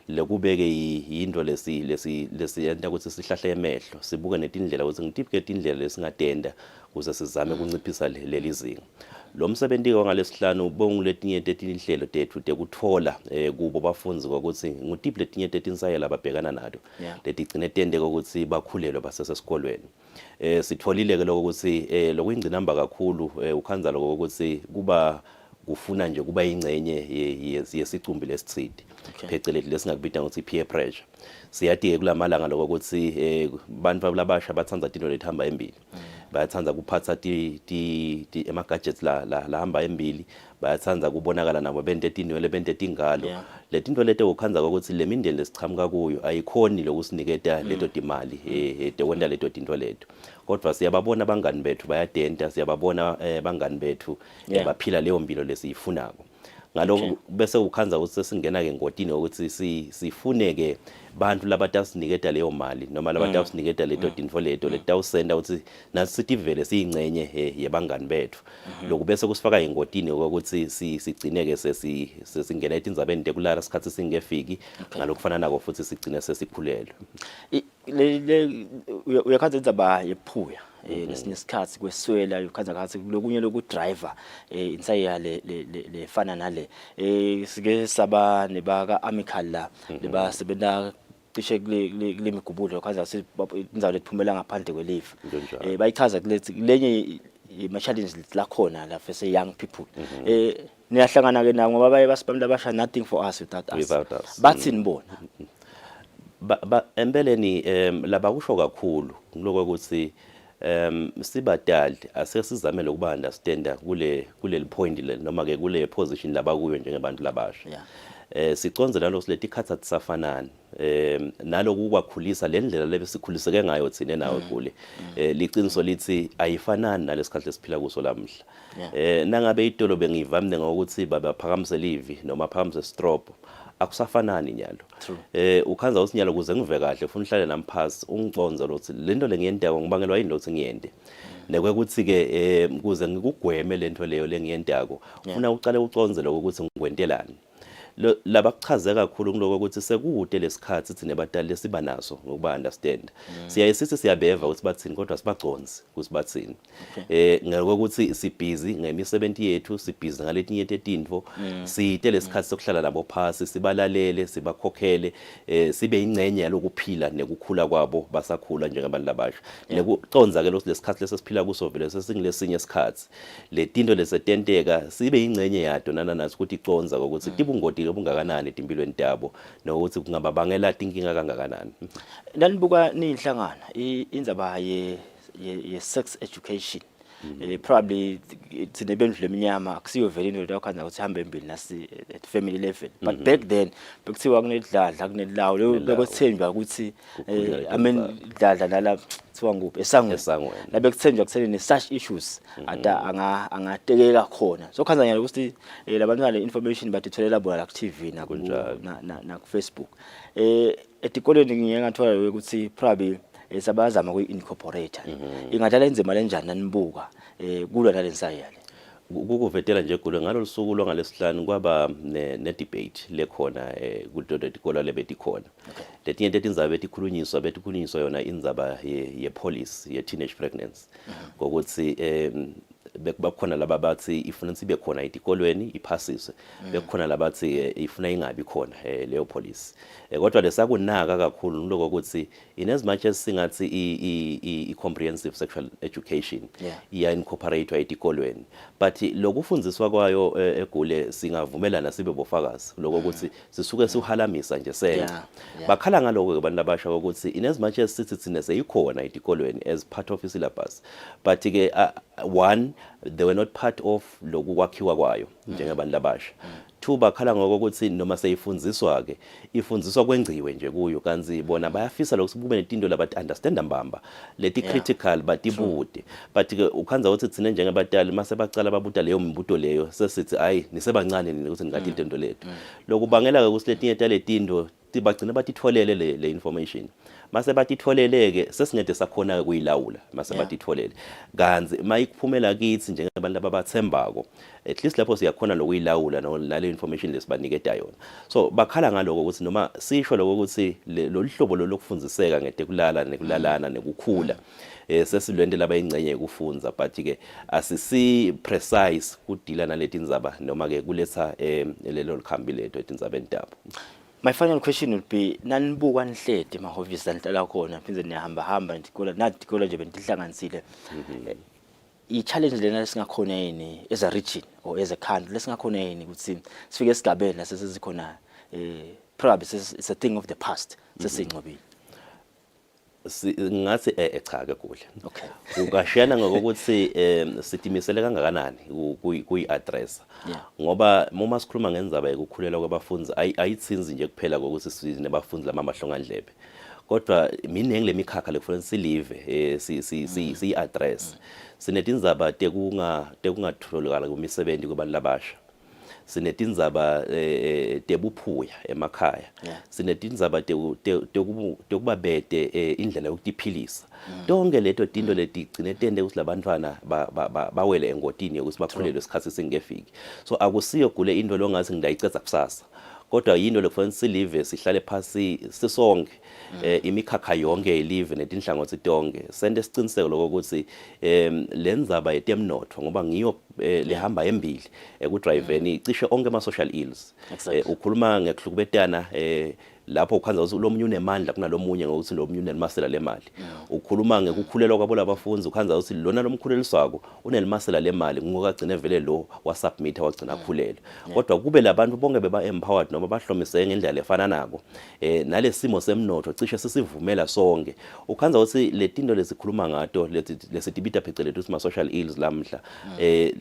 lekubeke yinto lesiyenta ukuthi sihlahle emehlo sibuke netindlela ukuthi ngitiphi tindlela lesingatenda kuze sizame kunciphisa leli zinga lo msebenzi wangalesihlanu bonguletinye 13 inhlelo tethu tekuthola kubo bafunzi ukuthi ngutiphi letinye 13 sayela babhekana nato letigcine tende ukuthi bakhulelwe basesesikolweni sitholile ke lokho ukuthi lokuyingcinamba kakhulu ukhanza lokho ukuthi kuba kufuna nje kuba ingcenye yesicumbi lesithidi phecelezi lesingakubita ukuthi peer pressure siyadike kulamalanga lokho ukuthi bantu abasha bathanda into lethamba embili bayathanda kuphatha ema gadgets la hamba embili bayathanda kubonakala nabo bente tinwele bente tingalo letinto lete ukhanza ukuthi le mindeni lesichamuka kuyo ayikhoni lokusiniketa leto timali ekwenda leto tinto leto kodwa siyababona bangani bethu bayadenta siyababona bangani bethu baphila leyo mpilo lesiyifunako ngaloko bese ukhanza ukuthi sesingena ke ngotini ukuthi sifuneke bantu labatasiniketa leyo mali noma labatasiniketa leto tinto leto letawusenda ukuthi nasithi vele siyingcenye yebangani bethu lokho bese kusifaka ingotini ukuthi sigcineke sesingena etindzabeni tekulala sikhathi singefiki ngalokufana nako futhi sigcine sesikhulelwe uyakhanza indzaba yephuya lesinye isikhathi kweswela ukhanza ngathi lokunye loku driver insaya lefana nale sike saba nebaka amical la lebasebenta cishe kule migubulo ukhanza indzawo lephumela ngaphandle kwelifa bayichaza lenye ma challenges la khona la for young people niyahlangana ke nabo ngoba baye basibamla basha nothing for us without us bathini bona empeleni laba kusho kakhulu lokho ukuthi sibadali asesizamele ukuba understanda kuleli point le noma ke kule position laba kuyo njengabantu labasha siconzela lo silethi khatha tisafanana naloku kwakhulisa lendlela lebesikhuliseke ngayo thina nawe kule liqiniso lithi ayifanani nalesikhathi lesiphila kuso lamhla nangabe idolo bengivamile ngokuthi babaphakamise livi noma phakamise strop akusafanani nyalo ukhanza usinyalo kuze ngive kahle ufuna uhlale namphasi ungiconza lokuthi lento lengiyendako ngibangelwa yini lokuthi ngiyende nekwekuthi ke kuze ngikugweme lento leyo lengiyendako ufuna ucale uconze lokho ukuthi ngikwentelani labakuchaze kakhulu kuloko ukuthi sekude lesikhathi thina badali lesiba naso ngokuba understand siyayisithi siyabeva ukuthi bathini kodwa sibaconze ukuthi bathini ngeke ukuthi sibhizi ngemisebenzi yethu sibhizi ngaletinye tetinto siyite lesikhathi sokuhlala nabo phasi sibalalele sibakhokhele sibe ingcenye yalokuphila nekukhula kwabo basakhula njengabantu labasha nekuconza ke lesikhathi lesesiphila kuso vele sesingilesinye isikhathi letinto lesetenteka sibe ingcenye yato nananathi ukuthi iconza ukuthi tibungoti obungakanani empilweni yabo nokuthi kungababangela inkinga kangakanani nanibuka nihlangana indzaba ye sex education probably sinebendlu leminyama akusiyo vele into yakhanza ukuthi hambe embili nasi at family level but back then bekuthiwa kunedladla kunelawo lo bekuthenjwa ukuthi I mean idladla nala kuthiwa nguphi esangweni la bekuthenjwa kutheni such issues ata angatekeka khona so khanza nyalo ukuthi labantu le information batitholela bona ku TV na ku Facebook etikoleni ngiyengathola ukuthi probably sabazama ku-incorporate ingadala inzima lenjani nanibuka kulwa nalensayale ukuvetela nje kulo ngalo lusuku lo ngalesihlanu kwaba ne debate lekhona kudodo dikola lebetikhona letinye tetindzaba betikhulunyiswa yona indzaba ye police ye teenage pregnancy ngokuthi bekukhona laba bathi ifuna ukuthi ibe khona etikolweni iphasiswe bekukhona labathi ifuna ingabi khona leyo policy kodwa lesakunaka kakhulu lokho ukuthi in as much as singathi i comprehensive sexual education iya incorporate etikolweni but lokufundiswa kwayo egule singavumelana sibe bofakazi lokho ukuthi sisuke sihalamisa nje senze bakhala ngaloko abantu abasha ukuthi in as much as sithi thina seyikhona etikolweni as part of syllabus but ke one they were not part of lokukwakhiwa kwayo njengabantu abasha two bakhala ngokuthi noma seyifundziswa ke ifundziswa kwengciwe nje kuyo kanzi bona bayafisa lokho kube netinto labathi understand mbamba leti critical batibude but ke ukhanza ukuthi thina njengabatali mase bacala babuta leyo mbuto leyo sesithi ayi nisebancane nini ukuthi ngati into lethu lokubangela ke ukuthi letinye taletindo tibagcina batitholele le information mase batitholeleke sesingede sakhona kuyilawula mase batitholele kanzi mayikuphumela kithi njengabantu ababathembako at least lapho siyakhona lokuyilawula nale information lesibaniketa yona so bakhala ngaloko ukuthi noma sisho lokho ukuthi lo hlobo lokufundiseka ngetekulala nekulalana nekukhula sesilwende laba ingcenye ukufunza but ke asisi precise kudila naleti ndzaba noma ke kuletha lelo likhambi lethu etindzaba entabo. My final question would be nanibuka nihlede emahhovisi anihlala khona phindze niyahamba ndikola nadikola nje bentihlanganisile i-challenge lena lesingakhona yini as a region or as a country lesingakhona yini ukuthi sifike esigabeni lasesikhona probably it's a thing of the past sesingcobile ngathi cha ke kuhle okay ukashiyana ngokuthi sitimisele kangakanani kuyi-address ngoba uma sikhuluma ngendzaba yokukhulelwa kwabafundi ayitsinzi nje kuphela ngokuthi sinebafundi lamahlongandlebe kodwa miningi lemikhakha lekufuna silive si-address sinetindzaba tekungatholakala kumisebenzi kubantu labasha sinetindzaba tebuphuya emakhaya sinetindzaba tekubabete indlela yokutiphilisa tonke leto tinto letigcine tende ukuthi labantwana bawele engotini yokuthi bakhulelwe isikhathi singekefiki so akusiyo gule into longathi ngidayicetha kusasa kodwa yinto lokufanele silive sihlale phasi sisonke imikhakha yonke ilive netinhlangothi tonke sente siciniseko lokuthi lendzaba yetemnotho ngoba ngiyo lehamba embili ekudriveni cishe onke ama social ills ukhuluma ngekuhlukubetana lapho ukhanza ukuthi lomunye unemandla kunalomunye ngokuthi lomunye unelimasela lemali ukhuluma ngekukhulelwa kwabo labafundi ukhanza ukuthi lona lomkhuleliswako unelimasela lemali ngokugcina vele lo wasubmit wagcina khulelwe kodwa kube labantu bonke beba empowered noma bahlomiseke ngendlela efana nako nalesimo semnotho cishe sisivumela sonke ukhanza ukuthi letinto lesikhuluma ngato lesitibita phecelezi ukuthi ma social ills lamhla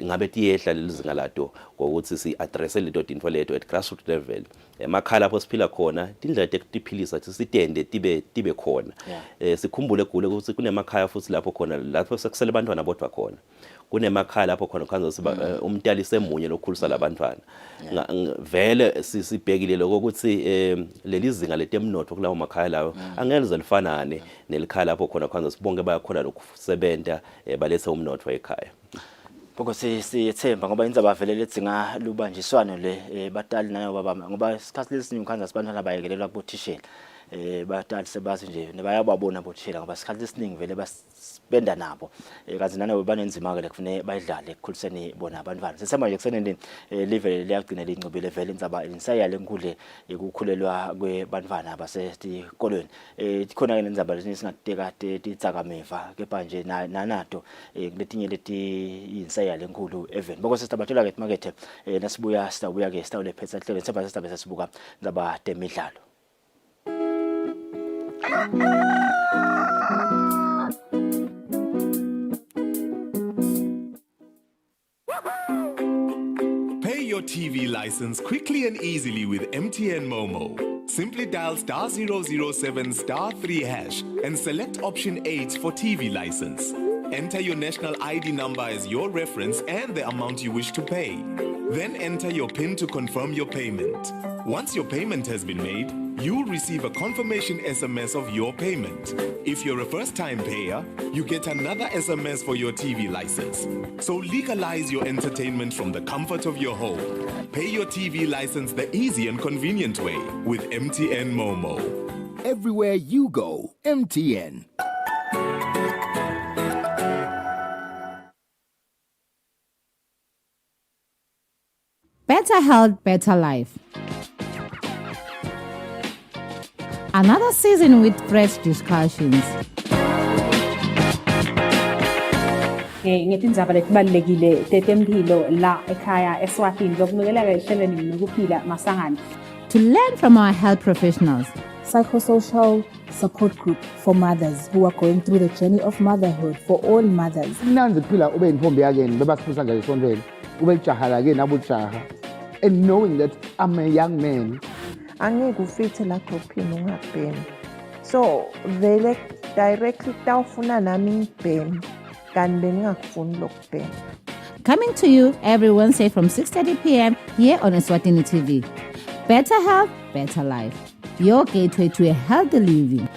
ngabe tiyehla lelizinga lato ngokuthi si address leto tinto leto at grassroots level emakhala lapho siphila khona indlela tekutiphilisa sitende tibe khona sikhumbule gule ukuthi kunemakhaya futhi lapho khona lapho sekusele abantwana bodwa khona kunemakhaya lapho khona khanza siba umntali semunye lokukhulisa labantwana vele sibhekile lokho ukuthi leli zinga letemnotho kulawo makhaya lawo angeke zelifanane nelikhaya lapho khona khanza sibonke bayakhona lokusebenta balethe umnotho ekhaya Boko siyethemba ngoba indzaba vele letsinga lubanjiswano le batali nayo baba ngoba isikhathi lesinye ukhanza sibantwana bayekelelwa kubothishela batali sebazi nje nebayababona bothishela ngoba isikhathi lesiningi vele basibenda nabo kazi nana banenzima ke lekufune bayidlale ekukhuliseni bona abantwana sesema nje kusenendini live liyagcina lincubile vele indzaba insayale enkulu yokukhulelwa kwebantwana basetikolweni ikhona ke indzaba lesinye singateka titsakameva kepha nje nanato kuletinye leti insayale enkulu even boko sesibathola ke market nasibuya ke sitawule phetsa hlelo seba sesibabe sibuka indzaba temidlalo. Pay your TV license quickly and easily with MTN Momo. Simply dial *007 *3 hash and select option 8 for TV license. Enter your national ID number as your reference and the amount you wish to pay. Then enter your PIN to confirm your payment. Once your payment has been made, you'll receive a confirmation SMS of your payment. If you're a first-time payer, you get another SMS for your TV license. So legalize your entertainment from the comfort of your home. Pay your TV license the easy and convenient way with MTN Momo. Everywhere you go, MTN. Better health, better life. Another season with fresh discussions. Ngetindzaba letibalulekile tetemphilo la ekhaya Eswatini lokunikela ehlelweni lokuphila masangana. To learn from our health professionals. Psychosocial support group for mothers who are going through the journey of motherhood for all mothers. Kumnandi kuphila ube intombi yakeni bebasiphisa nje esontweni ube ijaha lakeni abujaha, and knowing that I'm a young man. Angeke ufithe la groupini ungabhemi. So vele directly tawufuna nami ngibhemi kanti bengingakufuni lokubhema. Coming to you every Wednesday from 6:30 p.m. here on Eswatini TV. Better health, better life. Your gateway to a healthy living.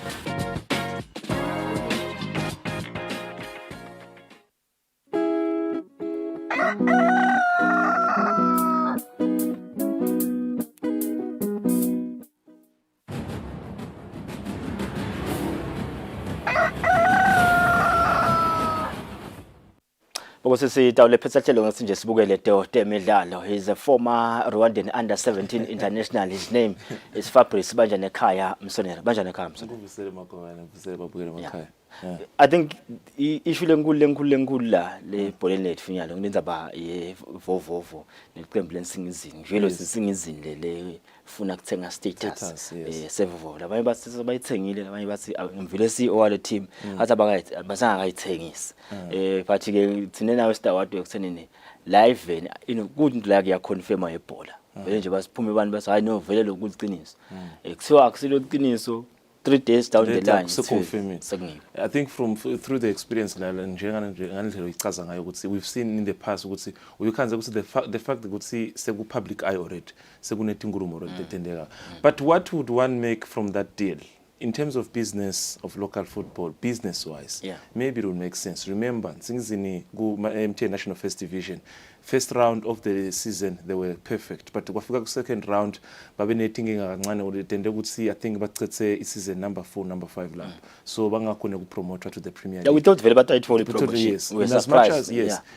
Sitawule phethahlelo ngesinje sibukele temidlalo. He's a former Rwandan under-17 international. His name is Fabrice Banjanekhaya Msonera. Banjanekhaya Msonera. I think issue lenkulu la le bholeni lethu finyalo nginenzaba yevovovo neqembu lensingizini. Njalo sisingizini le funa kuthenga status sevovo. Labanye bathi bayithengile, labanye bathi ngivile CEO wale team athi abasanga kayithengisa. But ke thina nawe staward ekuthenini live good into like ya confirm ebhola. Vele nje basiphume abantu basi hayi no vele lokuliqiniso. Kuthiwa akusilo iqiniso 3 days down the line. I think through the experience we've seen in the past we can't say the fact that public eye already but what would one make from that deal in terms of business of local football, business wise? Maybe it will make sense. Remember Singizini MTN National First Division, first round of the season they were perfect, but kwafika second round babe nethinking kancane ulitende ukuthi I think bacethe season number 4 number 5 lapho, so bangakhona ukupromote to the Premier League. We thought very better it for promotion. Yes.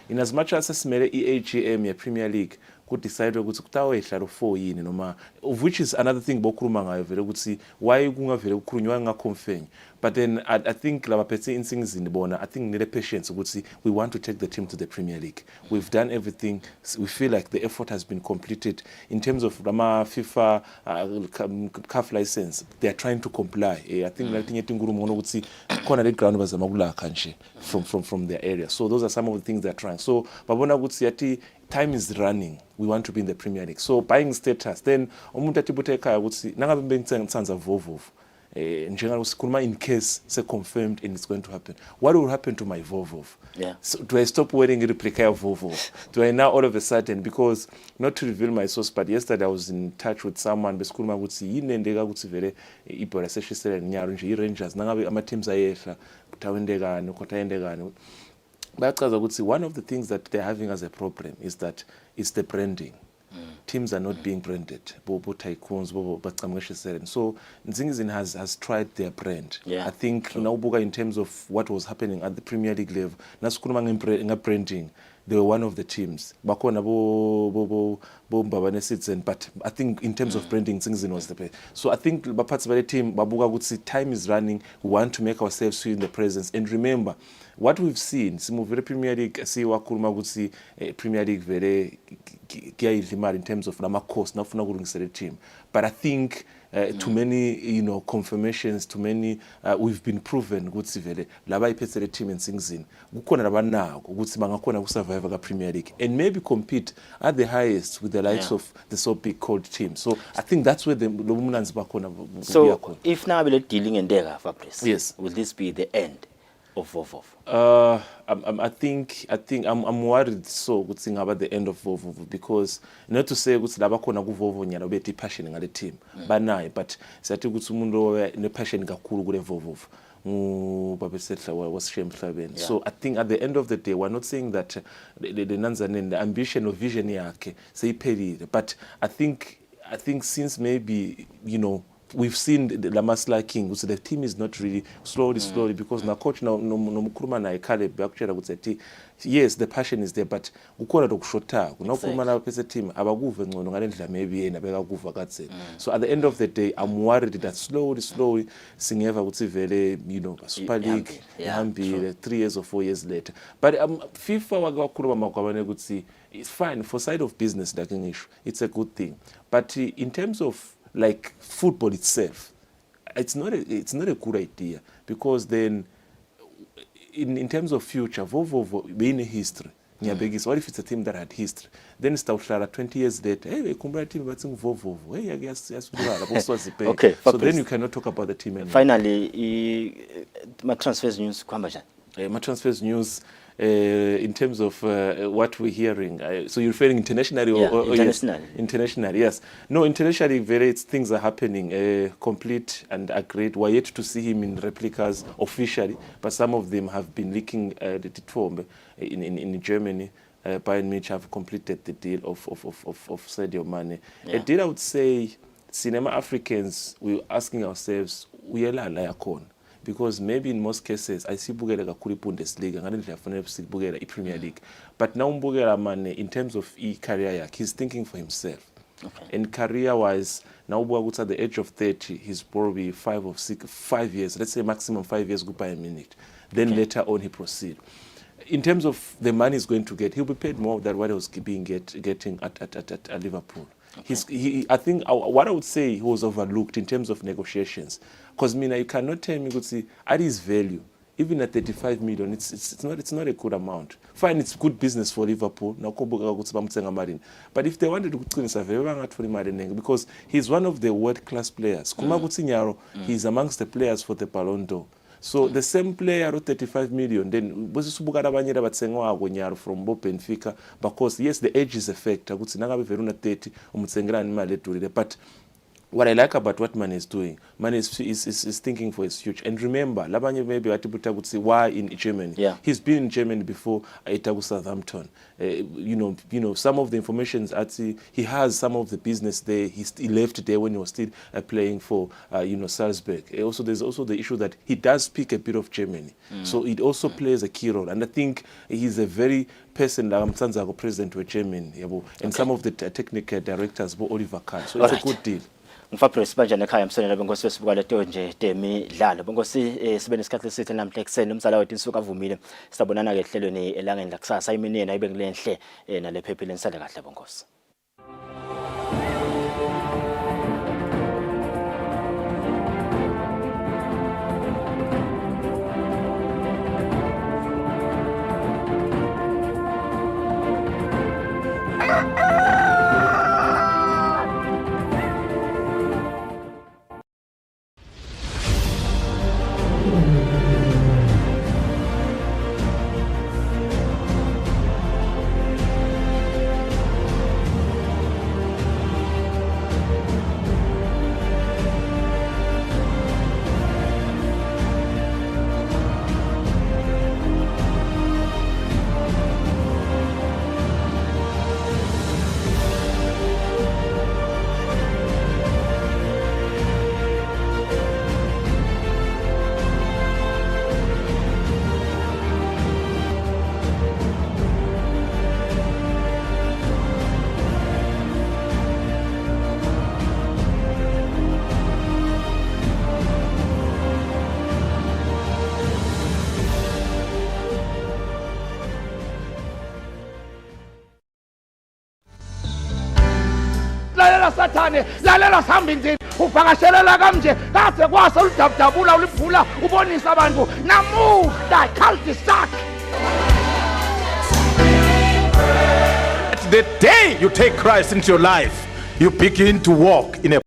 In as much as simele EAGM ya Premier League could decide ukuthi kutawehla lo 4 yini noma, of which is another thing bokhuluma ngayo vele ukuthi why kungavele ukukhulunywa ngaconfirm. But then I think laba phethe insingizini bona, I think need patience ukuthi we want to take the team to the Premier League. We've done everything. We feel like the effort has been completed in terms of Rama FIFA CAF license. They are trying to comply. I think from their area. So those are some of the things they are trying. So babona ukuthi time is running. We want to be in the Premier League. So buying status, then umuntu atibuteka ukuthi nangabe bengitsanza vovo. In general, in case it's confirmed and it's going to happen, what will happen to my Volvo? So do I stop wearing a replica of Volvo? Do I now all of a sudden, because not to reveal my source, but yesterday I was in touch with someone, Beskulma would see Yinendega would see very Ibora Session and Rangers, Nanga Amatim Zayesha, Tawendega, Nukotendega. But I would say one of the things that they're having as a problem is that it's the branding. Teams are not being branded. Bobo tycoons, but so Nzingizin has tried their brand. I think Naubuga in terms of what was happening at the Premier League level, Naskurumang branding, they were one of the teams. Bakona but I think in terms of branding, Nzingizin was the best. So I think parts of the team, Babuga would say time is running. We want to make ourselves feel in the presence. And remember, what we've seen, very Premier League, see Wakuruma would see Premier League very in terms of Nama cost, not for the team. But I think too many, confirmations, too many, we've been proven good civil. Laba ipetse the team in Singzin. Gukona laba now, good simangakona survive the Premier League and maybe compete at the highest with the likes of the so big called team. So I think that's where the Lumunans bakona. So if now we're dealing in there, Fabrice, yes, will this be the end of Vovov? I think I'm worried so good thing about the end of Vovo, because not to say good laba khona ku Vovo nyana be passion ngale team banaye, but sathi ukuthi umuntu ne passion kakhulu kule Vovo babesetla was shame mhlabeni. So I think at the end of the day we're not saying that the Nanzanene the ambition or vision yakhe seyiphelile, but I think since maybe we've seen the Lamasla King, so the team is not really slowly because na coach no mukuruma na Caleb yakutshela ukuthi yes the passion is there but ukona lokushota kunokuruma na pese team abakuve ngcono ngalendlela maybe yena bekakuva katseni. So at the end of the day I'm worried that slowly singeva ukuthi vele Super League ihambile 3 years or 4 years later. But FIFA wakakhuluma makwabane ukuthi it's fine for side of business like ngisho it's a good thing, but in terms of like football itself, it's not a good idea, because then in terms of future, Vovo being a history. What if it's a team that had history? Then it's 20 years later, hey, a team but Vovo. Hey, I guess okay. So then you cannot talk about the team anymore. Finally, my transfers news kwambajan. My transfers news. In terms of what we're hearing, so you're referring internationally or internationally? Yes. Internationally, yes. No, internationally, things are happening, complete and agreed. We're yet to see him in replicas officially, but some of them have been leaking the form in Germany. Bayern Munich have completed the deal of Sadio Mane. A deal I would say, Cinema Africans, we're asking ourselves, we are like because maybe in most cases I see Bugela kuri Bundesliga ngale ndlela see Bugela Premier League, but now Bugela Mane in terms of career he's thinking for himself. Okay. And career wise now Bugela at the age of 30 he's probably 5 years, let's say maximum 5 years goodbye a minute, then later on he proceed. In terms of the money he's going to get, he'll be paid more than what he was getting at Liverpool. Okay. I think what I would say he was overlooked in terms of negotiations. Because you cannot tell me at his value, even at 35 million, it's not a good amount. Fine, it's good business for Liverpool. But if they wanted to because he's one of the world-class players. He's amongst the players for the Ballon d'Or. So the same player at 35 million, then from Benfica, because yes, the age is a factor. But what I like about what Mane is doing, Mane is thinking for his future. And remember, Labanye maybe would say why in Germany. Yeah. He's been in Germany before Itagu Southampton. Some of the information he has some of the business there. He left there when he was still playing for Salzburg. Also, there's also the issue that he does speak a bit of Germany, so it also plays a key role. And I think he's a very person like Mtanzago president of Germany, and some of the technical directors, Oliver Kahn. So it's a good deal. Ngifapres manje nekhaya emsonela benkosi wesibuka leto nje temidlalo benkosi sibe nesikhathi esithi namhla ekseni umsala wethu insuku avumile sabonana ke ehlelweni elangeni la kusasa imini yena ibe ngilenhle nale phephi lensale kahle benkosi. lalela sathane lalela sihamba indini uvakashelela kamnje kade kwase uludabudabula uliphula ubonisa abantu namuhla cul-de-sac. The day you take Christ into your life, you begin to walk in a